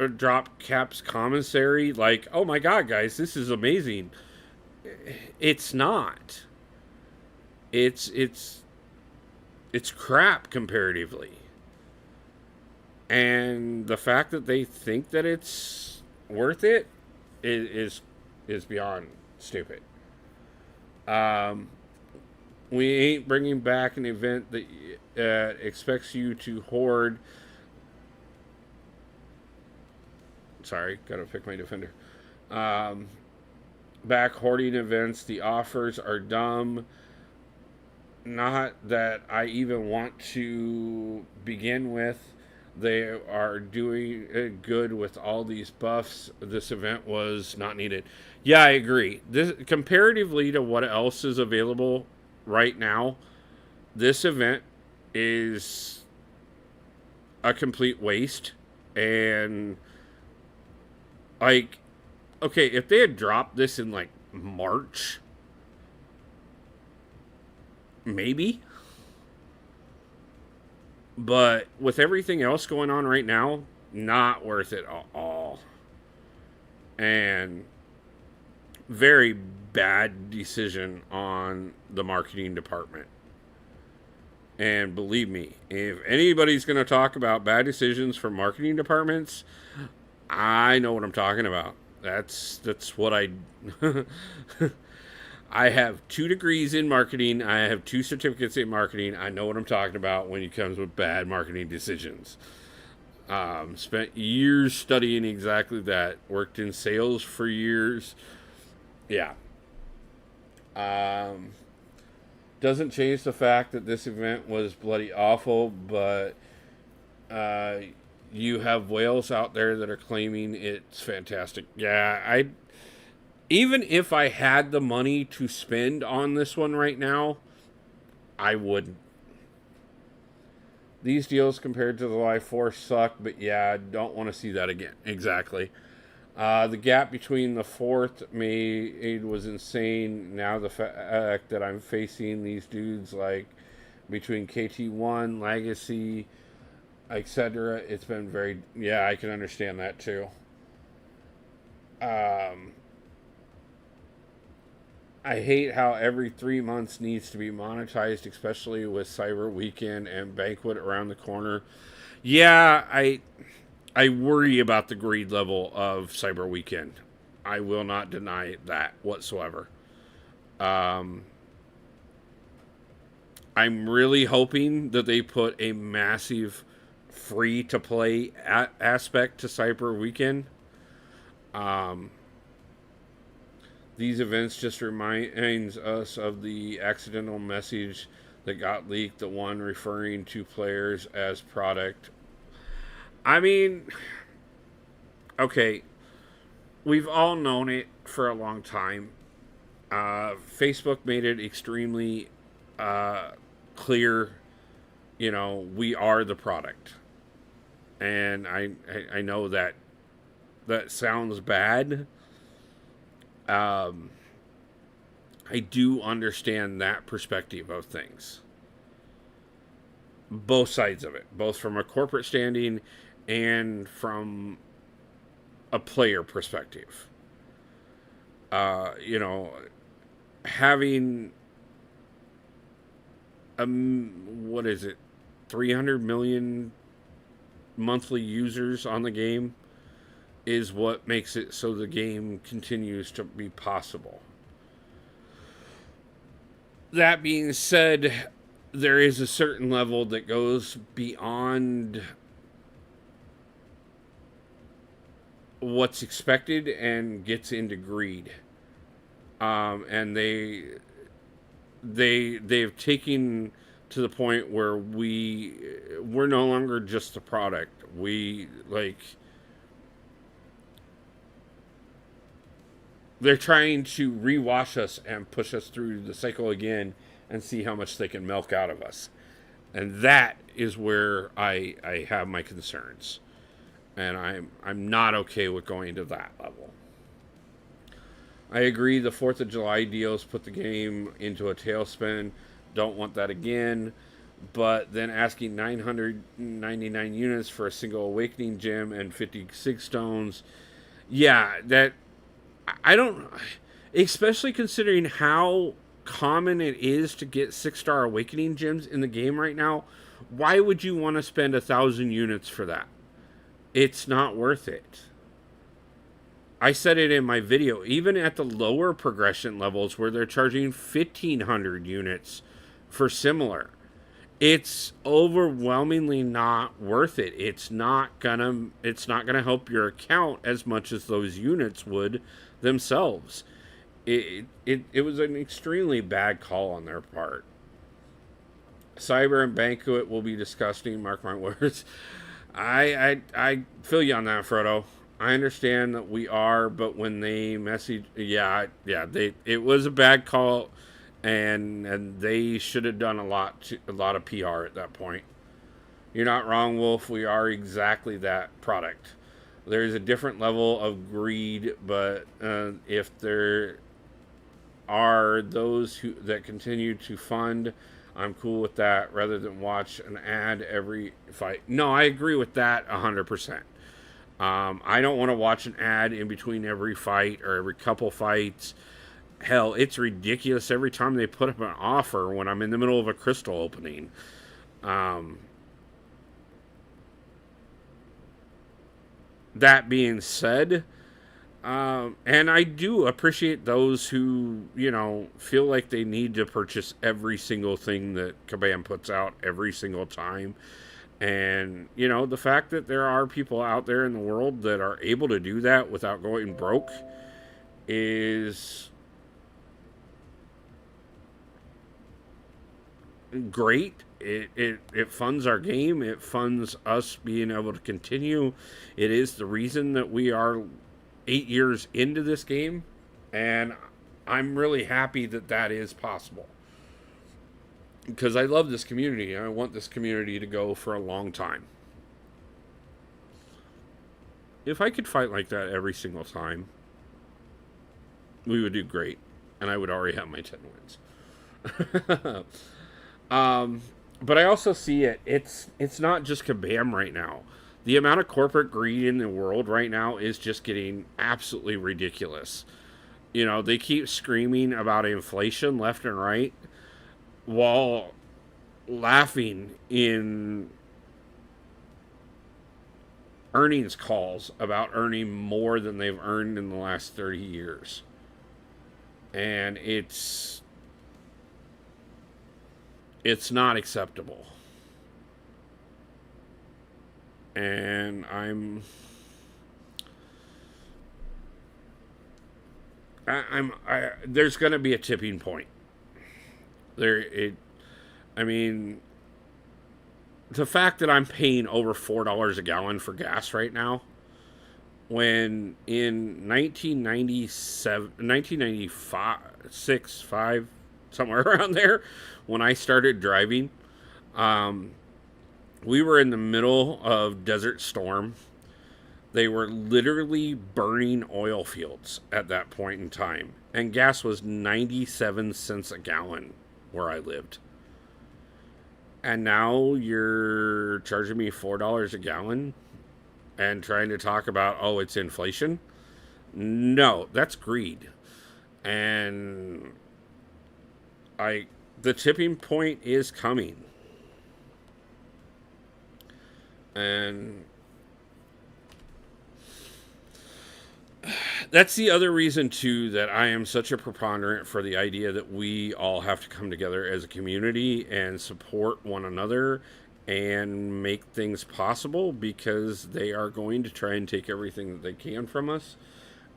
drop Cap's commissary, like, oh my god, guys, this is amazing. It's not. It's crap comparatively. And the fact that they think that it's worth it is beyond stupid. We ain't bringing back an event that expects you to hoard. Sorry, gotta pick my defender. Back hoarding events. The offers are dumb. Not that I even want to begin with. They are doing good with all these buffs. This event was not needed. Yeah, I agree. This, comparatively to what else is available right now, this event is a complete waste. And, like, okay, if they had dropped this in, like, March, maybe. But with everything else going on right now, not worth it at all. And very bad decision on the marketing department. And believe me, if anybody's going to talk about bad decisions for marketing departments, I know what I'm talking about. That's what I I have 2 degrees in marketing. I have 2 certificates in marketing. I know what I'm talking about when it comes with bad marketing decisions. Spent years studying exactly that. Worked in sales for years. Yeah. Doesn't change the fact that this event was bloody awful, but you have whales out there that are claiming it's fantastic. Yeah, even if I had the money to spend on this one right now, I wouldn't. These deals compared to the Live Force suck, but yeah, I don't want to see that again. Exactly. The gap between the 4th made was insane. Now the fact that I'm facing these dudes like between KT1, Legacy, etc., it's been very... Yeah, I can understand that too. I hate how every 3 months needs to be monetized, especially with Cyber Weekend and Banquet around the corner. Yeah, I worry about the greed level of Cyber Weekend. I will not deny that whatsoever. Um, I'm really hoping that they put a massive free to play aspect to Cyber Weekend. Um, these events just reminds us of the accidental message that got leaked, the one referring to players as product. I mean, okay, we've all known it for a long time. Facebook made it extremely uh, clear, we are the product. And I know that sounds bad. Um, I do understand that perspective of things. Both sides of it, both from a corporate standing and from a player perspective. You know, having what is it, 300 million monthly users on the game is what makes it so the game continues to be possible. That being said, there is a certain level that goes beyond what's expected and gets into greed. And they've taken to the point where we're no longer just a product. They're trying to rewash us and push us through the cycle again and see how much they can milk out of us. And that is where I have my concerns. And I'm not okay with going to that level. I agree the 4th of July deals put the game into a tailspin. Don't want that again. But then asking 999 units for a single Awakening gem and 56 stones. Yeah, that... I don't... Especially considering how common it is to get 6-star Awakening gems in the game right now. Why would you want to spend 1,000 units for that? It's not worth it. I said it in my video, even at the lower progression levels where they're charging 1,500 units for similar, it's overwhelmingly not worth it. It's not gonna help your account as much as those units would themselves. It was an extremely bad call on their part. Cyber and Banquet will be disgusting, mark my words. I feel you on that, Frodo. I understand that we are, but when they message, it was a bad call, and they should have done a lot of PR at that point. You're not wrong, Wolf. We are exactly that product. There's a different level of greed, but if there are those that continue to fund, I'm cool with that rather than watch an ad every fight. No, I agree with that 100%. I don't want to watch an ad in between every fight or every couple fights. Hell, it's ridiculous every time they put up an offer when I'm in the middle of a crystal opening. That being said, and I do appreciate those who, feel like they need to purchase every single thing that Kabam puts out every single time. And, the fact that there are people out there in the world that are able to do that without going broke is great. It funds our game. It funds us being able to continue. It is the reason that we are 8 years into this game. And I'm really happy that that is possible. Because I love this community. I want this community to go for a long time. If I could fight like that every single time, we would do great. And I would already have my 10 wins. But I also see it. It's not just Kabam right now. The amount of corporate greed in the world right now is just getting absolutely ridiculous. You know, they keep screaming about inflation left and right while laughing in earnings calls about earning more than they've earned in the last 30 years. And it's not acceptable. And there's going to be a tipping point. I mean, the fact that I'm paying over $4 a gallon for gas right now, when in 1997, 1995, 6, 5, somewhere around there, when I started driving, um, we were in the middle of Desert Storm. They were literally burning oil fields at that point in time. And gas was 97 cents a gallon where I lived. And now you're charging me $4 a gallon and trying to talk about, oh, it's inflation? No, that's greed. And the tipping point is coming. And that's the other reason, too, that I am such a proponent for the idea that we all have to come together as a community and support one another and make things possible, because they are going to try and take everything that they can from us.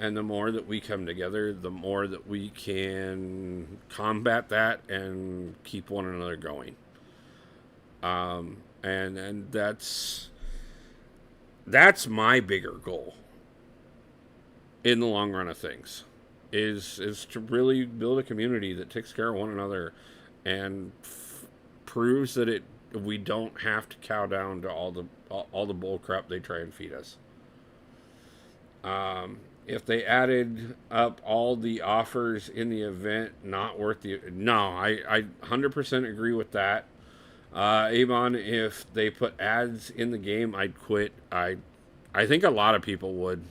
And the more that we come together, the more that we can combat that and keep one another going. And that's my bigger goal in the long run of things, is to really build a community that takes care of one another and proves that we don't have to cow down to all the bull crap they try and feed us. If they added up all the offers in the event, not worth the... No, I 100% agree with that. Avon, if they put ads in the game, I'd quit. I think a lot of people would.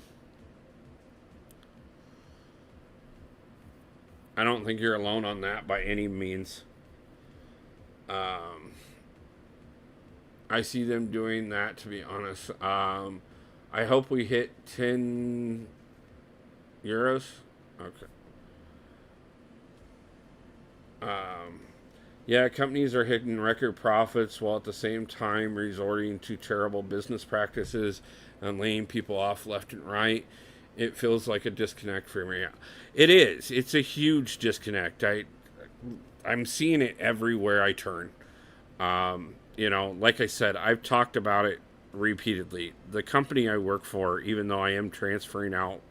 I don't think you're alone on that by any means. I see them doing that, to be honest. I hope we hit 10 euros. Okay. Yeah, companies are hitting record profits while at the same time resorting to terrible business practices and laying people off left and right. It feels like a disconnect for me. It is. It's a huge disconnect. I'm seeing it everywhere I turn. Like I said, I've talked about it repeatedly. The company I work for, even though I am transferring out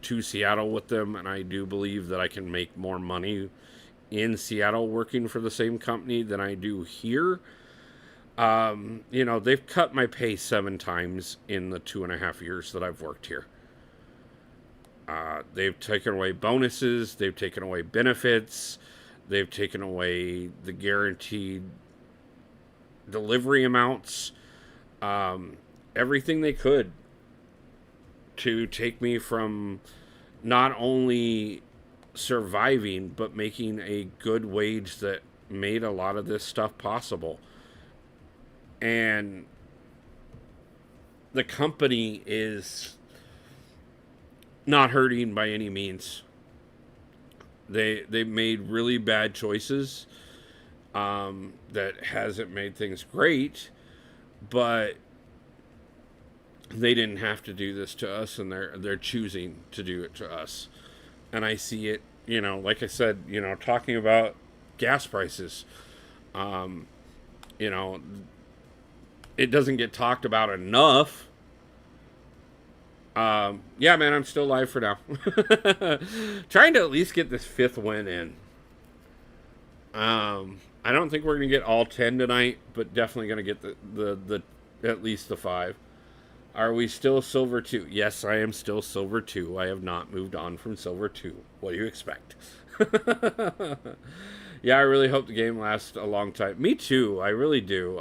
to Seattle with them, and I do believe that I can make more money in Seattle working for the same company than I do here. They've cut my pay 7 times in the 2.5 years that I've worked here. They've taken away bonuses. They've taken away benefits. They've taken away the guaranteed delivery amounts. Everything they could to take me from not only surviving, but making a good wage that made a lot of this stuff possible. And the company is not hurting by any means. They made really bad choices that hasn't made things great, but they didn't have to do this to us, and they're choosing to do it to us. And I see it, like I said, talking about gas prices. It doesn't get talked about enough. Yeah, man, I'm still live for now. Trying to at least get this 5th win in. I don't think we're going to get all 10 tonight, but definitely going to get the at least the 5. Are we still silver 2? Yes, I am still silver 2. I have not moved on from silver 2. What do you expect? Yeah, I really hope the game lasts a long time. Me too. I really do.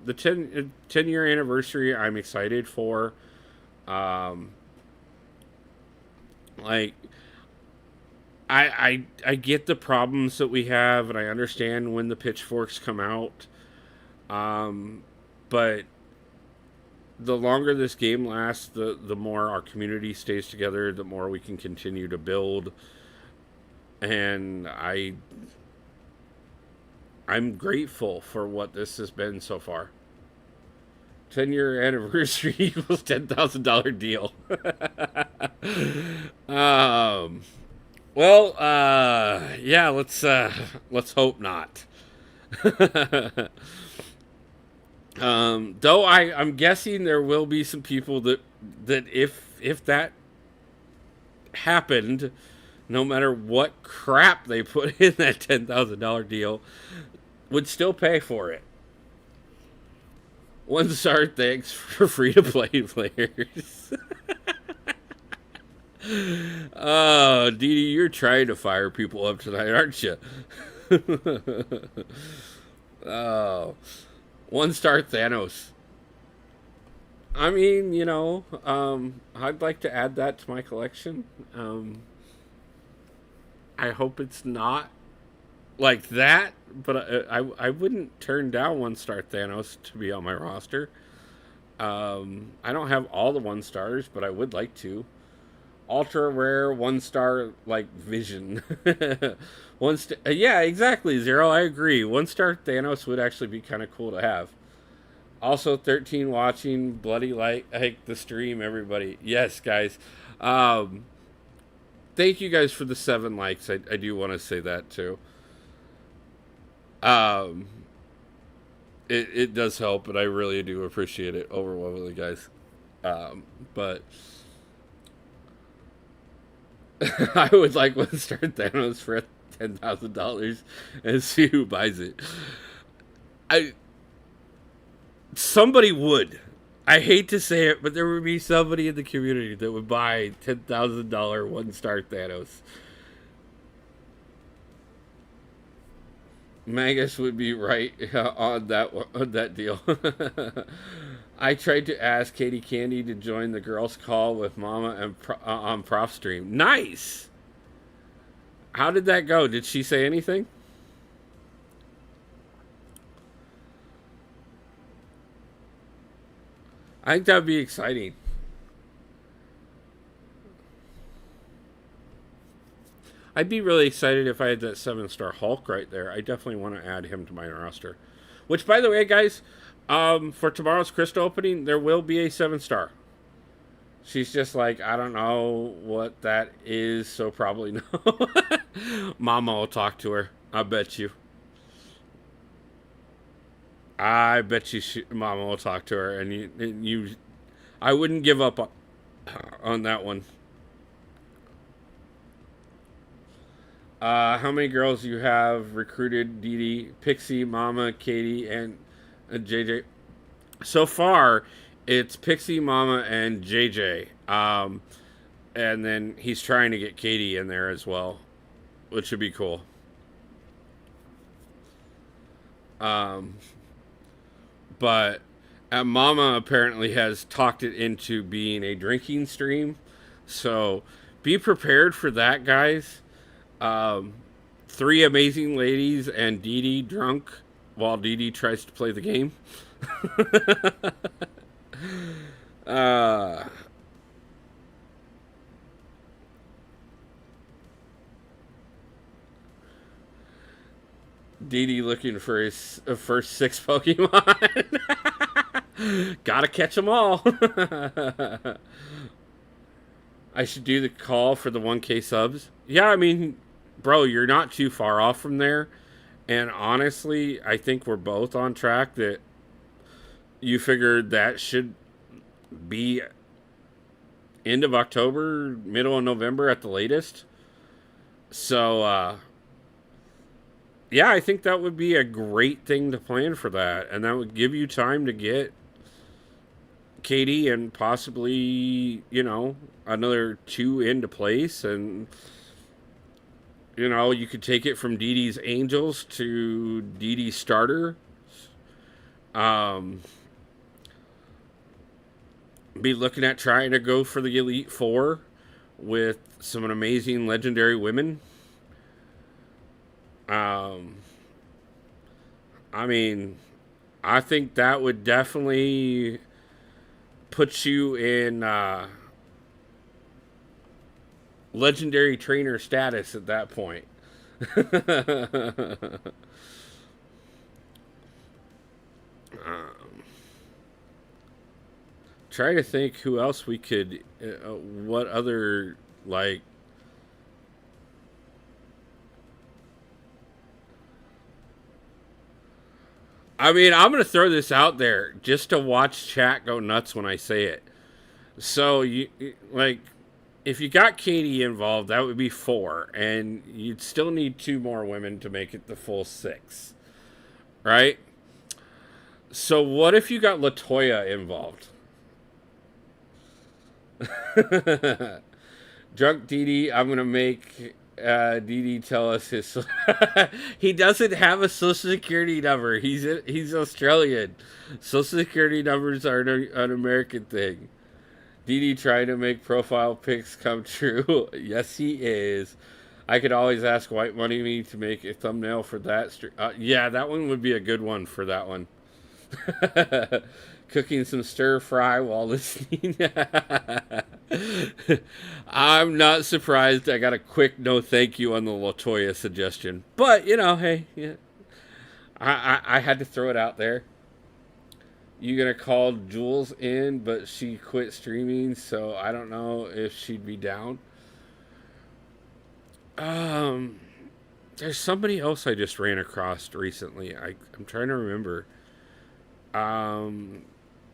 The 10-year anniversary, I'm excited for. I get the problems that we have, and I understand when the pitchforks come out. But the longer this game lasts, the more our community stays together, the more we can continue to build. And I'm grateful for what this has been so far. 10-year anniversary equals $10,000 deal. um, well, yeah, let's hope not. Though I'm guessing there will be some people that if that happened, no matter what crap they put in that $10,000 deal, would still pay for it. 1-star thanks for free to play players. Oh, Dee Dee, you're trying to fire people up tonight, aren't you? Oh, 1-star Thanos. I mean, I'd like to add that to my collection. I hope it's not like that, but I wouldn't turn down 1-star Thanos to be on my roster. I don't have all the 1-stars, but I would like to. Ultra rare 1-star like Vision. Yeah, exactly, Zero. I agree. 1-star Thanos would actually be kind of cool to have. Also, 13 watching. Bloody like the stream, everybody. Yes, guys. Thank you guys for the 7 likes. I do want to say that too. It does help, and I really do appreciate it overwhelmingly, guys. But I would like 1-star Thanos for $10,000 and see who buys it. Somebody would. I hate to say it, but there would be somebody in the community that would buy $10,000 1-star Thanos. Magus would be right on that deal. I tried to ask Katie Candy to join the girls' call with Mama and on Prof Stream. Nice. How did that go? Did she say anything? I think that would be exciting. I'd be really excited if I had that 7-star Hulk right there. I definitely want to add him to my roster. Which, by the way, guys, for tomorrow's Crystal opening, there will be a 7-star. She's just like, I don't know what that is, so probably no. Mama will talk to her. I bet you. I bet you Mama will talk to her, and you I wouldn't give up on that one. How many girls you have recruited? Dee Dee, Pixie, Mama, Katie, and JJ. So far, it's Pixie, Mama, and JJ. And then he's trying to get Katie in there as well, which would be cool. But Mama apparently has talked it into being a drinking stream, so be prepared for that, guys. 3 amazing ladies and Dee Dee drunk while Dee Dee tries to play the game. Dee Dee looking for his first 6 Pokemon. Gotta catch them all. I should do the call for the 1K subs. Yeah, I mean, bro, you're not too far off from there. And honestly, I think we're both on track that you figured that should be end of October, middle of November at the latest. So, yeah, I think that would be a great thing to plan for that. And that would give you time to get Katie and possibly, another 2 into place. And, you could take it from Dee Dee's Angels to Dee Dee's starter. Be looking at trying to go for the Elite Four with some amazing legendary women. Um, I mean, I think that would definitely put you in legendary trainer status at that point. Try to think who else we could, what other, like, I mean, I'm going to throw this out there just to watch chat go nuts when I say it. So, like, if you got Katie involved, that would be 4. And you'd still need 2 more women to make it the full 6. Right? So, what if you got LaToya involved? Drunk Didi, I'm going to make Didi tell us his. He doesn't have a social security number. He's Australian. Social security numbers are an American thing. Didi trying to make profile pics come true. Yes, he is. I could always ask White Money Me to make a thumbnail for that. Yeah, that one would be a good one for that one. Cooking some stir fry while listening. I'm not surprised I got a quick no thank you on the LaToya suggestion. But, hey, yeah. I had to throw it out there. You gonna call Jules in, but she quit streaming, so I don't know if she'd be down. There's somebody else I just ran across recently. I'm trying to remember.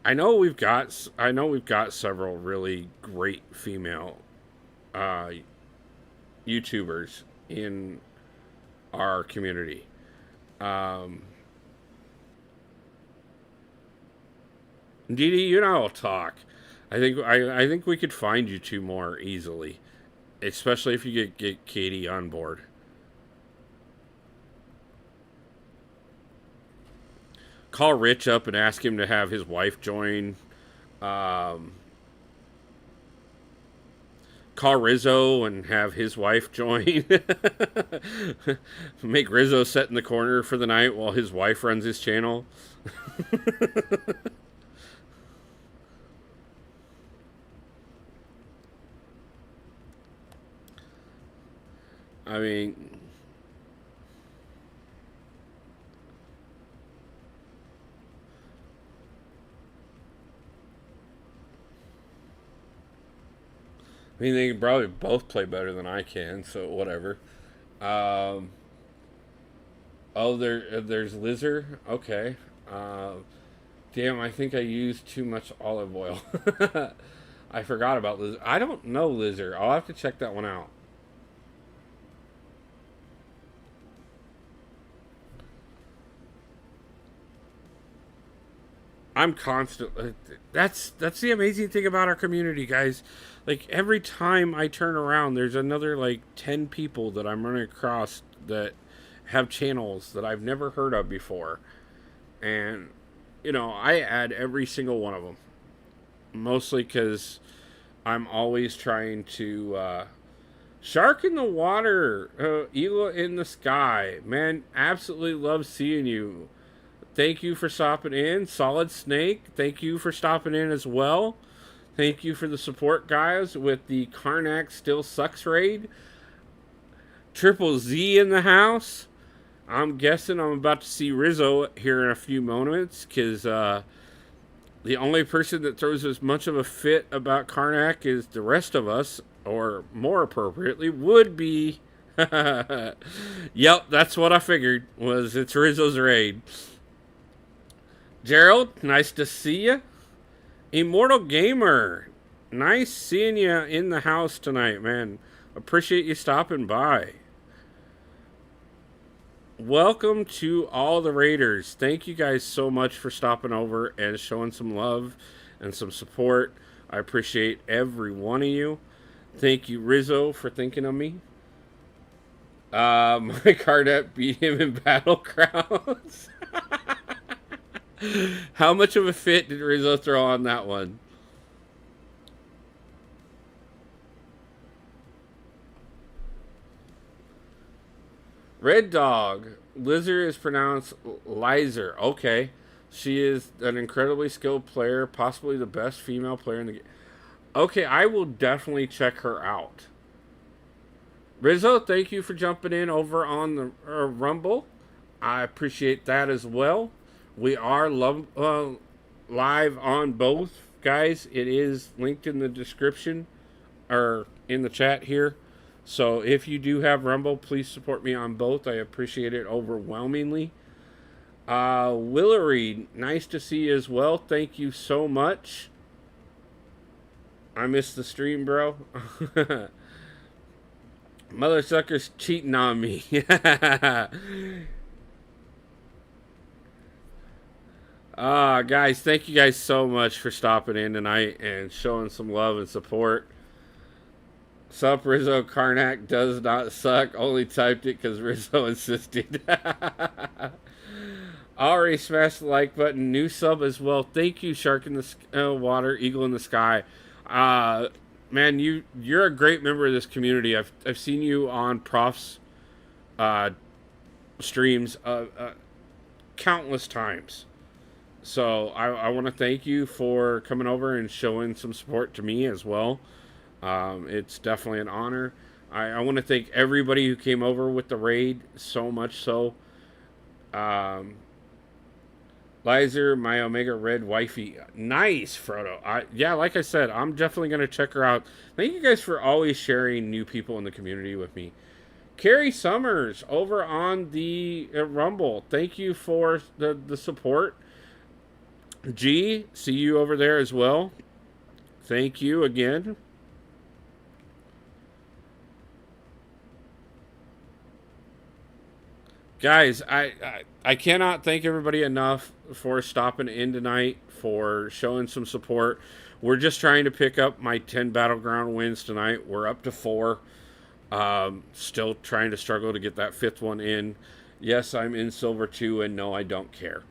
I know we've got several really great female YouTubers in our community. Didi, you and I will talk. I think we could find you 2 more easily, especially if you get Katie on board. Call Rich up and ask him to have his wife join. Call Rizzo and have his wife join. Make Rizzo sit in the corner for the night while his wife runs his channel. I mean, they can probably both play better than I can, so whatever. There's Lizard. Okay. Damn, I think I used too much olive oil. I forgot about Lizard. I don't know Lizard. I'll have to check that one out. I'm constant. That's the amazing thing about our community, guys. Like, every time I turn around, there's another like 10 people that I'm running across that have channels that I've never heard of before, and I add every single one of them, mostly because I'm always trying to shark in the water, eagle in the sky. Man, absolutely love seeing you. Thank you for stopping in. Solid Snake, thank you for stopping in as well. Thank you for the support, guys, with the Karnak Still Sucks raid. Triple Z in the house. I'm guessing I'm about to see Rizzo here in a few moments, because the only person that throws as much of a fit about Karnak as the rest of us, or more appropriately, would be... Yep, that's what I figured, it's Rizzo's raid. Gerald, nice to see you. Immortal Gamer, nice seeing you in the house tonight, man. Appreciate you stopping by. Welcome to all the raiders. Thank you guys so much for stopping over and showing some love and some support. I appreciate every one of you. Thank you, Rizzo, for thinking of me. Mike Hardette beat him in BattleGrounds. How much of a fit did Rizzo throw on that one? Red Dog. Lizard is pronounced Lizer. Okay. She is an incredibly skilled player, possibly the best female player in the game. Okay, I will definitely check her out. Rizzo, thank you for jumping in over on the Rumble. I appreciate that as well. We are live on both, guys. It is linked in the description or in the chat here. So if you do have Rumble, please support me on both. I appreciate it overwhelmingly. Willery, nice to see you as well. Thank you so much. I missed the stream, bro. Mother sucker's cheating on me. Guys, thank you guys so much for stopping in tonight and showing some love and support. Sup, Rizzo Karnak does not suck. Only typed it because Rizzo insisted. Already smashed the like button. New sub as well. Thank you, Shark in the Water, Eagle in the Sky. Man, you're a great member of this community. I've seen you on Prof's streams countless times. So I want to thank you for coming over and showing some support to me as well. It's definitely an honor. I want to thank everybody who came over with the raid, so much so. Lizer, my Omega Red wifey. Nice, Frodo. Yeah, like I said, I'm definitely going to check her out. Thank you guys for always sharing new people in the community with me. Carrie Summers over on the Rumble. Thank you for the support. G, see you over there as well. Thank you again. Guys, I cannot thank everybody enough for stopping in tonight, for showing some support. We're just trying to pick up my 10 Battleground wins tonight. We're up to 4. Still trying to struggle to get that 5th one in. Yes, I'm in silver 2, and no, I don't care.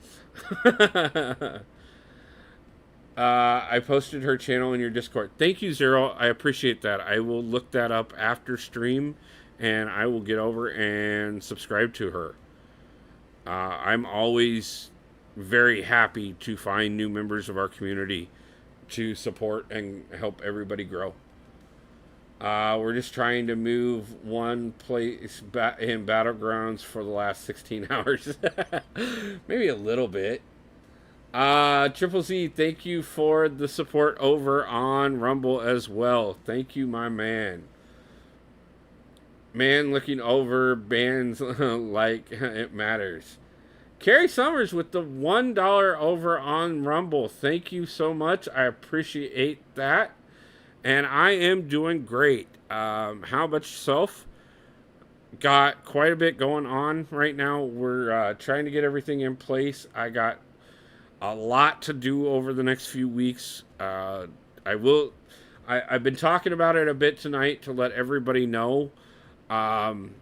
I posted her channel in your Discord. Thank you, Zero. I appreciate that. I will look that up after stream, and I will get over and subscribe to her. I'm always very happy to find new members of our community to support and help everybody grow. We're just trying to move one place in Battlegrounds for the last 16 hours. Maybe a little bit. Triple Z, thank you for the support over on Rumble as well. Thank you, my man. Man looking over bands like it matters. Carrie Summers with the $1 over on Rumble. Thank you so much. I appreciate that. And I am doing great. How about yourself? Got quite a bit going on right now. We're trying to get everything in place. I got a lot to do over the next few weeks. I've been talking about it a bit tonight to let everybody know. I'm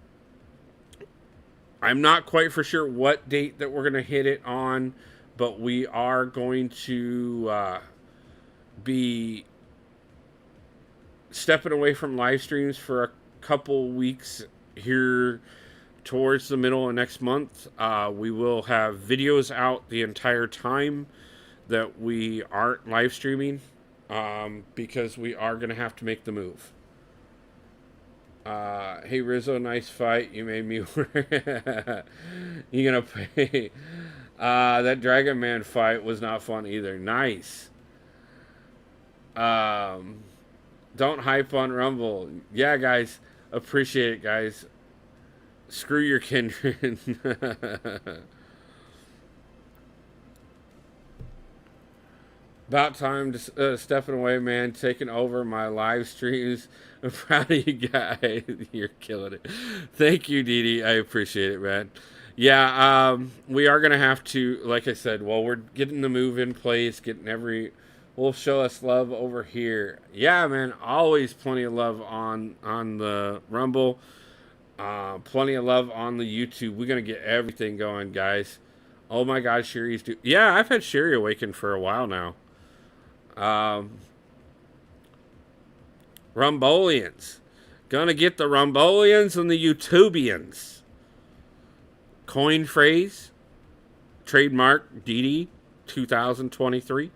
not quite for sure what date that we're going to hit it on, but we are going to be stepping away from live streams for a couple weeks here towards the middle of next month. We will have videos out the entire time that we aren't live streaming, because we are going to have to make the move. Hey Rizzo, nice fight. You made me you gonna pay? That Dragon Man fight was not fun either. Nice. Don't hype on Rumble. Yeah, guys, appreciate it, guys. Screw your kindred. About time to stepping away, man. Taking over my live streams. I'm proud of you guys. You're killing it. Thank you, Dee. I appreciate it, man. Yeah, we are going to have to, like I said, while we're getting the move in place, will show us love over here. Yeah, man, always plenty of love on the Rumble. Plenty of love on the YouTube. We're going to get everything going, guys. Oh my God, Sherry's yeah, I've had Sherry Awaken for a while now. Rumbolians. Gonna get the Rumbolians and the YouTubians. Coin phrase, trademark DD 2023.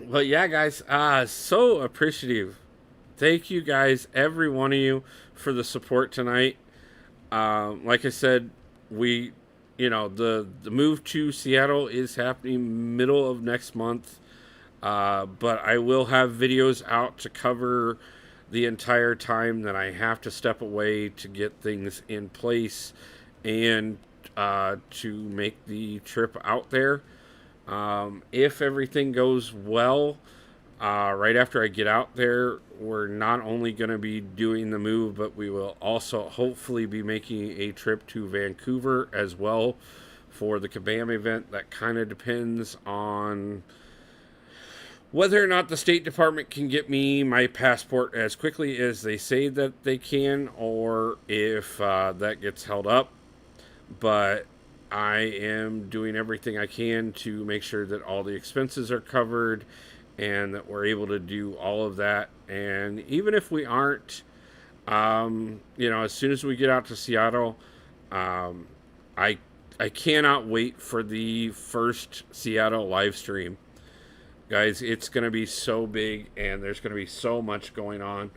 But yeah, guys, so appreciative. Thank you guys, every one of you, for the support tonight. Like I said, the move to Seattle is happening middle of next month. But I will have videos out to cover the entire time that I have to step away to get things in place and to make the trip out there. If everything goes well, right after I get out there, we're not only going to be doing the move, but we will also hopefully be making a trip to Vancouver as well for the Kabam event. That kind of depends on whether or not the State Department can get me my passport as quickly as they say that they can, or if that gets held up. But I am doing everything I can to make sure that all the expenses are covered and that we're able to do all of that. And even if we aren't, as soon as we get out to Seattle, I cannot wait for the first Seattle live stream. Guys, it's going to be so big and there's going to be so much going on.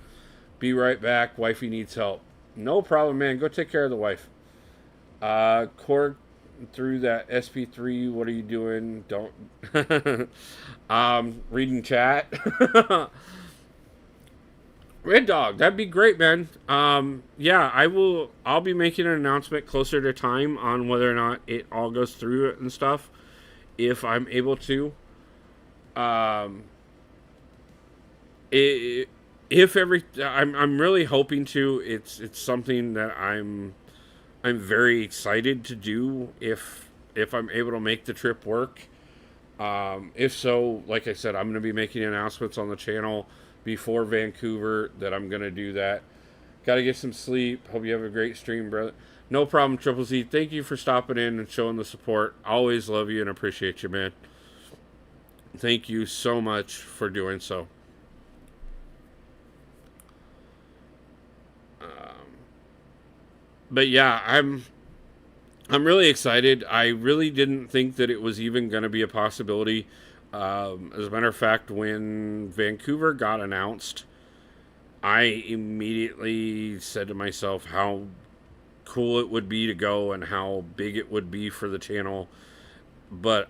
Be right back. Wifey needs help. No problem, man. Go take care of the wife. Korg, through that SP3, what are you doing? Don't. Reading chat. Red Dog, that'd be great, man. Yeah, I'll be making an announcement closer to time on whether or not it all goes through it and stuff, if I'm able to. I'm really hoping to. It's something that I'm very excited to do if I'm able to make the trip work. If so, like I said, I'm going to be making announcements on the channel before Vancouver that I'm going to do that. Got to get some sleep. Hope you have a great stream, brother. No problem, Triple Z. Thank you for stopping in and showing the support. Always love you and appreciate you, man. Thank you so much for doing so. But yeah, I'm really excited. I really didn't think that it was even going to be a possibility. As a matter of fact, when Vancouver got announced, I immediately said to myself how cool it would be to go and how big it would be for the channel. But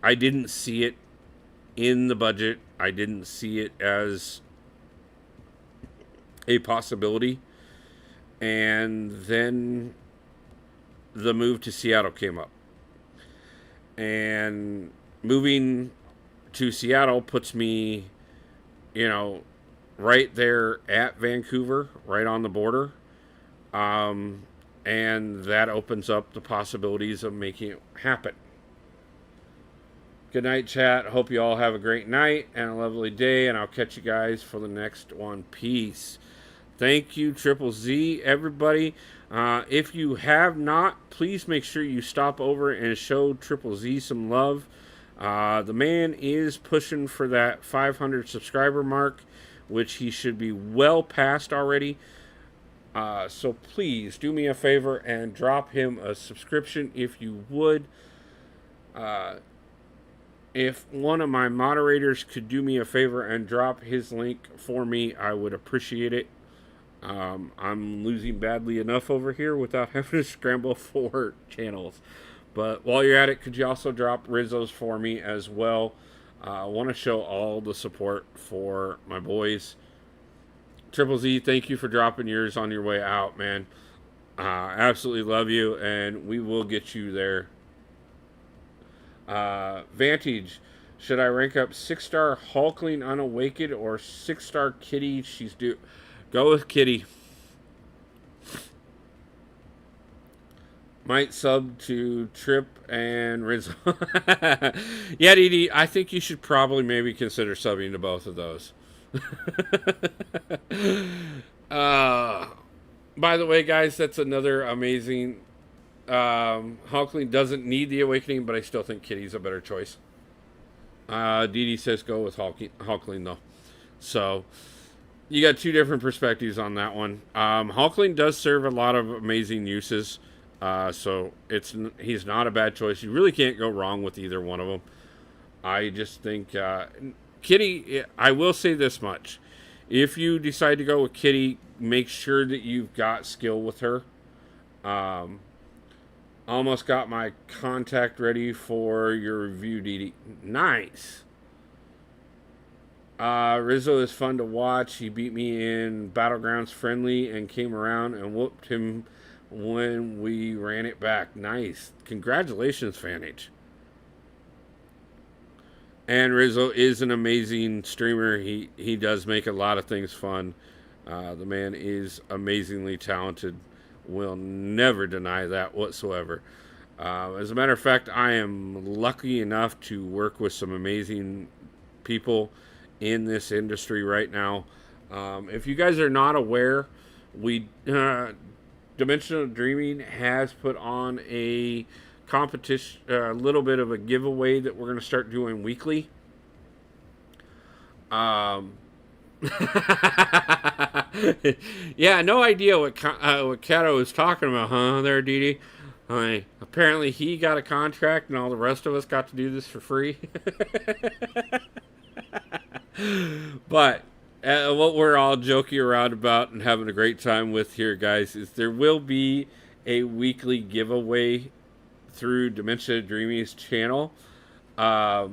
I didn't see it in the budget. I didn't see it as a possibility. And then the move to Seattle came up. And moving to Seattle puts me, right there at Vancouver, right on the border. And that opens up the possibilities of making it happen. Good night, chat. Hope you all have a great night and a lovely day, and I'll catch you guys for the next one. Peace. Thank you, Triple Z, everybody. If you have not, please make sure you stop over and show Triple Z some love. The man is pushing for that 500 subscriber mark, which he should be well past already. So please do me a favor and drop him a subscription if you would. If one of my moderators could do me a favor and drop his link for me, I would appreciate it. I'm losing badly enough over here without having to scramble for channels. But while you're at it, could you also drop Rizzo's for me as well? I want to show all the support for my boys. Triple Z, thank you for dropping yours on your way out, man. Absolutely love you, and we will get you there. Vantage, should I rank up 6-star Hulkling Unawakened or 6-star Kitty? She's due. Go with Kitty. Might sub to Trip and Rizzo. Yeah, Dee, I think you should probably maybe consider subbing to both of those. By the way, guys, that's another amazing. Hulkling doesn't need the awakening, but I still think Kitty's a better choice. Dee says go with Hulkling though. So you got two different perspectives on that one. Hulkling does serve a lot of amazing uses, so he's not a bad choice. You really can't go wrong with either one of them. I just think Kitty. I will say this much: if you decide to go with Kitty, make sure that you've got skill with her. Um, Almost got my contact ready for your review, Dee. Nice. Rizzo is fun to watch. He beat me in BattleGrounds friendly and came around and whooped him when we ran it back. Nice. Congratulations, Fanage. And Rizzo is an amazing streamer. He does make a lot of things fun. The man is amazingly talented. Will never deny that whatsoever. As a matter of fact, I am lucky enough to work with some amazing people in this industry right now. If you guys are not aware, we Dimensional Dreaming has put on a competition, a little bit of a giveaway that we're going to start doing weekly. Yeah, no idea what Kato was talking about, huh? There, Dee. I mean, apparently he got a contract, and all the rest of us got to do this for free. But what we're all joking around about and having a great time with here, guys, is there will be a weekly giveaway through Dementia Dreamy's channel. I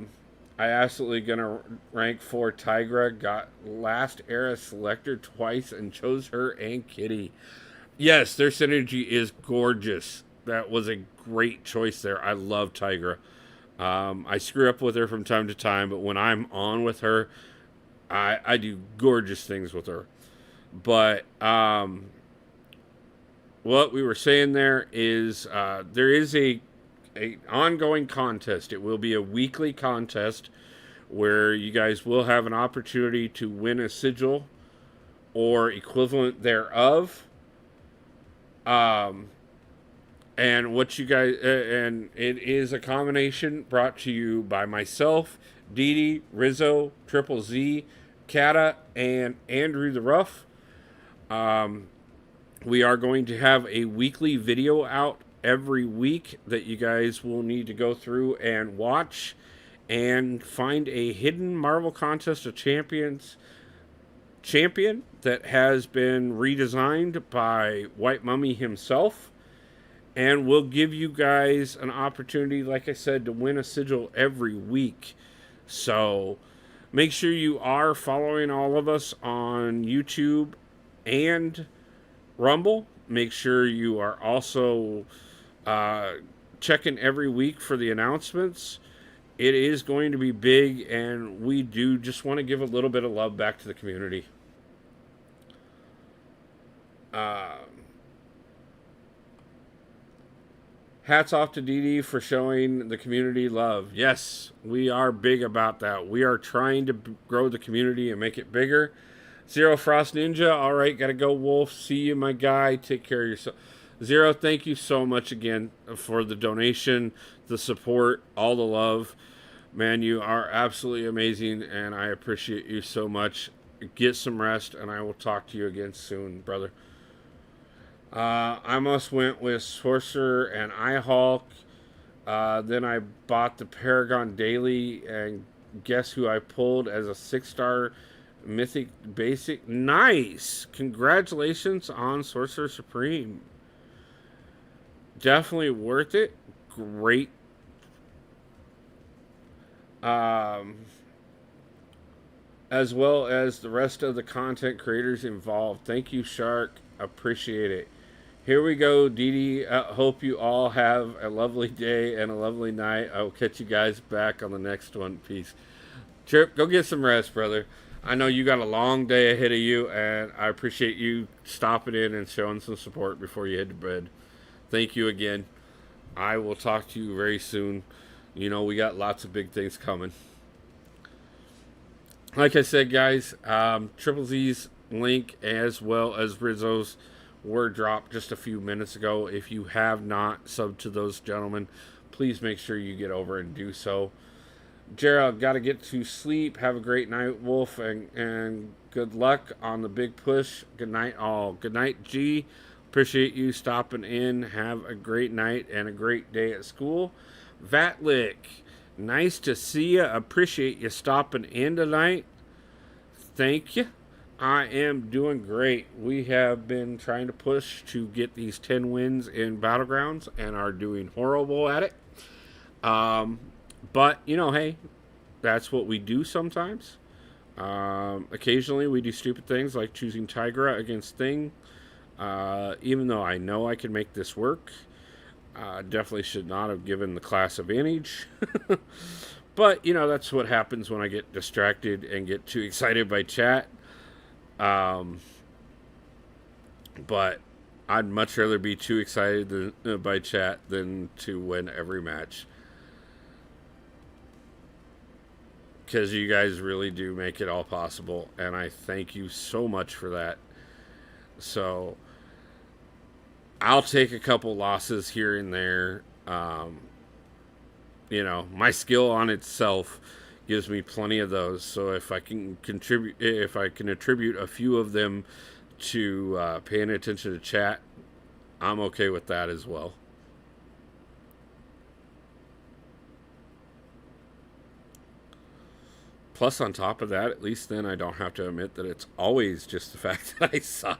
absolutely gonna rank for Tigra. Got last era selector twice and chose her and Kitty. Yes, their synergy is gorgeous. That was a great choice there. I love Tigra. I screw up with her from time to time, but when I'm on with her, I do gorgeous things with her. But what we were saying there is there is a ongoing contest. It will be a weekly contest where you guys will have an opportunity to win a sigil or equivalent thereof. And what you guys and it is a combination brought to you by myself, Dee, Rizzo, Triple Z, Kata, and Andrew the Rough. We are going to have a weekly video out every week that you guys will need to go through and watch and find a hidden Marvel Contest of Champions champion that has been redesigned by White Mummy himself, and we'll give you guys an opportunity, like I said, to win a sigil every week. So make sure you are following all of us on YouTube and Rumble. Make sure you are also checking every week for the announcements. It is going to be big, and we do just want to give a little bit of love back to the community. Hats off to Dee for showing the community love. Yes, we are big about that. We are trying to grow the community and make it bigger. Zero Frost Ninja, all right, gotta go, Wolf. See you, my guy. Take care of yourself. Zero, thank you so much again for the donation, the support, all the love. Man, you are absolutely amazing, and I appreciate you so much. Get some rest, and I will talk to you again soon, brother. I almost went with Sorcerer and iHulk. Then I bought the Paragon Daily, and guess who I pulled as a 6-star Mythic Basic? Nice! Congratulations on Sorcerer Supreme. Definitely worth it. Great. As well as the rest of the content creators involved. Thank you, Shark. Appreciate it. Here we go, Dee. Hope you all have a lovely day and a lovely night. I will catch you guys back on the next one. Peace. Trip, go get some rest, brother. I know you got a long day ahead of you, and I appreciate you stopping in and showing some support before you head to bed. Thank you again. I will talk to you very soon. You know, we got lots of big things coming. Like I said, guys, Triple Z's link as well as Rizzo's were dropped just a few minutes ago. If you have not subbed to those gentlemen, please make sure you get over and do so. Gerald, got to get to sleep. Have a great night, Wolf, and good luck on the big push. Good night, all. Good night, G. Appreciate you stopping in. Have a great night and a great day at school. Vatlick, nice to see you. Appreciate you stopping in tonight. Thank you. I am doing great. We have been trying to push to get these 10 wins in Battlegrounds and are doing horrible at it. But, hey, that's what we do sometimes. Occasionally we do stupid things like choosing Tigra against Thing. Even though I know I can make this work, definitely should not have given the class advantage. But, that's what happens when I get distracted and get too excited by chat. But I'd much rather be too excited by chat than to win every match. Because you guys really do make it all possible, and I thank you so much for that. So I'll take a couple losses here and there. My skill on itself gives me plenty of those. So if I can attribute a few of them to paying attention to chat, I'm okay with that as well. Plus, on top of that, at least then I don't have to admit that it's always just the fact that I suck.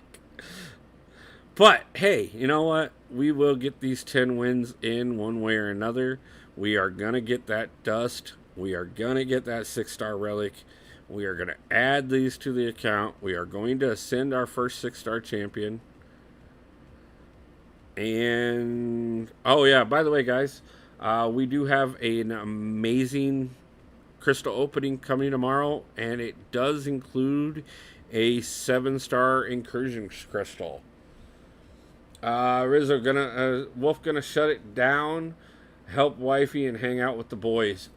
But, hey, you know what? We will get these 10 wins in one way or another. We are going to get that dust. We are going to get that 6-star relic. We are going to add these to the account. We are going to ascend our first 6-star champion. And, oh yeah, by the way, guys, we do have an amazing crystal opening coming tomorrow, and it does include a 7-star incursion crystal. Rizzo Wolf gonna shut it down, help wifey, and hang out with the boys.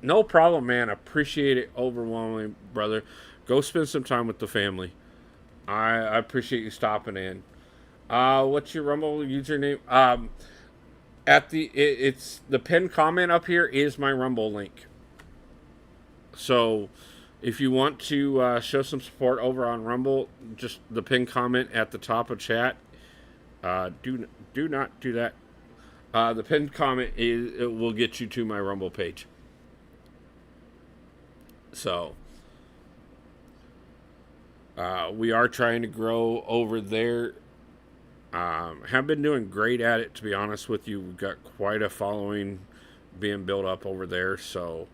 No problem, man. Appreciate it overwhelmingly, brother. Go spend some time with the family. I appreciate you stopping in. What's your Rumble username? It's the pinned comment up here is my Rumble link. So, if you want to show some support over on Rumble, just the pinned comment at the top of chat. Do not do that. The pinned comment will get you to my Rumble page. So, we are trying to grow over there. Have been doing great at it, to be honest with you. We've got quite a following being built up over there, so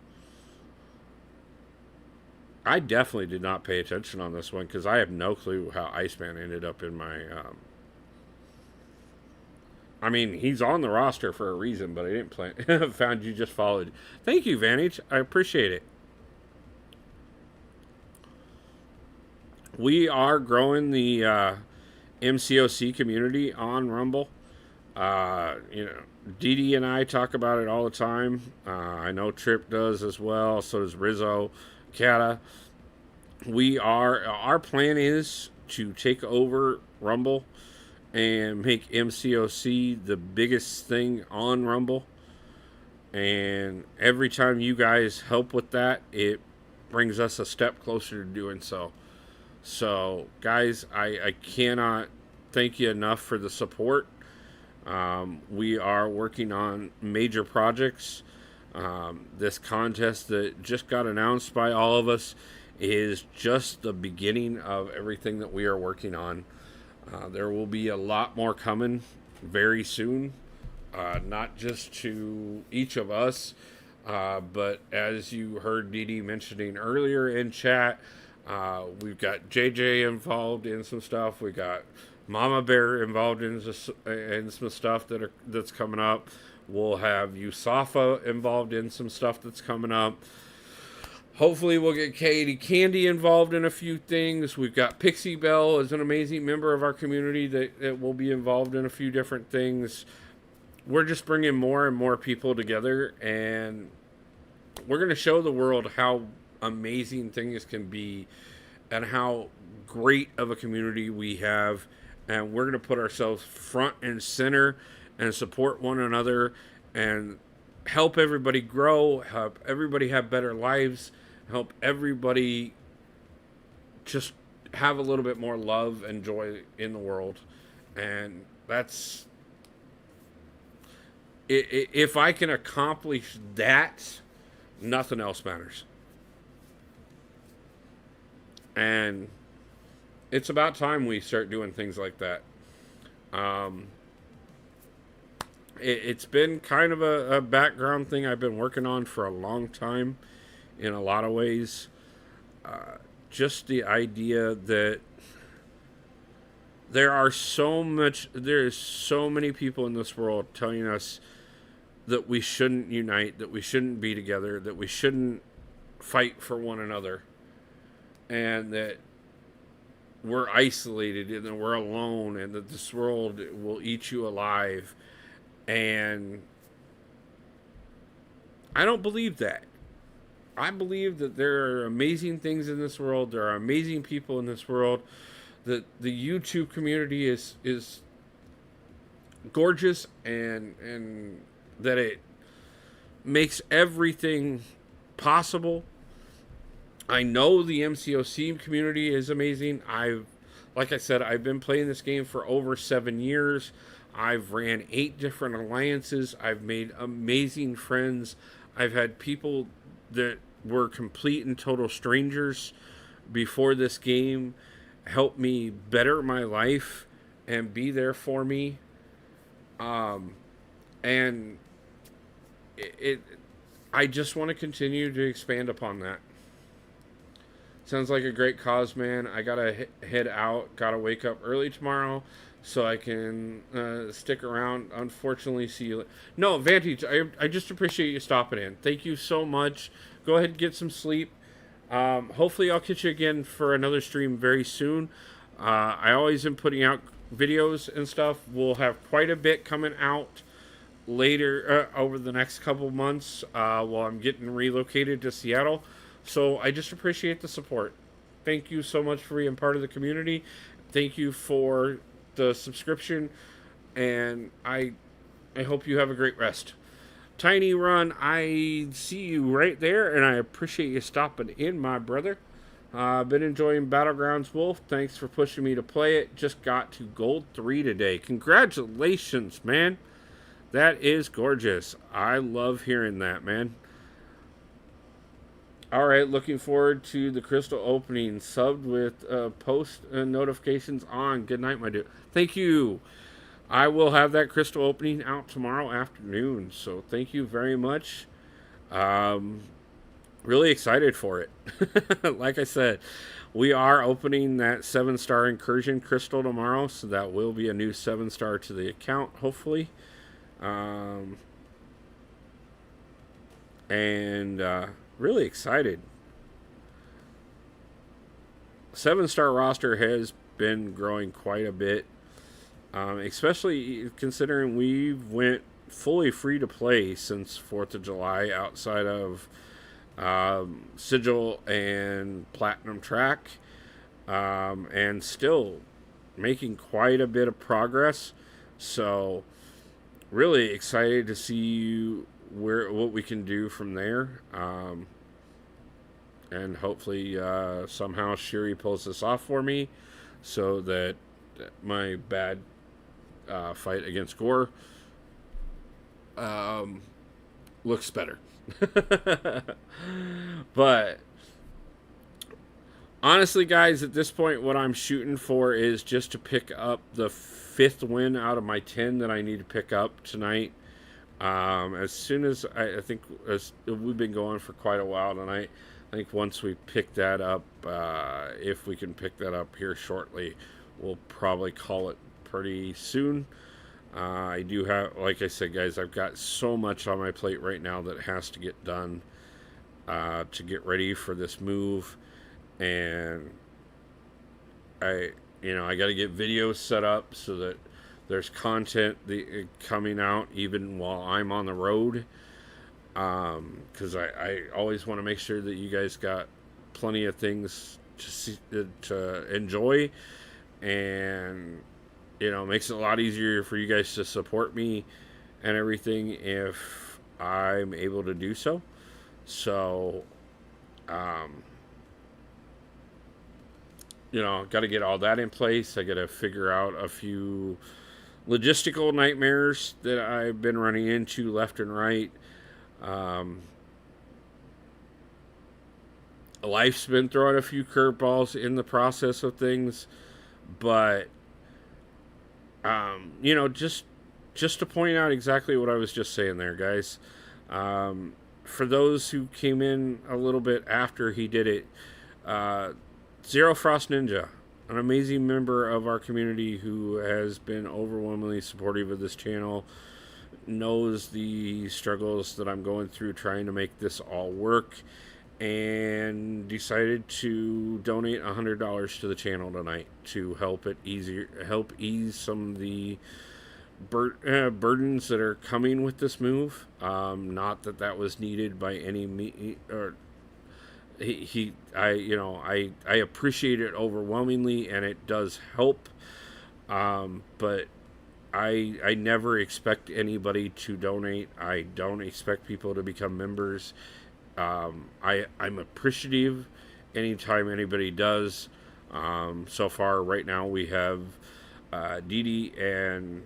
I definitely did not pay attention on this one because I have no clue how Iceman ended up in my. I mean, he's on the roster for a reason, but I didn't plan. Found you just followed. Thank you, Vantage. I appreciate it. We are growing the MCOC community on Rumble. Dee and I talk about it all the time. I know Trip does as well. So does Rizzo. Kata. Our plan is to take over Rumble and make MCOC the biggest thing on Rumble. And every time you guys help with that, it brings us a step closer to doing so. So, guys, I cannot thank you enough for the support. We are working on major projects. This contest that just got announced by all of us is just the beginning of everything that we are working on. There will be a lot more coming very soon, not just to each of us, but as you heard Dee Dee mentioning earlier in chat, we've got JJ involved in some stuff. We got Mama Bear involved in some stuff that's coming up. We'll have Yusafa involved in some stuff that's coming up. Hopefully we'll get Katie Candy involved in a few things. We've got Pixie Belle as an amazing member of our community that will be involved in a few different things. We're just bringing more and more people together, and we're going to show the world how amazing things can be and how great of a community we have. And we're going to put ourselves front and center and support one another and help everybody grow, help everybody have better lives, help everybody just have a little bit more love and joy in the world. And that's, if I can accomplish that, nothing else matters. And it's about time we start doing things like that. Um, it's been kind of a background thing I've been working on for a long time in a lot of ways. Just the idea that there's so many people in this world telling us that we shouldn't unite, that we shouldn't be together, that we shouldn't fight for one another, and that we're isolated and that we're alone and that this world will eat you alive. And I don't believe that. I believe that there are amazing things in this world. There are amazing people in this world. That the YouTube community is gorgeous, and that it makes everything possible. I know the MCOC community is amazing. Like I said, I've been playing this game for over 7 years. I've ran 8 different alliances. I've made amazing friends. I've had people that were complete and total strangers before this game help me better my life and be there for me. And I just want to continue to expand upon that. Sounds like a great cause, man. I gotta head out. Gotta wake up early tomorrow so I can stick around. Unfortunately, see you. No, Vantage, I just appreciate you stopping in. Thank you so much. Go ahead and get some sleep. Hopefully, I'll catch you again for another stream very soon. I always am putting out videos and stuff. We'll have quite a bit coming out later over the next couple months while I'm getting relocated to Seattle. So I just appreciate the support. Thank you so much for being part of the community. Thank you for the subscription, and I hope you have a great rest. Tiny Run, I see you right there, and I appreciate you stopping in, my brother. I've been enjoying BattleGrounds Wolf. Thanks for pushing me to play it. Just got to Gold 3 today. Congratulations, man. That is gorgeous. I love hearing that, man. All right, looking forward to the crystal opening. Subbed with post notifications on. Good night, my dude. Thank you. I will have that crystal opening out tomorrow afternoon. So thank you very much. Really excited for it. Like I said, we are opening that 7-star incursion crystal tomorrow. So that will be a new 7-star to the account, hopefully. Really excited. 7-star roster has been growing quite a bit, especially considering we went fully free to play since 4th of July outside of Sigil and Platinum Track, and still making quite a bit of progress. So really excited to see what we can do from there, and hopefully somehow Shiri pulls this off for me so that my bad fight against Gore looks better. But honestly, guys, at this point what I'm shooting for is just to pick up the 5th win out of my 10 that I need to pick up tonight. As soon as I think, as we've been going for quite a while tonight, I think once we pick that up, if we can pick that up here shortly, we'll probably call it pretty soon. I do have, like I said, guys, I've got so much on my plate right now that has to get done to get ready for this move, and I got to get videos set up so that there's content coming out even while I'm on the road, because I always want to make sure that you guys got plenty of things to enjoy, and makes it a lot easier for you guys to support me and everything if I'm able to do so. So, got to get all that in place. I got to figure out a few logistical nightmares that I've been running into left and right. Um, Life's been throwing a few curveballs in the process of things, but just to point out exactly what I was just saying there, guys. Um, for those who came in a little bit after he did it, uh, Zero Frost Ninja, an amazing member of our community who has been overwhelmingly supportive of this channel, knows the struggles that I'm going through trying to make this all work, and decided to donate $100 to the channel tonight to help ease some of the burdens that are coming with this move. Not that that was needed by any or I appreciate it overwhelmingly, and it does help. But I never expect anybody to donate. I don't expect people to become members. I'm appreciative anytime anybody does. So far, right now, we have Dee Dee and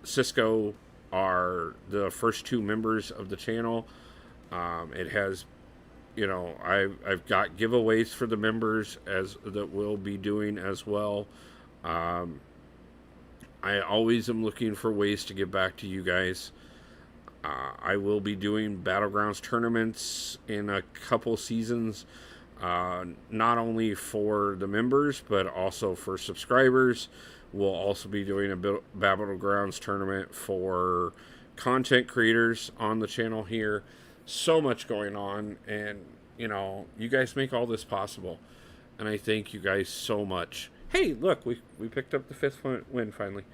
Cisco are the first two members of the channel. It has, I've got giveaways for the members as that we'll be doing as well. I always am looking for ways to give back to you guys. I will be doing BattleGrounds tournaments in a couple seasons, not only for the members, but also for subscribers. We'll also be doing a BattleGrounds tournament for content creators on the channel here. So much going on, and you guys make all this possible, and I thank you guys so much. Hey, look, we picked up the 5th win finally.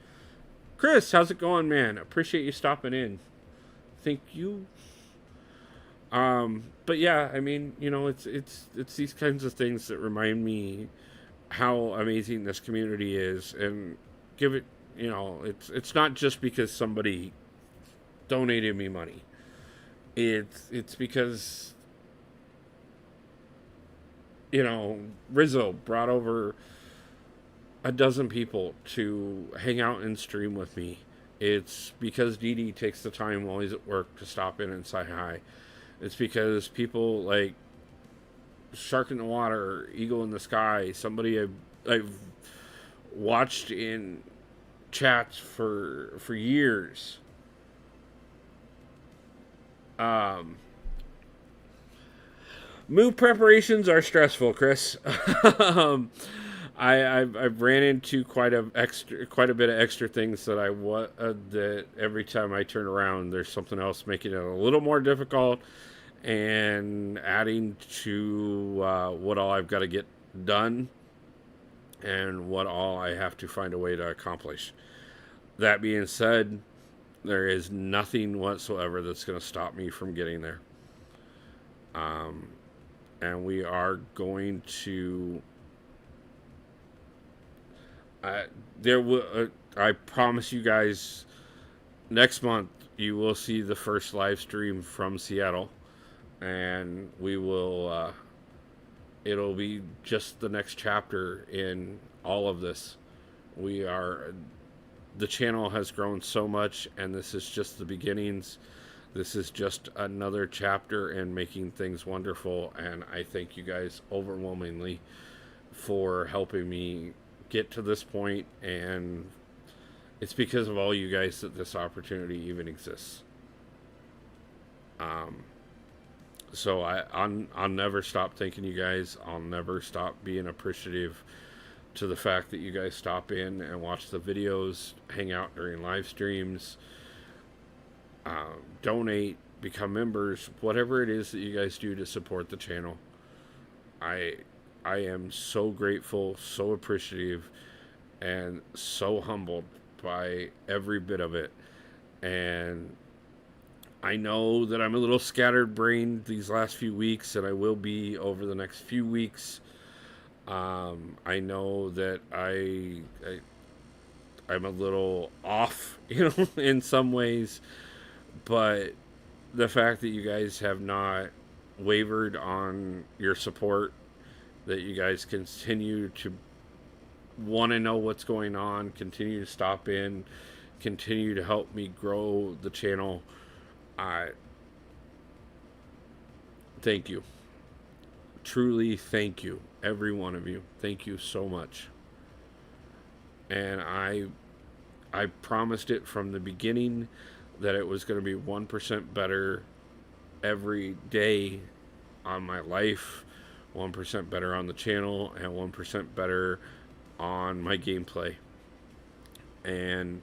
Chris, how's it going, man? Appreciate you stopping in. Thank you. But yeah, I mean, it's these kinds of things that remind me how amazing this community is, and give it, it's not just because somebody donated me money. It's because Rizzo brought over a dozen people to hang out and stream with me. It's because Dee Dee takes the time while he's at work to stop in and say hi. It's because people like Shark in the Water, Eagle in the Sky, somebody I've watched in chats for years. Move preparations are stressful, Chris. I've ran into quite a bit of extra things that that every time I turn around, there's something else making it a little more difficult and adding to what all I've got to get done and what all I have to find a way to accomplish. That being said, there is nothing whatsoever that's going to stop me from getting there. And we are going to. I promise you guys, next month you will see the first live stream from Seattle, and we will. It'll be just the next chapter in all of this. The channel has grown so much, and this is just the beginnings. This is just another chapter in making things wonderful, and I thank you guys overwhelmingly for helping me get to this point, and it's because of all you guys that this opportunity even exists. So I'll never stop thanking you guys. I'll never stop being appreciative to the fact that you guys stop in and watch the videos, hang out during live streams, donate, become members, whatever it is that you guys do to support the channel. I am so grateful, so appreciative, and so humbled by every bit of it. And I know that I'm a little scattered-brained these last few weeks, and I will be over the next few weeks. I know that I'm a little off, in some ways, but the fact that you guys have not wavered on your support, that you guys continue to want to know what's going on, continue to stop in, continue to help me grow the channel. I thank you. Truly thank you, every one of you. Thank you so much. And I promised it from the beginning that it was going to be 1% better every day on my life, 1% better on the channel, and 1% better on my gameplay. And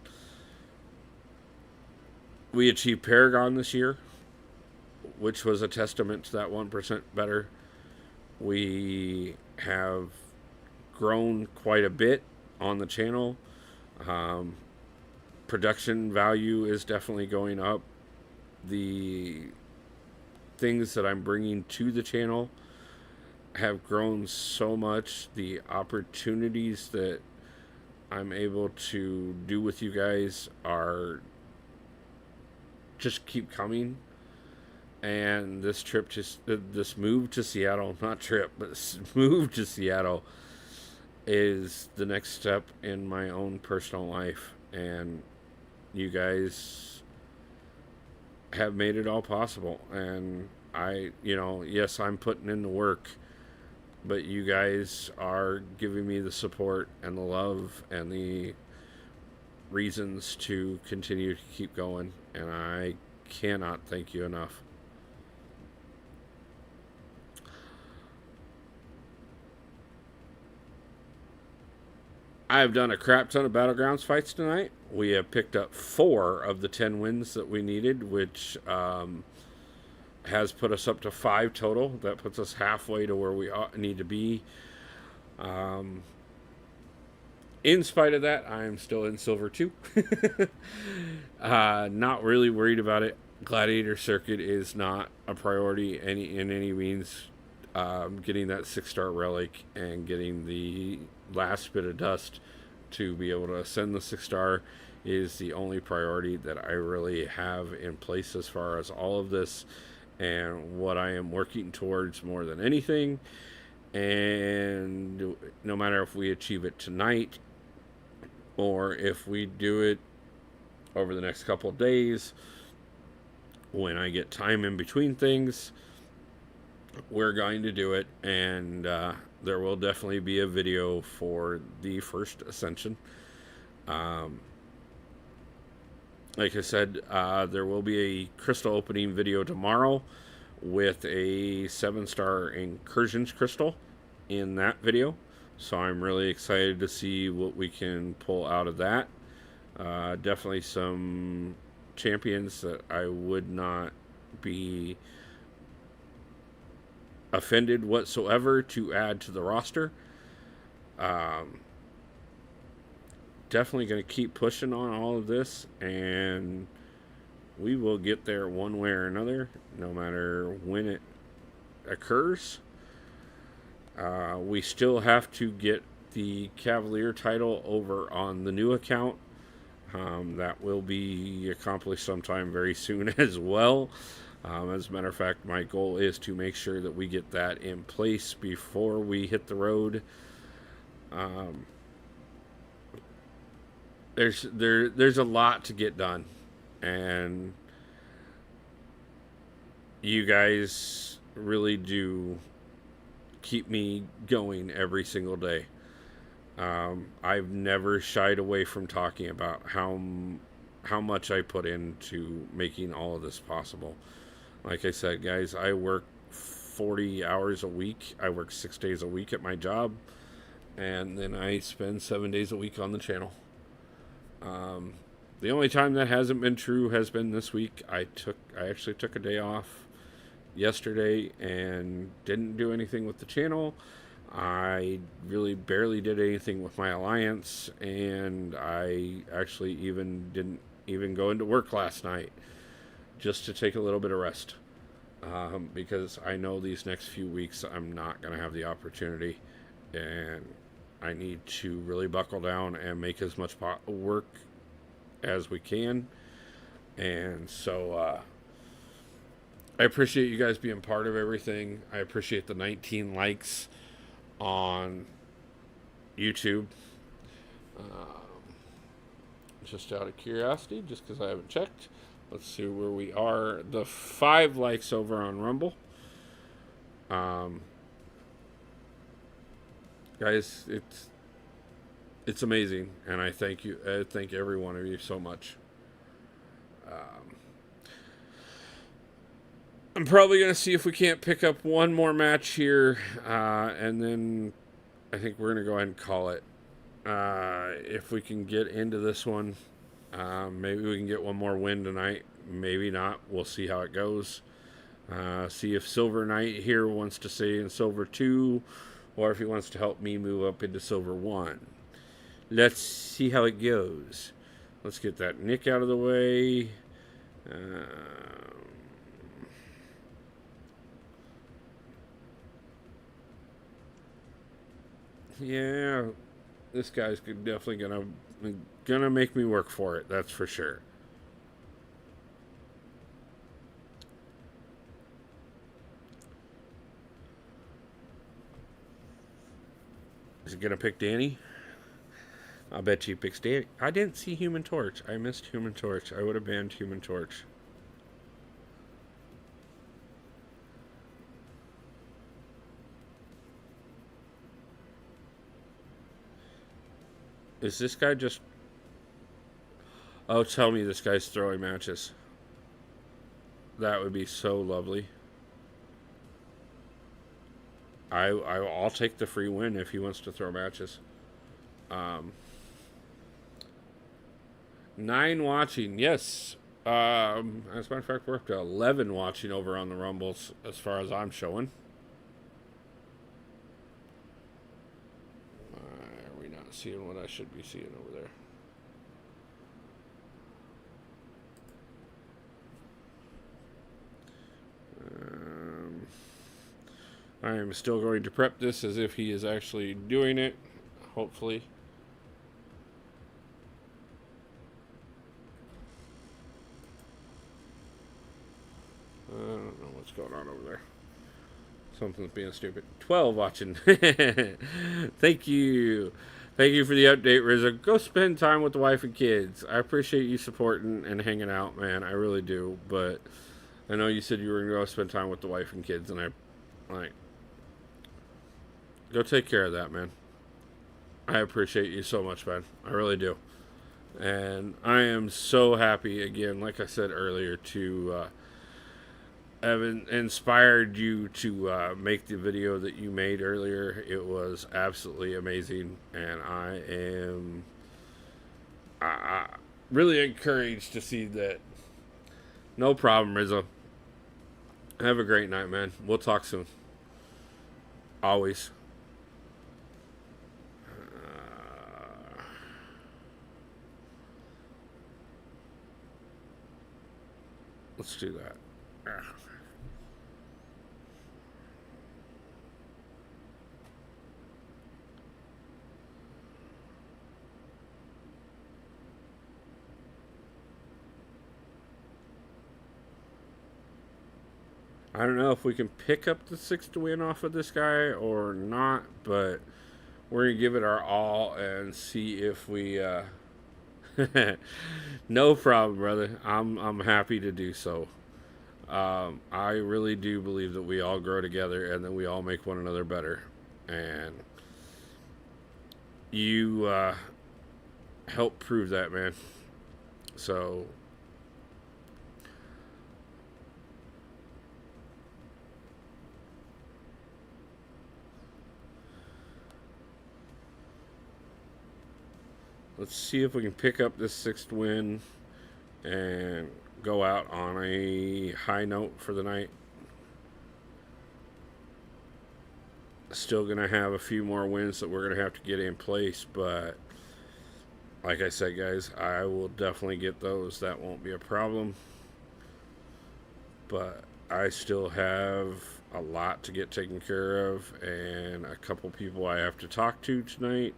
we achieved Paragon this year, which was a testament to that 1% better. We have grown quite a bit on the channel. Production value is definitely going up. The things that I'm bringing to the channel have grown so much. The opportunities that I'm able to do with you guys are just keep coming. And this move to Seattle, not trip, but this move to Seattle is the next step in my own personal life. And you guys have made it all possible. And yes, I'm putting in the work, but you guys are giving me the support and the love and the reasons to continue to keep going. And I cannot thank you enough. I've done a crap ton of BattleGrounds fights tonight. We have picked up 4 of the 10 wins that we needed, which has put us up to 5 total. That puts us halfway to where we need to be. In spite of that, I am still in Silver 2. Not really worried about it. Gladiator Circuit is not a priority in any means. Getting that 6-star relic and getting the last bit of dust to be able to ascend the 6-star is the only priority that I really have in place as far as all of this and what I am working towards more than anything. And no matter if we achieve it tonight or if we do it over the next couple of days when I get time in between things, we're going to do it. And there will definitely be a video for the first ascension. Like I said, there will be a crystal opening video tomorrow with a 7-star incursions crystal in that video. So I'm really excited to see what we can pull out of that. Definitely some champions that I would not be offended whatsoever to add to the roster. Definitely going to keep pushing on all of this, and we will get there one way or another, no matter when it occurs. We still have to get the Cavalier title over on the new account. That will be accomplished sometime very soon as well. As a matter of fact, my goal is to make sure that we get that in place before we hit the road. There's a lot to get done, and you guys really do keep me going every single day. I've never shied away from talking about how much I put into making all of this possible. Like I said, guys, I work 40 hours a week. I work 6 days a week at my job, and then I spend 7 days a week on the channel. The only time that hasn't been true has been this week. I actually took a day off yesterday and didn't do anything with the channel. I really barely did anything with my alliance, and I actually didn't even go into work last night just to take a little bit of rest, because I know these next few weeks I'm not going to have the opportunity, and I need to really buckle down and make as much work as we can. And so I appreciate you guys being part of everything. I appreciate the 19 likes on YouTube. Just out of curiosity, just because I haven't checked. Let's see where we are. The 5 likes over on Rumble. Guys, it's amazing, and I thank you. I thank every one of you so much. I'm probably going to see if we can't pick up one more match here, and then I think we're going to go ahead and call it. If we can get into this one, maybe we can get one more win tonight. Maybe not. We'll see how it goes. See if Silver Knight here wants to stay in Silver 2, or if he wants to help me move up into Silver 1. Let's see how it goes. Let's get that Nick out of the way. Yeah, this guy's definitely gonna make me work for it. That's for sure. Is he gonna pick Danny? I bet you he picks Danny. I didn't see Human Torch. I missed Human Torch. I would have banned Human Torch. Is this guy just... Oh, tell me this guy's throwing matches. That would be so lovely. I'll take the free win if he wants to throw matches. 9 watching, yes. As a matter of fact, we're up to 11 watching over on the Rumbles as far as I'm showing. Are we not seeing what I should be seeing over there? I am still going to prep this as if he is actually doing it, hopefully. I don't know what's going on over there. Something's being stupid. 12 watching. Thank you. Thank you for the update, Rizzo. Go spend time with the wife and kids. I appreciate you supporting and hanging out, man. I really do. But I know you said you were going to go spend time with the wife and kids, and go take care of that, man. I appreciate you so much, man. I really do. And I am so happy, again, like I said earlier, to have inspired you to make the video that you made earlier. It was absolutely amazing. And I am really encouraged to see that. No problem, Rizzo. Have a great night, man. We'll talk soon. Always. Let's do that. I don't know if we can pick up the 6th win off of this guy or not, but we're going to give it our all and see if we... No problem, brother. I'm happy to do so. I really do believe that we all grow together and that we all make one another better. And you help prove that, man. So... let's see if we can pick up this 6th win and go out on a high note for the night. Still going to have a few more wins that we're going to have to get in place, but like I said, guys, I will definitely get those. That won't be a problem. But I still have a lot to get taken care of and a couple people I have to talk to tonight.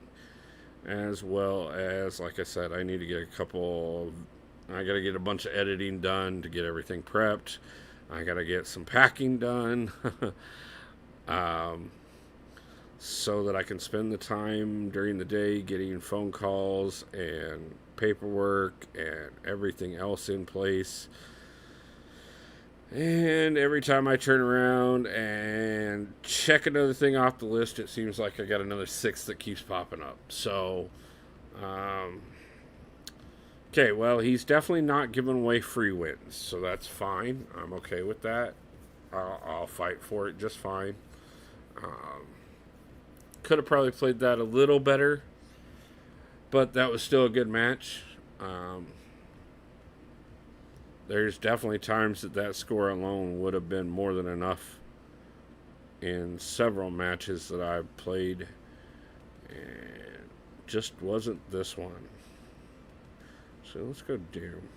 As well as, like I said, I need to get I got to get a bunch of editing done to get everything prepped. I got to get some packing done so that I can spend the time during the day getting phone calls and paperwork and everything else in place. And every time I turn around and check another thing off the list, it seems like I got another 6 that keeps popping up. So, okay, well, he's definitely not giving away free wins, so that's fine. I'm okay with that. I'll fight for it just fine. Could have probably played that a little better, but that was still a good match. There's definitely times that score alone would have been more than enough in several matches that I've played, and just wasn't this one. So let's go Doom.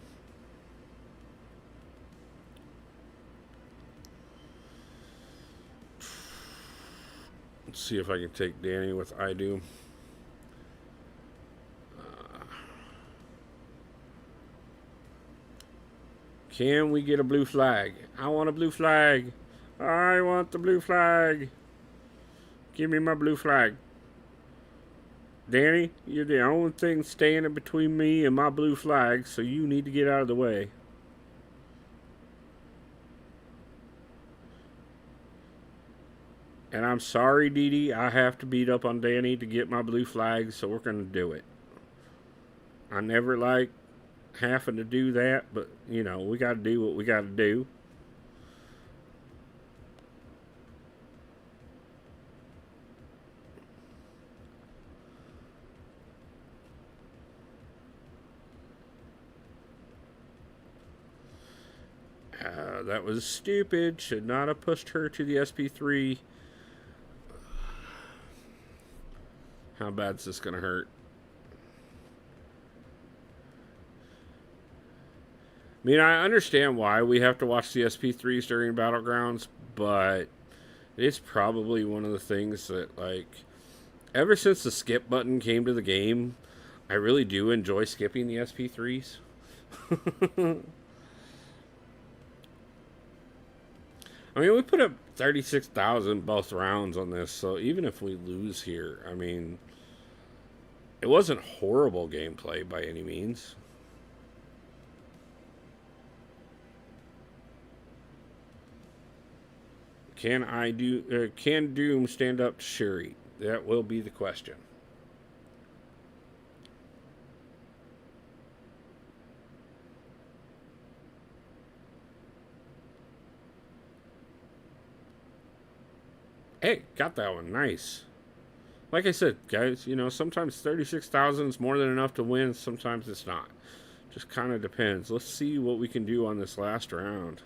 Let's see if I can take Danny with I do. Can we get a blue flag? I want a blue flag. I want the blue flag. Give me my blue flag. Danny, you're the only thing standing between me and my blue flag, so you need to get out of the way. And I'm sorry, Dee Dee, I have to beat up on Danny to get my blue flag, so we're going to do it. I never like having to do that, but, you know, we got to do what we got to do. That was stupid. Should not have pushed her to the SP3. How bad's this going to hurt? I mean, I understand why we have to watch the SP3s during Battlegrounds, but it's probably one of the things that, like, ever since the skip button came to the game, I really do enjoy skipping the SP3s. I mean, we put up 36,000 both rounds on this, so even if we lose here, I mean, it wasn't horrible gameplay by any means. Can Doom stand up to Shuri? That will be the question. Hey, got that one. Nice. Like I said, guys, you know, sometimes 36,000 is more than enough to win. Sometimes it's not. Just kind of depends. Let's see what we can do on this last round.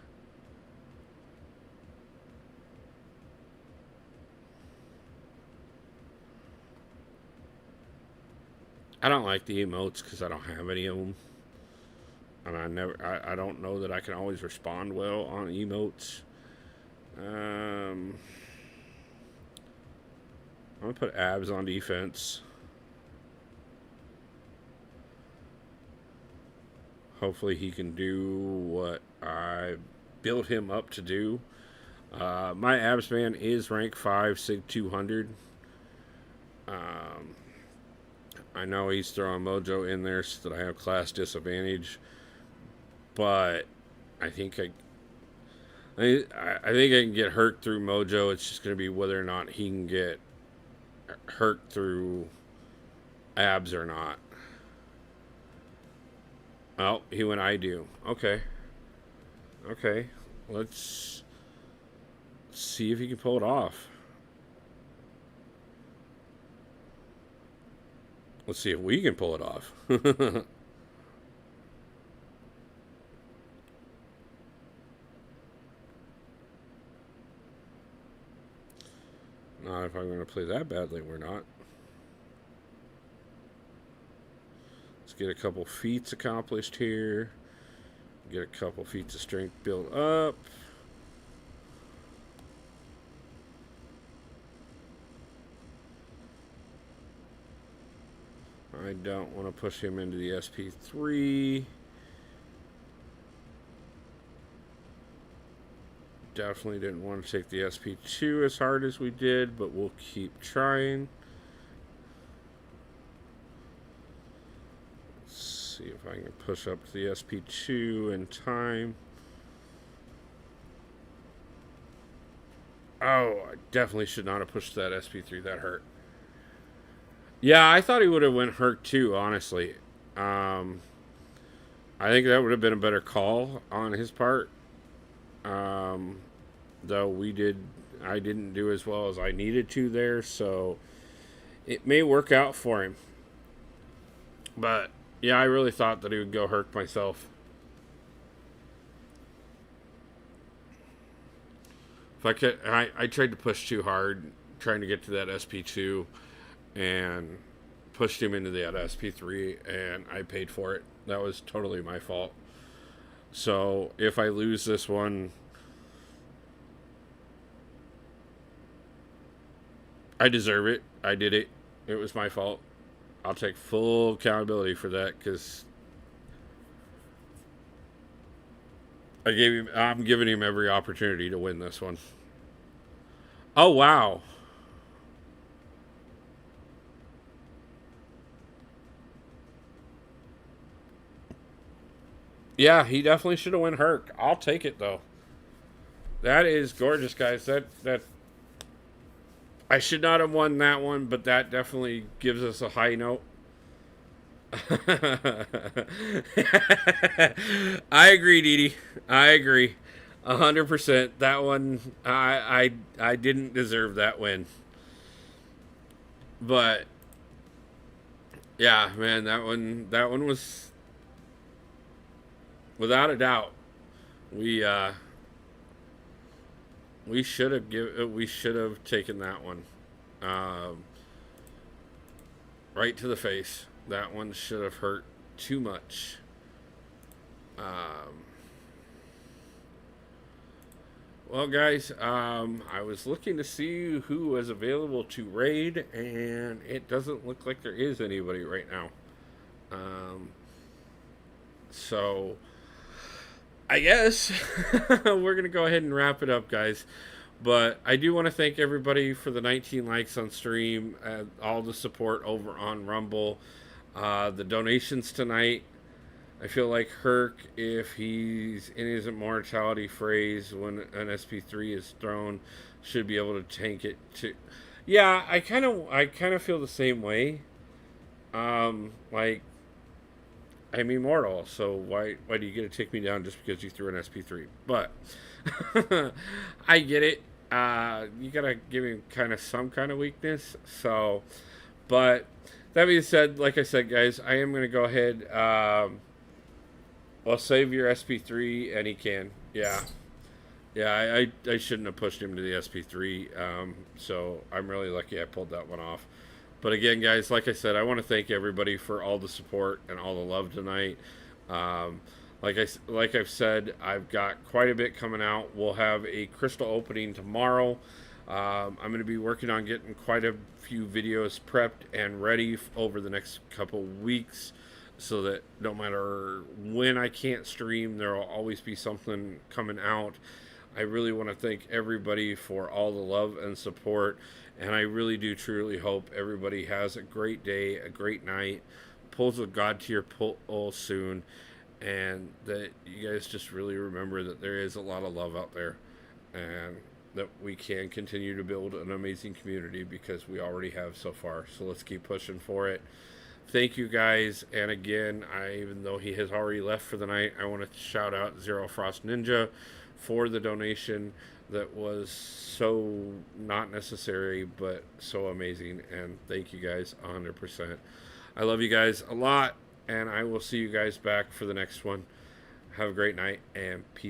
I don't like the emotes because I don't have any of them. And I don't know that I can always respond well on emotes. I'm going to put Abs on defense. Hopefully he can do what I built him up to do. My Abs man is rank 5, Sig 200. I know he's throwing Mojo in there so that I have class disadvantage. But I think I think I can get hurt through Mojo. It's just going to be whether or not he can get hurt through Abs or not. Oh, he went I do. Okay. Okay. Let's see if he can pull it off. Let's see if we can pull it off. Not if I'm going to play that badly, we're not. Let's get a couple feats accomplished here. Get a couple feats of strength built up. I don't want to push him into the SP3. definitely didn't want to take the SP2 as hard as we did, but we'll keep trying. Let's see if I can push up to the SP2 in time. Oh, I definitely should not have pushed that SP3. That hurt. Yeah, I thought he would have went Herc too, honestly. I think that would have been a better call on his part. Though I didn't do as well as I needed to there, so it may work out for him. But yeah, I really thought that he would go Herc myself. If I could, I tried to push too hard, trying to get to that SP2, and pushed him into that SP3, and I paid for it. That was totally my fault. So if I lose this one, I deserve it. I did it. It was my fault. I'll take full accountability for that because I'm giving him every opportunity to win this one. Oh, wow. Yeah, he definitely should have won Herc. I'll take it though. That is gorgeous, guys. That I should not have won that one, but that definitely gives us a high note. I agree, Dee Dee. I agree, 100%. That one, I didn't deserve that win, but yeah, man, that one was without a doubt. We we should have taken that one, right to the face. That one should have hurt too much. Well, guys, I was looking to see who was available to raid, and it doesn't look like there is anybody right now. So I guess we're going to go ahead and wrap it up, guys. But I do want to thank everybody for the 19 likes on stream, all the support over on Rumble, the donations tonight. I feel like Herc, if he's in his immortality phrase when an SP3 is thrown, should be able to tank it too. Yeah, I kind of feel the same way. Like, I'm immortal, so why do you get to take me down just because you threw an SP3? But I get it. You gotta give him kind of some kind of weakness. So, but that being said, like I said, guys, I am gonna go ahead. Well, save your SP3, and he can. Yeah, yeah. I shouldn't have pushed him to the SP3. So I'm really lucky I pulled that one off. But again, guys, like I said, I want to thank everybody for all the support and all the love tonight. Like I've said, I've got quite a bit coming out. We'll have a crystal opening tomorrow. I'm going to be working on getting quite a few videos prepped and ready over the next couple weeks, so that no matter when I can't stream, there will always be something coming out. I really want to thank everybody for all the love and support. And I really do truly hope everybody has a great day, a great night, pulls with God to your pull soon, and that you guys just really remember that there is a lot of love out there, and that we can continue to build an amazing community because we already have so far. So let's keep pushing for it. Thank you, guys. And again, even though he has already left for the night, I want to shout out Zero Frost Ninja for the donation. That was so not necessary, but so amazing. And thank you guys 100%. I love you guys a lot, and I will see you guys back for the next one. Have a great night, and peace.